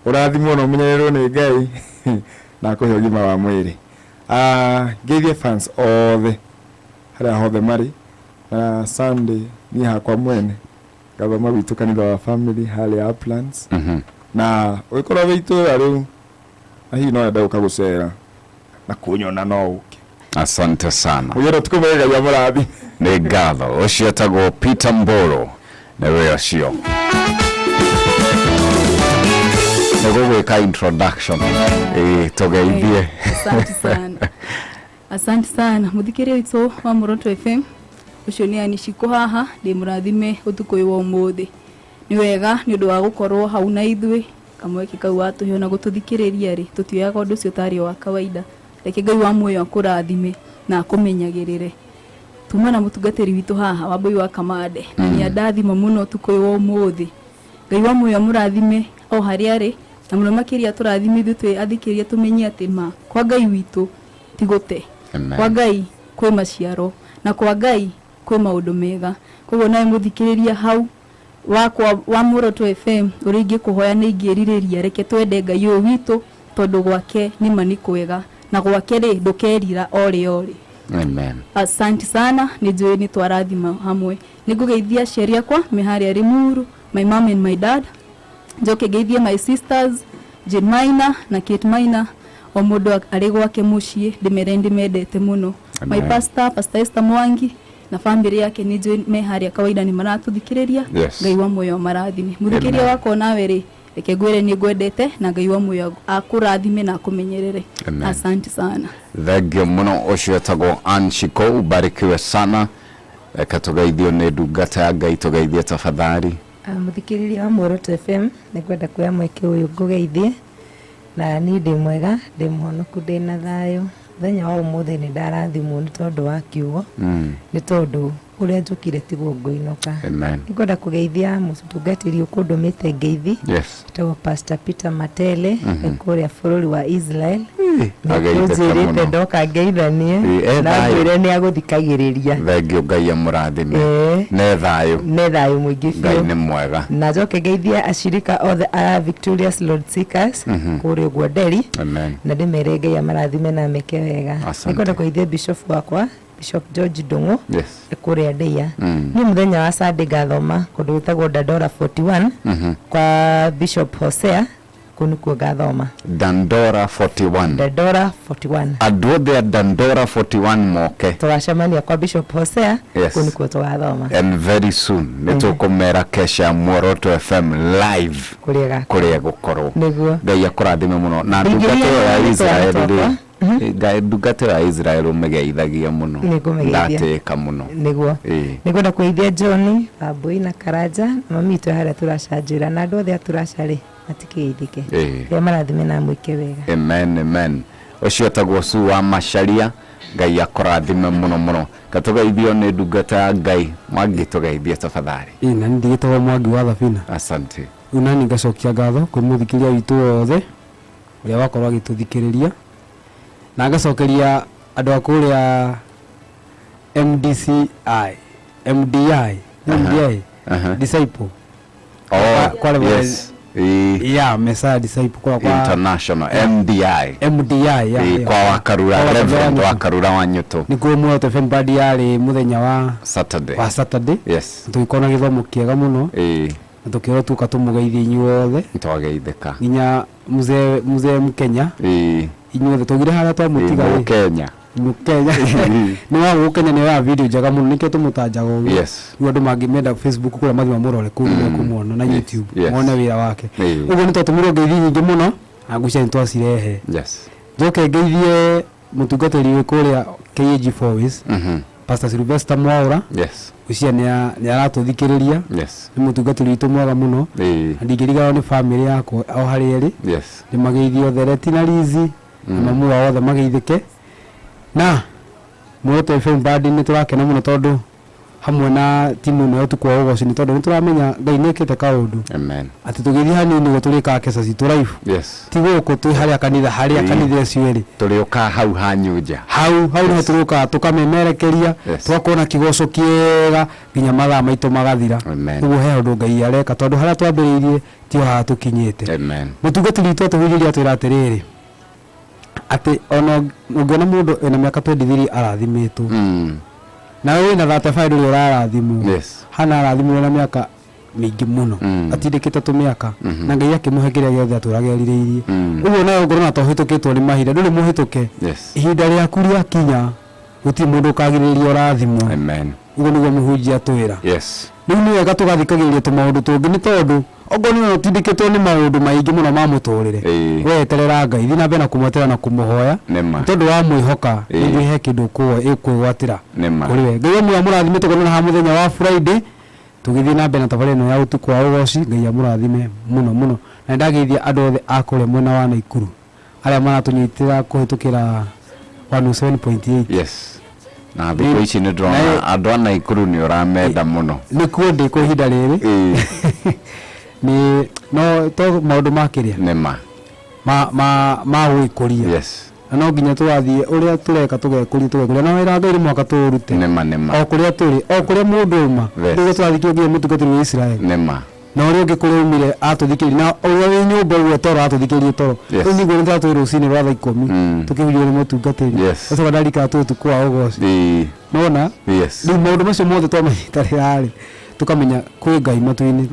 [SPEAKER 3] ũrathimwo na ũmenyererwo nĩ Ngai na akũhe ũgima wa mwĩrĩ. Ngeithie fans othe harĩa hothe marĩ Sunday ni hakwa mwene gabama witu kanitha wa family hali Uplands na uikora witu riu na hi no enda ukagusera na kunyona no uke.
[SPEAKER 4] Asante sana.
[SPEAKER 3] Uyero tukumega ya murabi
[SPEAKER 4] ni gatho ucio tago Peter Mboro na we acio Njoroge ka introduction togeithie.
[SPEAKER 16] Asante sana. Asante sana muthikire wito wa Muoroto FM ucio ni anishiko haha ndi murathime Ûtukû wa umuthi ni wega ni undu wa gukorwo hau na ithui kamweke kau watuhe na gututhikiriria ri tutioyaga undu ucio tari wa kawaida reke Ngai wa muoyo akurathime na akumenyagirire tumana mutungatiri witu haha Wambui wa Kamande ni ndathima muno Ûtukû wa umuthi Ngai wa muoyo murathime o haria ri na muno makiria turathime twi athikiria tumenye atima kwa Ngai witu tigute kwa Ngai kwi maciaro na kwa Ngai kwi maundu mega koguo nae muthikiriria hau wa Muoroto FM uringi kuhoya ni ingiririria reke twende Ngai uyu witu tondu gwake ni mani kwega na gwake ri ndukerira ori
[SPEAKER 4] amen.
[SPEAKER 16] Asante sana ni njui ni twarathima hamwe nigugeithia sheria kwa mihari ari Muru my mom and my dad njoke geithia my sisters Jane Maina na Kate Maina o mundu ari gwake mucii ndimerendi mendete muno my pastor Esther Mwangi na family yake ni njui mehari kawaida ni maratuthikiriria Ngai wa muoyo marathime muthikiria wako nawe ri reke gwire ni gwendete na Ngai wa muoyo akurathime na akumenyerere. Asante sana.
[SPEAKER 4] Thengio muno ucio tago Anshiko ubarikiwe sana. Katugeithio ni ndungata ya Ngai tugeithie tafadhali.
[SPEAKER 17] Muthikiriria wa Muoroto FM nikwenda kuya mweke uyu ngugeithie na ni ndi mwega ndi muhonoku ndi na thayo thenya wa umuthi ni ndarathimwo ni tondu wa kiugo ni tondu uria njukire tiguo nguinoka. Nikwenda kugeithia mutungatiri ukundumite ngeithi to Pastor Peter Matele kuria bururi wa Israel ageithi ndoka ngeithanie na ngwire ni aguthikagiriria.
[SPEAKER 4] Thengio Ngai amurathime ne thayo mwingi biu ni mwega
[SPEAKER 17] na njoke ngeithia ashirika othe a Victorious Lord Seekers kuria Gwanderi na ndimere Ngai amarathime na meke wega. Nikwenda kugeithia bishop wakwa Bishop George Dongo kuria Ndeia ni muthenya wa Sunday gathoma kundu witagwo Dandora 41 kwa Bishop Hosea kunu kwa gathoma
[SPEAKER 4] Dandora 41 adwothe Dandora 41 moke
[SPEAKER 17] twacemania kwa Bishop Hosea kunu kwa twathoma
[SPEAKER 4] and very soon nitukumera kesha Muoroto FM live kuria gukorwo Ngai akurathime muno na ndungata ya Israel ndungata ya Israel umegeithagia muno ndateka muno
[SPEAKER 17] nigwenda kuithia John Wambui na Karanja na mami tu haria turacajira na andu othe turacari atigeithike marathime na mwike wega.
[SPEAKER 4] Amen. ucio tagwo Su wa Macharia Ngai akorathime muno muno katugeithio ni ndungata ya Ngai mwangitugeithia tafadhali
[SPEAKER 18] na ndigitwo Mwangi wa Thabina
[SPEAKER 4] asante
[SPEAKER 18] unani ngacokia ngatho kwĩ mũthikĩria witũ wothe ũrĩa wakorwo agĩtũthikĩrĩria na ngacokeria andũ a kũrĩa MDI disciple
[SPEAKER 4] yes
[SPEAKER 18] Mesa disciple kwa
[SPEAKER 4] international MDI kwa wakarura reverend wakarura wa Nyuto
[SPEAKER 18] nikuo Muoroto FM band yari muthenya wa Saturday
[SPEAKER 4] yes
[SPEAKER 18] tukikona githomo kiega muno tukiro tuka tumugeithia inyuothe
[SPEAKER 4] twageitheka
[SPEAKER 18] nginya Mzee Mkenya inyuothe tugire haria twamutiga
[SPEAKER 4] Kenya
[SPEAKER 18] ni wa Kenya ni wa video jaga muno nikio tumutanjaga ugu
[SPEAKER 4] yes
[SPEAKER 18] andu mangimenda Facebook kula mathima murore kuri kumuona na YouTube muone wira wake ugu ni twatumiro ngeithi nyingi muno agucia ntwasirehe
[SPEAKER 4] yes
[SPEAKER 18] joke ngeithie mutungatiri wi kuria KG Force Pastor Sylvester Mwaura
[SPEAKER 4] yes
[SPEAKER 18] ucia ni aratuthikiriria
[SPEAKER 4] yes
[SPEAKER 18] ni mutungatiri witu mwega muno ndigiriga ni family yako au hari eri
[SPEAKER 4] yes
[SPEAKER 18] ni mageithio thereti na Lizi na mamu wa othe mageithike na Muoroto FM band ni turakena muno tondu hamwe na timu no Ûtukû wa Ûgooci ni tondu ni turamenya Ngai nekete kaundu
[SPEAKER 4] amen
[SPEAKER 18] ati tugithi hanini gutulika kesa citu live
[SPEAKER 4] yes
[SPEAKER 18] tiguko tu haria kanitha ciweri
[SPEAKER 4] tulioka hau hanyuja
[SPEAKER 18] hau no turuka tukamemerekeria twakona kigoco kiega nginya mathaa maitu magathira ugu he undu Ngai areka tondu haria twambiriirie ti ha tukinyite
[SPEAKER 4] amen
[SPEAKER 18] mutungatiri witu tuhigiria twira atiriri ati ono ungiona mundu ena miaka 23 arathimitwo na wewe na 35 uri urarathimu hana arathimu na miaka mingi muno atindikite tu miaka na Ngai akimuhekeria giothe aturageririirie uguo nayo ngorona tohitukitwo ni mahinda nduri muhituke ihinda ria kuria kinya guti mundu kagiriria urathimu
[SPEAKER 4] amen
[SPEAKER 18] uguo niguo muhunjia twira
[SPEAKER 4] ni
[SPEAKER 18] wega tugathikagiriria tumaundu tungi ni tondu ogoni no tindikitwo ni maundu maingi muno ma muturire weterera Ngai thina bena kumwetera na kumuhoya tondu wa mwihoka ni he kindu ikwigwatira kuri we Ngai amwe amurathimite kona ha muthenya wa Friday tugithi na bena tafari no ya Ûtukû wa Ûgooci Ngai amurathime muno na ndageithia andu othe akure mwena wa Naikuru aria maratunyitira kuhitukira 107.8
[SPEAKER 4] yes na thiku ici ni ndrona andu a Naikuru ni uramenda muno
[SPEAKER 18] ni kuo ndi kuhinda riri ni no to maundu makiria ma gwikuria no nginya twathie uria tureka tugekuria no wira Ngai mwaka turute o kuria turi o kuria mundu uma ndio twathikio nginya mutungatiri wa Israeli na uria ngikurimire atuthikiria na uria wi nyumba uguo toro atuthikirie toro ni ngo nda twi rucini rwa thaa 10 tukihujio ni mutungatiri ucio ndarika Ûtukû wa Ûgooci nona ni maundu macio mothe twamenyitarira tukamenya kwi Ngai matu-ini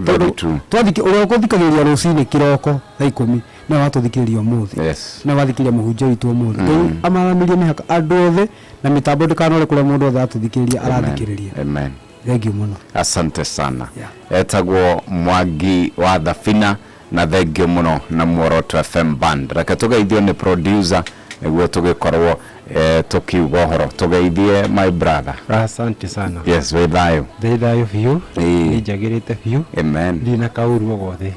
[SPEAKER 18] twathiki uria kuthikagiriria rucini kiroko thaa 10 na watuthikiriria umuthi na wathikiria muhunjia witu umuthi amaramirie mihaka andu othe na mitambo ndikanore kuria mundu othe atuthikiriria arathikiriria
[SPEAKER 4] amen
[SPEAKER 18] thank you muno
[SPEAKER 4] asante sana etagwo Mwangi wa Thabina na thank you muno na Muoroto FM band reke tugeithio ni producer niguo tugikorwo tukiuga horo tugeithie my brother
[SPEAKER 18] asante sana
[SPEAKER 4] yes we thayo
[SPEAKER 18] biu ni jagirite biu
[SPEAKER 4] amen
[SPEAKER 18] ndina kauru ogothe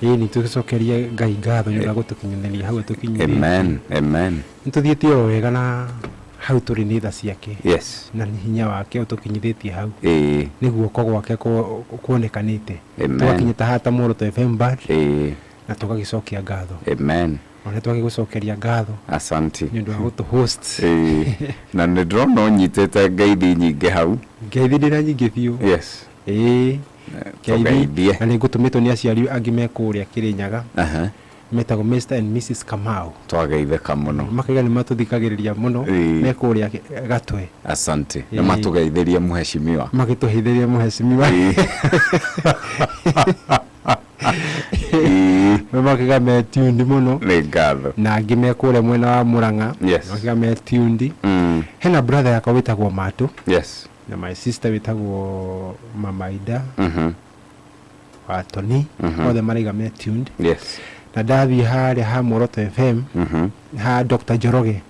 [SPEAKER 18] ni tugicokeria Ngai ngatho ni gutukinyanĩria hau tukinyire
[SPEAKER 4] amen
[SPEAKER 18] nituthiĩte o wega na hau turi ni tha ciake na ni hinya wake utukinyithitie hau ni guoko gwake kuonekanite twakinyita hata Muoroto FM band na tugagicokia ngatho
[SPEAKER 4] amen
[SPEAKER 18] ona twagigucokeria ngatho
[SPEAKER 4] asante
[SPEAKER 18] ni ndu agutu host
[SPEAKER 4] na ni ndrona unyitete ngeithi nyingi hau
[SPEAKER 18] ngeithi ndira nyingi biu ngeithi na nigutumitwo ni aciari angi mekuria Kirinyaga metagwo Mr and Mrs Kamau
[SPEAKER 4] twageitheka muno
[SPEAKER 18] makaiga ni matuthikagiriria muno mekuria Gatwe
[SPEAKER 4] asante na matugeithirie muheshimiwa
[SPEAKER 18] magituheithirie muheshimiwa makiga me tuned muno
[SPEAKER 4] ni ngatho
[SPEAKER 18] na angi mekuria mwena wa Murang'a makiga me tuned hena brother yakwa witagwo Matu na my sister witagwo Mama Ida wa Tony othe mariga me tuned na dathi haria ha Muoroto FM ha Dr. Njoroge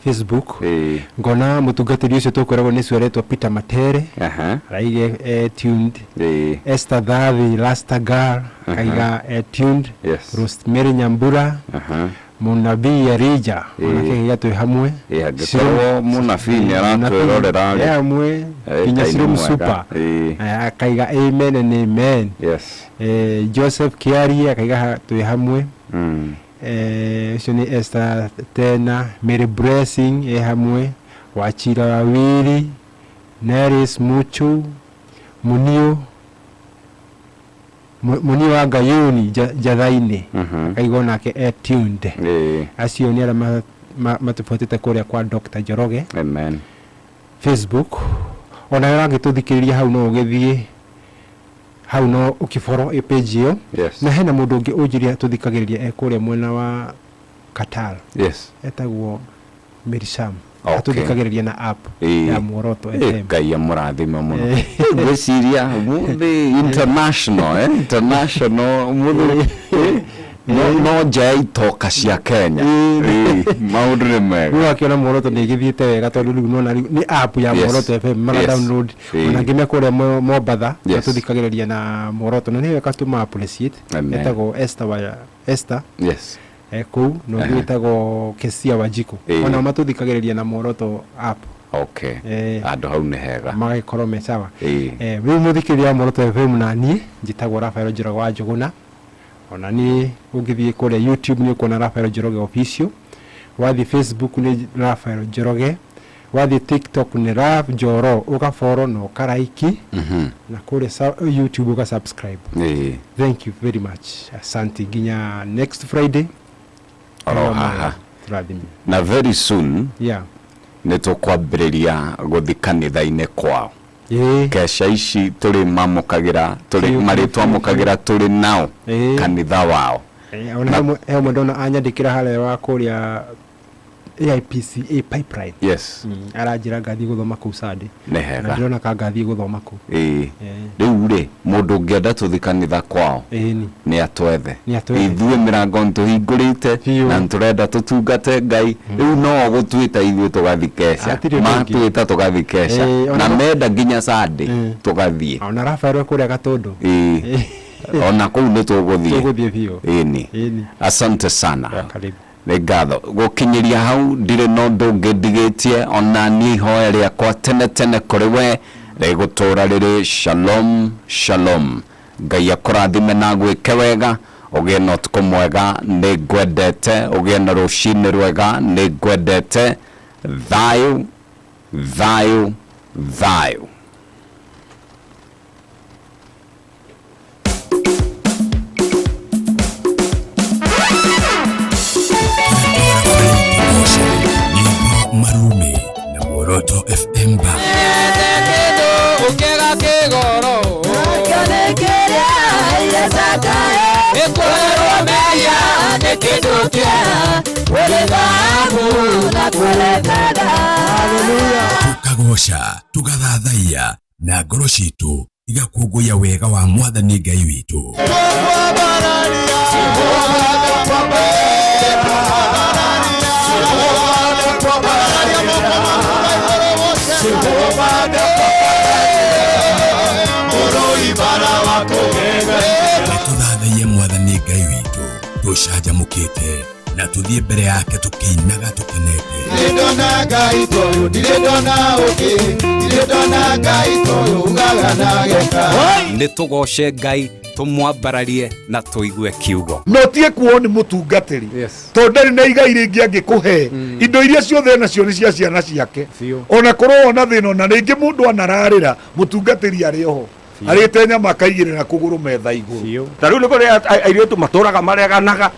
[SPEAKER 18] Facebook ngona mutungatiri ucio tukoragwo ni cioretwo Peter Matere raige tuned Esther Davi Lasta Girl kaiga tuned Rosemary Nyambura munabii Elijah onake twi hamwe
[SPEAKER 4] angĩkorwo munabii nĩ aratwĩrorera
[SPEAKER 18] rĩ hamwe kinya Sirum Super akaiga amen and amen. Joseph Kiari akaiga twi hamwe ucio nĩ Esther tena Mary Blessing hamwe Wachira Wawiri Neris Muchu Munio wa Gayuni Jathaini akaiga nake tuned acio nĩ arĩa matũbotete kũrĩa kwa Dr. Njoroge Facebook ona wĩra ngĩtũthikĩrĩria hau no ũgĩthiĩ hau no ũkĩfollow page ĩyo na hena mũndũ ũngĩ ũnjĩria tũthikagĩrĩria kũrĩa mwena wa Qatar etagwo Mirisham atũthikagĩrĩria na app ya Muoroto FM
[SPEAKER 4] Ngai amũrathime mũno gwĩciria mũthĩ international mũthĩ no nja itoka cia Kenya maũndũ nĩ mega
[SPEAKER 18] nĩ wakĩona Muoroto nĩ ĩgĩthiĩte wega tondũ rĩu nona nĩ app ya Muoroto FM mara download ona ngĩmĩa kũrĩa Mombatha tũthikagĩrĩria na Muoroto na nĩ wega tũma appreciate etagwo Esther kũu no gwĩtagwo Kesia Wanjiku ona matũthikagĩrĩria na Muoroto app
[SPEAKER 4] andũ hau nĩ hega
[SPEAKER 18] magĩkorwo me sawa rĩu mũthikĩrĩria Muoroto FM na niĩ njĩtagwo Rafael Njoroge wa Njũgũna ona ni ũngĩthiĩ kũrĩa YouTube nĩ ũkuona Rafael Njoroge official wathi Facebook nĩ Rafael Njoroge wathi TikTok nĩ Raf Njoro ũgafollow na ũkaraiki na kũrĩa YouTube ũgasubscribe thank you very much asante nginya next Friday
[SPEAKER 4] na very soon nĩ tũkwambĩrĩria gũthiĩ kanitha-inĩ kwao kesha ici tũrĩ mamũkagĩra tũrĩ marĩtwa mũkagĩra tũrĩ nao kanitha wao
[SPEAKER 18] ona ndona anyandĩkĩra harĩa wa kũrĩa AIPCA pipeline aranjĩra ngathiĩ gũthoma kũu Sunday na ndĩrona ka ngathiĩ gũthoma kũu
[SPEAKER 4] rĩu rĩ mũndũ ũngĩenda tũthiĩ kanitha kwao nĩ atwethe ithuĩ mĩrango nĩtũhingũrĩte na nĩtũrenda tũtungate Ngai rĩu no gũtwĩta ithuĩ tũgathiĩ kesha matwĩta tũgathiĩ kesha na menda nginya Sunday tũgathiĩ
[SPEAKER 18] ona Rafael kũrĩa Gatũndũ
[SPEAKER 4] ona kũu nĩ tũgũthiĩ asante sana nĩ ngatho gũkinyĩria hau ndirĩ na ũndũ ũngĩ ndigĩtie ona niĩ ihoya rĩakwa tene tene kũrĩ we rĩgũtũũra rĩrĩ shalom shalom Ngai akũrathime na gwĩke wega ũgĩe na ũtukũ mwega nĩ ngwendete ũgĩe na rũciinĩ rwega nĩ ngwendete thayũ thayũ thayũ
[SPEAKER 5] Marume na Muoroto FM ba
[SPEAKER 2] ungega kigoro
[SPEAKER 8] akanekera ya sakae
[SPEAKER 2] ekwero meya nekidukia
[SPEAKER 8] wele babu na kuelekada
[SPEAKER 5] haleluya tukagosha tugathathaiya na ngoro ciitũ igakũngũiya wega wa Mwathani Ngai witũ tuthathaiye Mwathani Ngai witũ tũcanjamũkĩte na tũthiĩ mbere yake tũkĩinaga tũkenete
[SPEAKER 19] ndona Ngai toyo ndona ũngĩ ndona Ngai toyo ugaga na geka
[SPEAKER 4] nĩ tũgoce Ngai tumwambararie na tuigue kiugo
[SPEAKER 10] no tie kuo ni mutungatiri to ndari na igai ringi angikuhe indo iria ciothe nacio ni cia ciana ciake ona korwo ona thina na ringi mundu anararira mutungatiri ari oho arite nyama kaigirira kuguru metha iguru
[SPEAKER 11] tariu ni kuri airitu maturaga mareganaga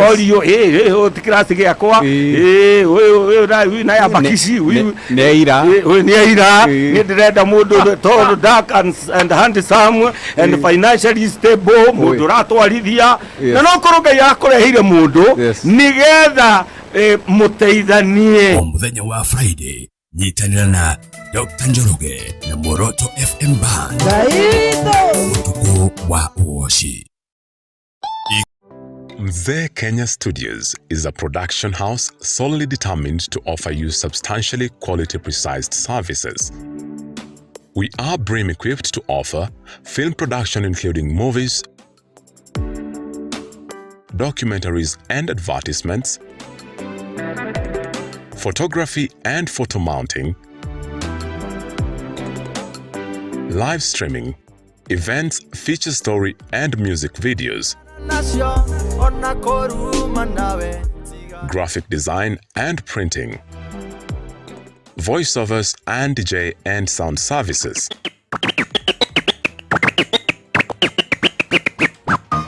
[SPEAKER 11] orio tikirasi giakwa na ya bakisi
[SPEAKER 4] ni aira
[SPEAKER 11] ni ndirenda mundu tall dark and handsome and financially stable mundu ratwarithia na no korwo Ngai akurehire mundu nigetha muteithanie
[SPEAKER 5] muthenya wa Friday nyitanira na Dr. Njoroge na Muoroto FM band Ûtukû wa Ûgooci.
[SPEAKER 9] Mzee Kenya Studios is a production house solely determined to offer you substantially quality-precise services. We are BREEAM equipped to offer film production including movies, documentaries and advertisements, photography and photo mounting, live streaming, events, feature story and music videos, graphic design and printing, voiceovers and DJ and sound services.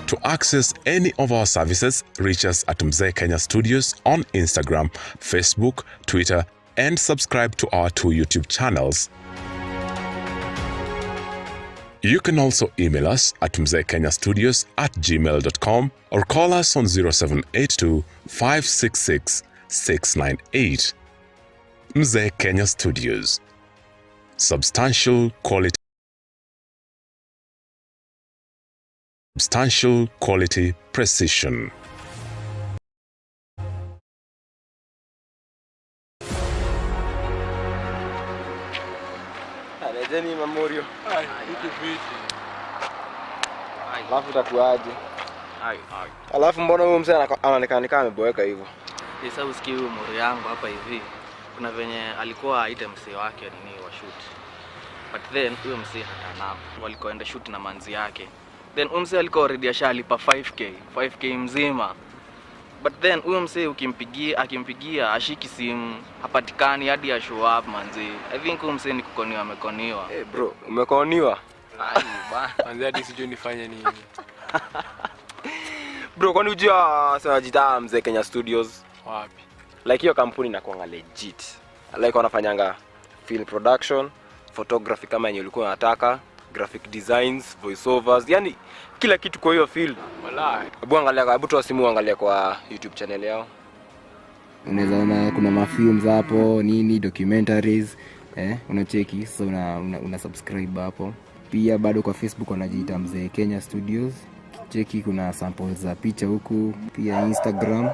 [SPEAKER 9] To access any of our services, reach us at Mzee Kenya Studios on Instagram, Facebook, Twitter, and subscribe to our 2 YouTube channels. You can also email us at mzeekenyastudios@gmail.com or call us on 0782 566 698. Mzee Kenya Studios. Substantial quality precision.
[SPEAKER 13] Alejeni Memorial. Alafu utakuaje? Alafu mbona huyo mzee anaonekana kama ameboeka hivyo?
[SPEAKER 14] Sasa usikii huyo mori yangu hapa hivi. Kuna venye alikuwa aite mzee wake nini wa shoot. But then huyo mzee hatanao. Walikoenda shoot na manzi yake. Then mzee alikuwa already ashalipa 5k mzima. But then huyo mzee akimpigia ashiki simu, hapatikani hadi ya show up manzi. I think huyo mzee ni kukoniwa amekoniwa.
[SPEAKER 13] Bro, umekoniwa?
[SPEAKER 14] Ai bana.
[SPEAKER 20] Manzi hadi sijui nifanye nini.
[SPEAKER 13] Bro, kwani unajua sasa jita Mzee Kenya Studios?
[SPEAKER 20] Wapi?
[SPEAKER 13] Like hiyo kampuni inakuanga legit. Like wanafanyanga film production, photography kama yenye ulikuwa unataka, graphic designs, voiceovers, yani kila kitu kwa hiyo field.
[SPEAKER 20] Wallahi.
[SPEAKER 13] Hebu toa simu angalia kwa YouTube channel yao. Unaweza ona kuna mafilms hapo, nini, documentaries, unacheki, sasa una subscribe hapo. Pia bado kwa Facebook wanajiita Mzee Kenya Studios. Cheki kuna samples za picha huku, pia Instagram.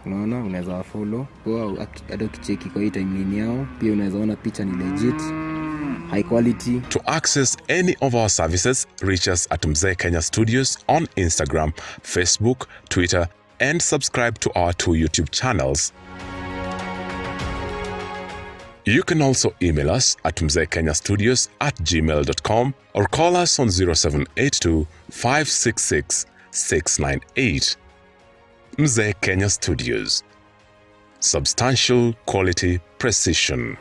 [SPEAKER 13] Unaona unaweza follow. Kwa hata ukicheki kwa hii timeline yao, pia unaweza ona picha ni legit. High quality.
[SPEAKER 9] To access any of our services, reach us at Mzee Kenya Studios on Instagram, Facebook, Twitter, and subscribe to our 2 YouTube channels. You can also email us at mzeekenyastudios@gmail.com or call us on 0782 566 698. Mzee Kenya Studios. Substantial quality precision.